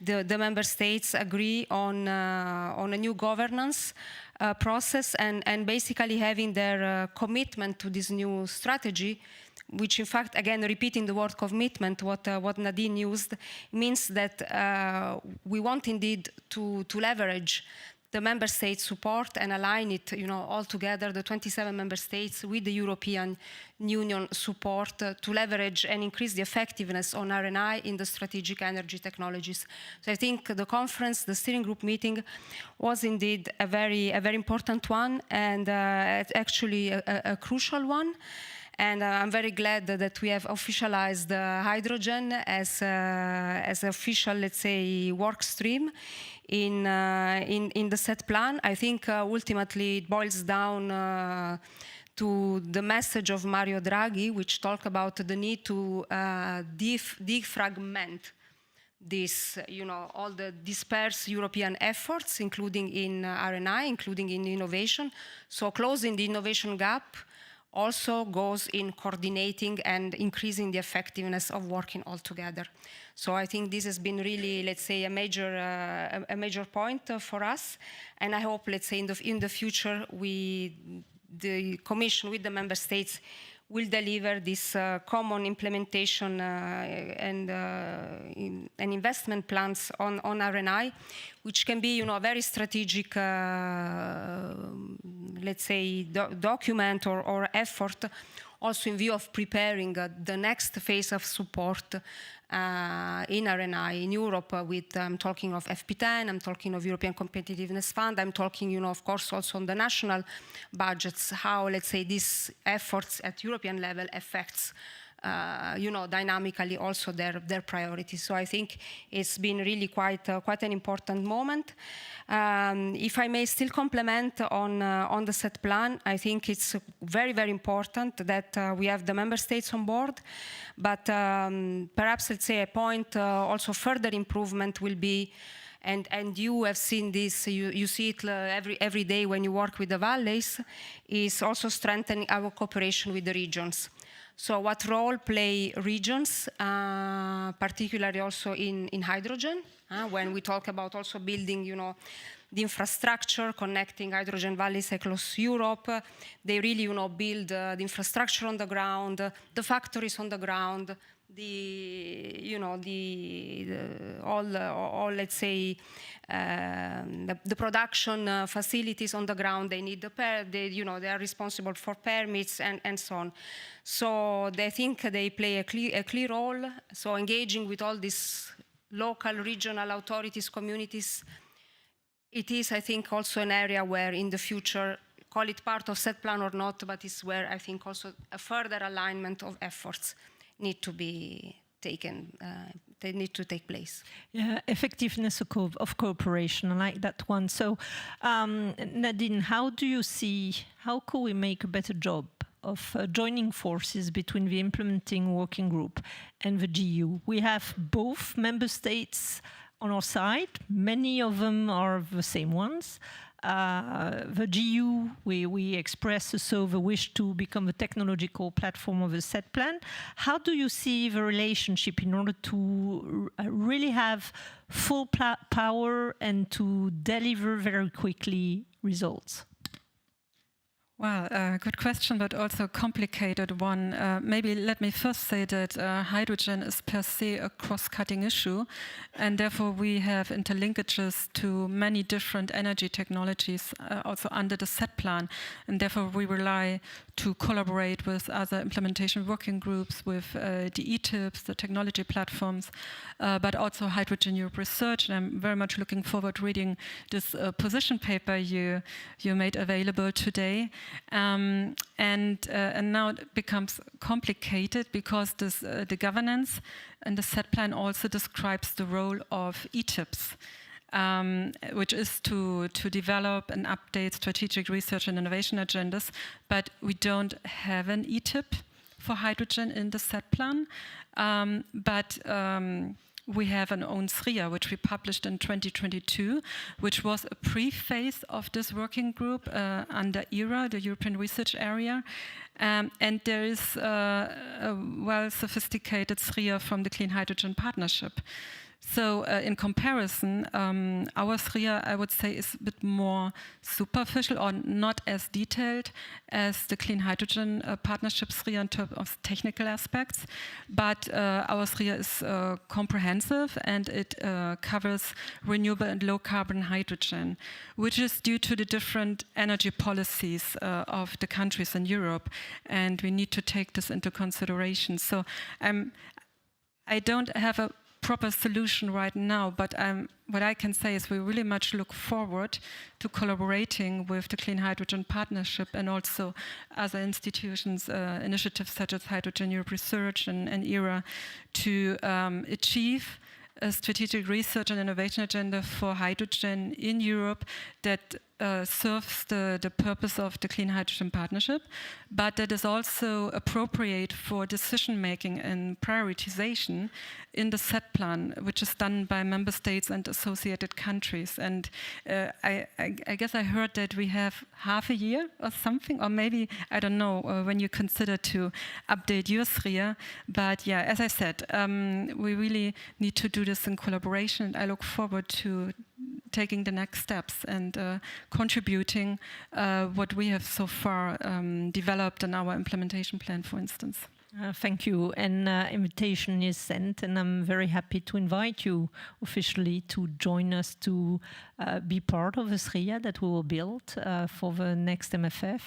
the member states agree on a new governance process and basically having their commitment to this new strategy, which in fact, again, repeating the word commitment, what Nadine used, means that we want indeed to leverage the member states' support and align it, all together, the 27 member states with the European Union support to leverage and increase the effectiveness on R&I in the strategic energy technologies. So I think the conference, the steering group meeting, was indeed a very important one and actually a crucial one. And I'm very glad that we have officialized hydrogen as official, let's say, work stream in the set plan. I think ultimately it boils down to the message of Mario Draghi, which talked about the need to defragment this, all the dispersed European efforts, including in R&I, including in innovation. So closing the innovation gap also goes in coordinating and increasing the effectiveness of working all together. So I think this has been really, let's say, a major point for us. And I hope, let's say, in the future, the Commission with the member states will deliver this common implementation and investment plans on R&I, which can be, a very strategic, let's say, document or effort, also in view of preparing the next phase of support in R&I in Europe. I'm talking of FP10, I'm talking of European Competitiveness Fund, I'm talking, of course, also on the national budgets, how, let's say, these efforts at European level affects dynamically also their priorities. So I think it's been really quite an important moment. If I may still complement on the set plan, I think it's very important that we have the member states on board, but perhaps, let's say, a point also further improvement will be, and you have seen this, you see it every day when you work with the valleys, is also strengthening our cooperation with the regions. So what role play regions, particularly also in hydrogen, when we talk about also building, the infrastructure, connecting hydrogen valleys across Europe. They really, build the infrastructure on the ground, the factories on the ground, all let's say, the production facilities on the ground. They need they are responsible for permits and so on. So I think they play a clear role. So engaging with all these local, regional authorities, communities, it is, I think, also an area where in the future, call it part of set plan or not, but it's where I think also a further alignment of efforts need to be taken, they need to take place. Yeah, effectiveness of cooperation, I like that one. So Nadine, how could we make a better job of joining forces between the implementing working group and the GU? We have both member states on our side. Many of them are the same ones. The GU, we express also the wish to become the technological platform of the set plan. How do you see the relationship in order to really have full power and to deliver very quickly results? Well, good question, but also a complicated one. Maybe let me first say that hydrogen is per se a cross-cutting issue, and therefore we have interlinkages to many different energy technologies also under the set plan, and therefore we rely to collaborate with other implementation working groups, with the ETIPs, the technology platforms, but also Hydrogen Europe Research, and I'm very much looking forward to reading this position paper you made available today. And now it becomes complicated because the governance and the set plan also describes the role of ETIPs, which is to develop and update strategic research and innovation agendas, but we don't have an ETIP for hydrogen in the set plan. We have an own SRIA, which we published in 2022, which was a pre-phase of this working group under ERA, the European Research Area. And there is a well-sophisticated SRIA from the Clean Hydrogen Partnership. So in comparison, our SRIA, I would say, is a bit more superficial or not as detailed as the Clean Hydrogen Partnership SRIA in terms of technical aspects. But our SRIA is comprehensive, and it covers renewable and low-carbon hydrogen, which is due to the different energy policies of the countries in Europe. And we need to take this into consideration. So I don't have a proper solution right now, but what I can say is we really much look forward to collaborating with the Clean Hydrogen Partnership and also other institutions, initiatives such as Hydrogen Europe Research and ERA to achieve a strategic research and innovation agenda for hydrogen in Europe that serves the purpose of the Clean Hydrogen Partnership, but that is also appropriate for decision-making and prioritization in the set plan, which is done by member states and associated countries. And I guess I heard that we have half a year or something, or maybe, I don't know, when you consider to update your SRIA. But yeah, as I said, we really need to do this in collaboration. I look forward to taking the next steps and contributing what we have so far developed in our implementation plan, for instance. Thank you. An invitation is sent, and I'm very happy to invite you officially to join us to be part of the SRIA that we will build for the next MFF.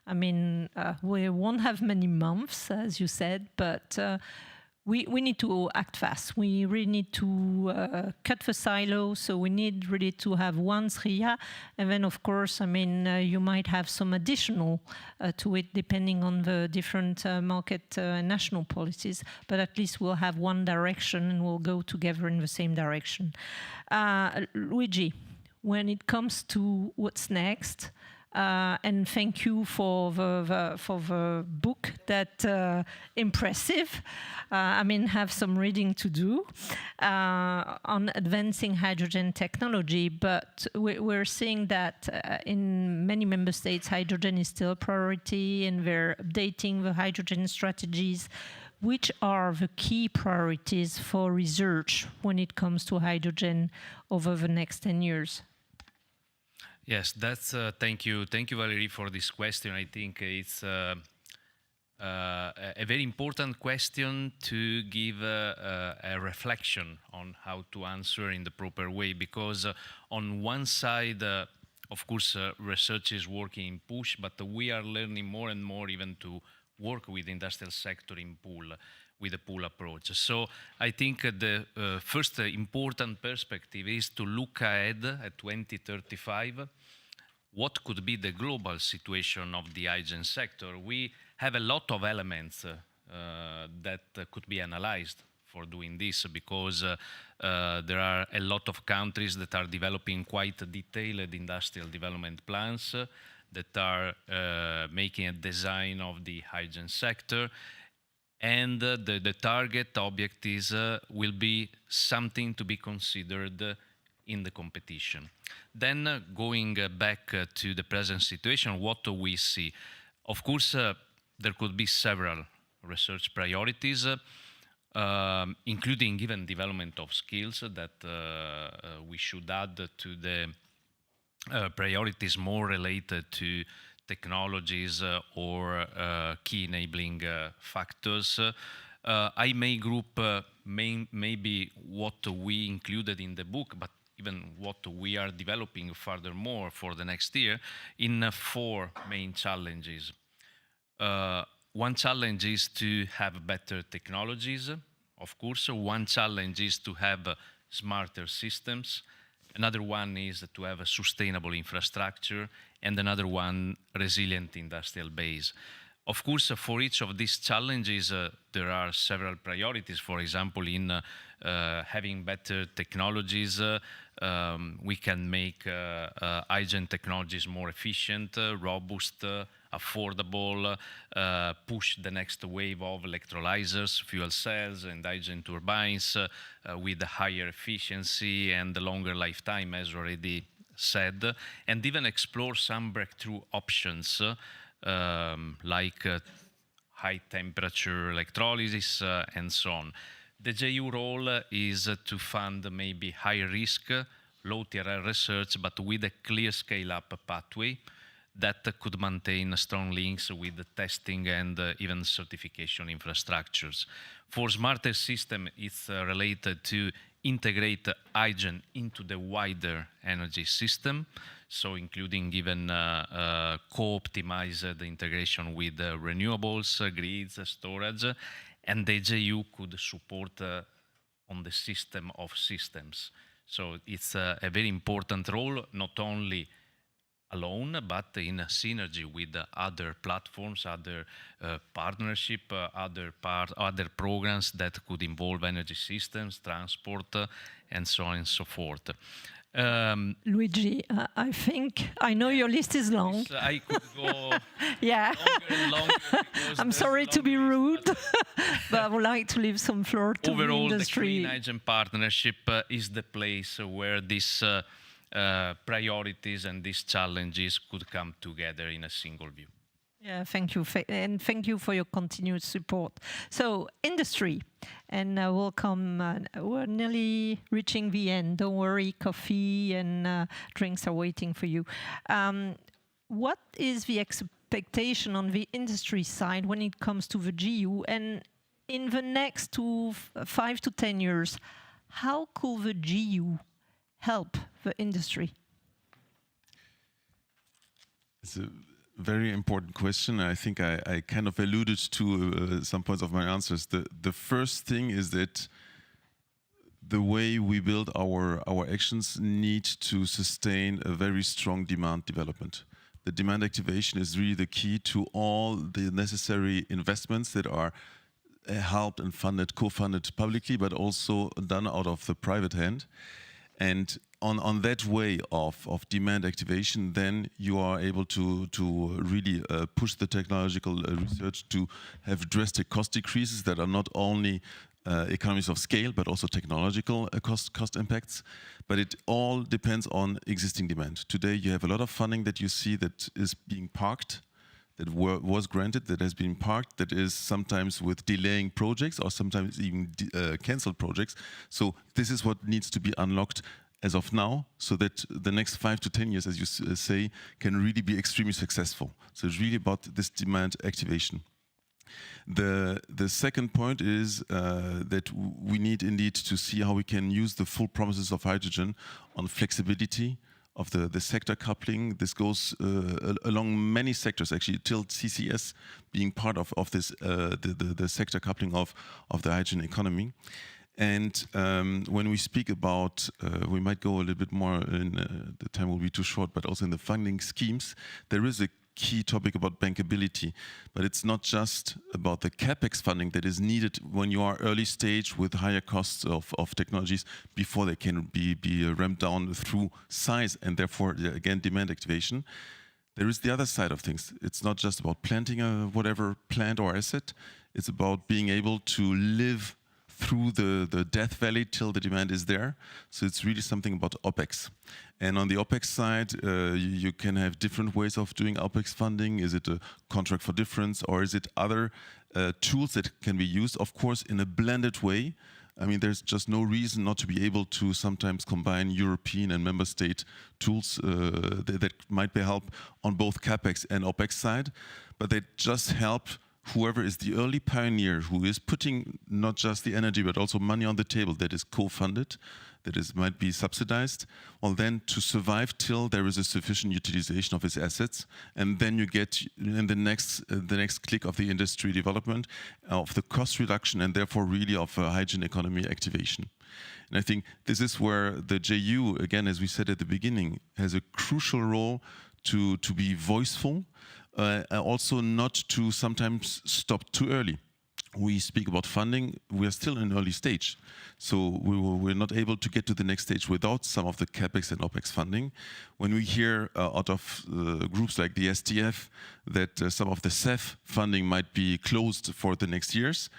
I mean, we won't have many months, as you said, but we need to act fast. We really need to cut the silos, so we need really to have one SRIA. And then, of course, I mean, you might have some additional to it, depending on the different market and national policies. But at least we'll have one direction, and we'll go together in the same direction. Luigi, when it comes to what's next, and thank you for the book. That impressive. I mean, have some reading to do on advancing hydrogen technology. But we're seeing that in many member states, hydrogen is still a priority, and they're updating the hydrogen strategies. Which are the key priorities for research when it comes to hydrogen over the next 10 years? Yes, that's thank you, Valerie, for this question. I think it's a very important question to give a reflection on how to answer in the proper way, because on one side, of course, research is working in push, but we are learning more and more even to work with the industrial sector in pull, with a pull approach. So I think the first important perspective is to look ahead at 2035. What could be the global situation of the hydrogen sector? We have a lot of elements that could be analyzed for doing this, because there are a lot of countries that are developing quite detailed industrial development plans that are making a design of the hydrogen sector. And the target objectives will be something to be considered in the competition. Then going back to the present situation, what do we see? Of course, there could be several research priorities, including even development of skills that we should add to the priorities more related to technologies or key enabling factors. I may group maybe what we included in the book, but even what we are developing furthermore for the next year in 4 main challenges. One challenge is to have better technologies, of course. One challenge is to have smarter systems. Another one is to have a sustainable infrastructure, and another one, resilient industrial base. Of course, for each of these challenges, there are several priorities. For example, in having better technologies, we can make hydrogen technologies more efficient, robust, affordable, push the next wave of electrolyzers, fuel cells, and hydrogen turbines with higher efficiency and longer lifetime, as already said, and even explore some breakthrough options like high temperature electrolysis and so on. The JU role is to fund maybe high risk, low TRL research, but with a clear scale-up pathway that could maintain strong links with the testing and even certification infrastructures. For smarter system, it's related to integrate hydrogen into the wider energy system, so including even co-optimize the integration with renewables, grids, storage, and the JU could support on the system of systems. So it's a very important role, not only alone, but in synergy with other platforms, other partnership, other programs that could involve energy systems, transport, and so on and so forth. Luigi, I think I know your list is long. I could go yeah. longer and longer. I'm sorry to be rude, but I would like to leave some floor to overall, the industry. the Clean Hydrogen Partnership is the place where these priorities and these challenges could come together in a single view. Yeah, thank you, and thank you for your continued support. So, industry, and welcome. We're nearly reaching the end. Don't worry, coffee and drinks are waiting for you. What is the expectation on the industry side when it comes to the GU? And in the next 5 to 10 years, how could the GU help the industry? It's a very important question. I think I kind of alluded to some points of my answers. The first thing is that the way we build our actions need to sustain a very strong demand development. The demand activation is really the key to all the necessary investments that are helped and funded, co-funded publicly, but also done out of the private hand. And on that way of demand activation, then you are able to really push the technological research to have drastic cost decreases that are not only economies of scale, but also technological cost impacts. But it all depends on existing demand. Today, you have a lot of funding that you see that is being parked, that was granted, that has been parked, that is sometimes with delaying projects or sometimes even canceled projects. So this is what needs to be unlocked as of now, so that the next 5 to 10 years, as you say, can really be extremely successful. So it's really about this demand activation. The second point is that we need indeed to see how we can use the full promises of hydrogen on flexibility of the sector coupling. This goes along many sectors, actually, till CCS being part of this the sector coupling of the hydrogen economy. And when we speak about, we might go a little bit more, the time will be too short, but also in the funding schemes, there is a key topic about bankability. But it's not just about the CapEx funding that is needed when you are early stage with higher costs of technologies before they can be ramped down through size and therefore, again, demand activation. There is the other side of things. It's not just about planting a whatever plant or asset. It's about being able to live through the death valley till the demand is there. So it's really something about OpEx. And on the OpEx side, you can have different ways of doing OpEx funding. Is it a contract for difference, or is it other tools that can be used, of course, in a blended way, I mean, there's just no reason not to be able to sometimes combine European and member state tools that might be help on both CapEx and OpEx side, but they just help whoever is the early pioneer who is putting not just the energy but also money on the table that is co-funded, that is might be subsidized, well then to survive till there is a sufficient utilization of its assets, and then you get in the next click of the industry development, of the cost reduction, and therefore really of a hydrogen economy activation. And I think this is where the JU, again, as we said at the beginning, has a crucial role to be voiceful, also not to sometimes stop too early. We speak about funding, we are still in an early stage. So we're not able to get to the next stage without some of the CapEx and OpEx funding. When we hear out of groups like the STF that some of the CEF funding might be closed for the next years,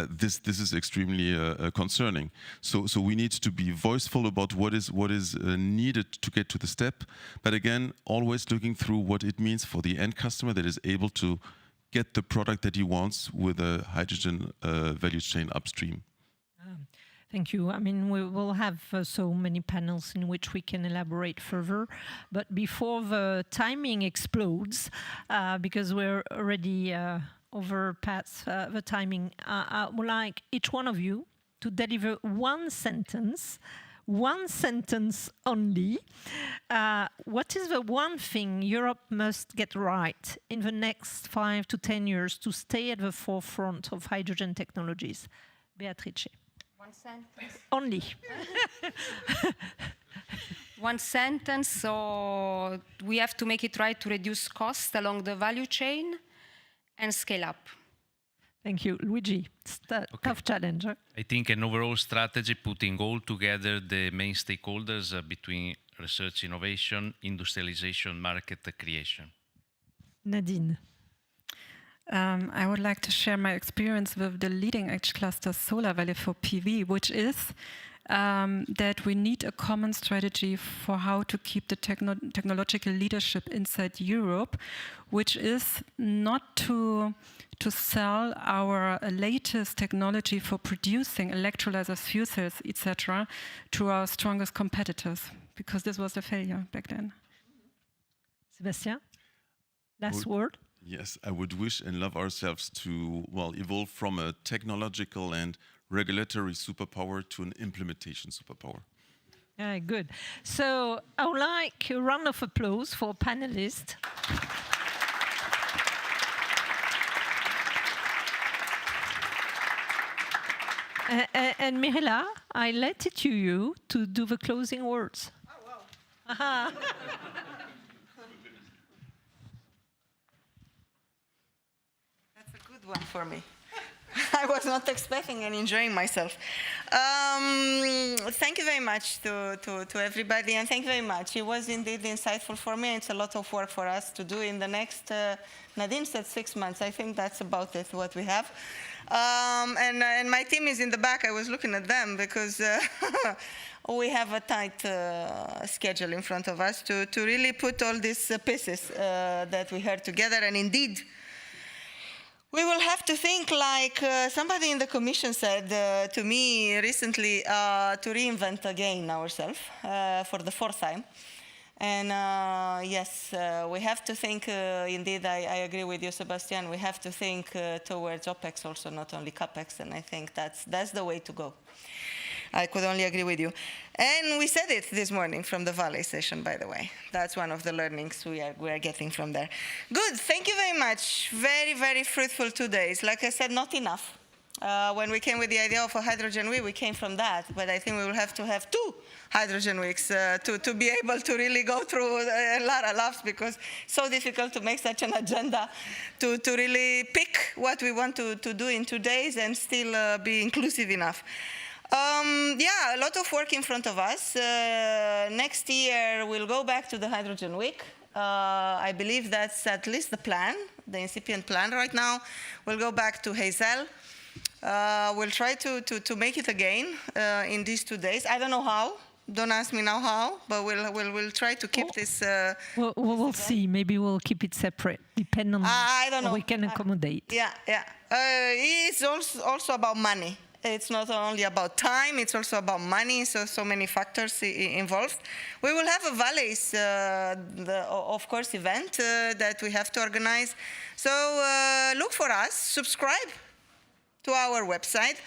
this is extremely concerning. So we need to be voiceful about what is needed to get to the step. But again, always looking through what it means for the end customer that is able to get the product that he wants with a hydrogen value chain upstream. Thank you. I mean, we will have so many panels in which we can elaborate further. But before the timing explodes, because we're already over past the timing, I would like each one of you to deliver one sentence only. What is the one thing Europe must get right in the next 5 to 10 years to stay at the forefront of hydrogen technologies? Beatrice. One sentence. Only. One sentence. So we have to make it right to reduce costs along the value chain and scale up. Thank you. Luigi, it's a tough challenge. I think an overall strategy putting all together the main stakeholders between research, innovation, industrialization, market creation. Nadine. I would like to share my experience with the leading edge cluster Solar Valley for PV, which is that we need a common strategy for how to keep the technological leadership inside Europe, which is not to sell our latest technology for producing electrolyzers, fuel cells, etc., to our strongest competitors, because this was a failure back then. Sébastien, last word. Yes, I would wish and love ourselves to, well, evolve from a technological and regulatory superpower to an implementation superpower. Good. So I would like a round of applause for panelists. And Mirela, I let it to you to do the closing words. Oh, wow. That's a good one for me. I was not expecting and enjoying myself. Thank you very much to everybody, and thank you very much. It was indeed insightful for me. It's a lot of work for us to do in the next, Nadine said 6 months. I think that's about it, what we have. And my team is in the back. I was looking at them because we have a tight schedule in front of us to really put all these pieces that we heard together. And indeed, we will have to think like somebody in the Commission said to me recently, to reinvent again ourselves for the 4th time. And yes, we have to think, indeed, I agree with you, Sebastian, we have to think towards OpEx also, not only CapEx, and I think that's the way to go. I could only agree with you. And we said it this morning from the Valley session, by the way. That's one of the learnings we are getting from there. Good, thank you very much. Very, very fruitful 2 days. Like I said, not enough. When we came with the idea of a hydrogen week, we came from that. But I think we will have to have 2 hydrogen weeks to be able to really go through. Lara laughs because it's so difficult to make such an agenda to really pick what we want to do in 2 days and still be inclusive enough. Yeah, a lot of work in front of us. Next year, we'll go back to the Hydrogen Week. I believe that's at least the plan, the incipient plan right now. We'll go back to Hazel. We'll try to make it again in these 2 days. I don't know how. Don't ask me now how, but we'll try to keep this. We'll see. Maybe we'll keep it separate, depending on I don't know. how we can accommodate. Yeah. It's also about money. It's not only about time, it's also about money, so many factors involved. We will have a Valleys, of course, event that we have to organize. So look for us, subscribe to our website,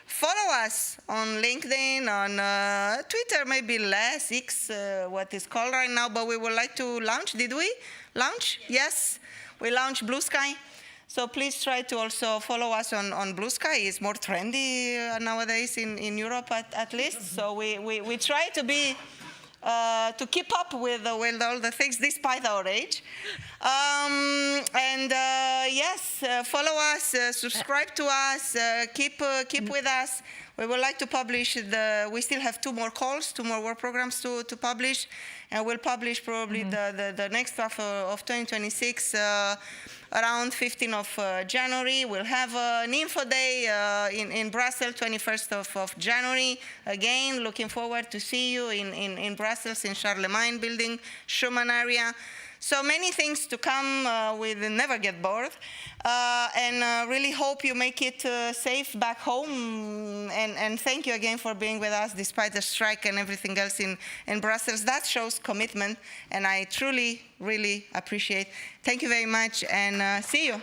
follow us on LinkedIn, on Twitter, maybe less, X, what is called right now, but we would like to launch. Did we launch? Yes, we launched Blue Sky. So please try to also follow us on Blue Sky. It's more trendy nowadays in Europe, at least. So we try to be to keep up with all the things despite our age. Yes, follow us, subscribe to us, keep with us. We would like to publish we still have 2 more calls, 2 more work programs to publish, and we'll publish probably the next half of 2026 around 15th of January. We'll have an info day in Brussels, 21st of January. Again, looking forward to see you in Brussels, in Charlemagne building, Schumann area. So many things to come. We will never get bored. And really hope you make it safe back home. And thank you again for being with us despite the strike and everything else in Brussels. That shows commitment, and I truly, really appreciate. Thank you very much, and see you.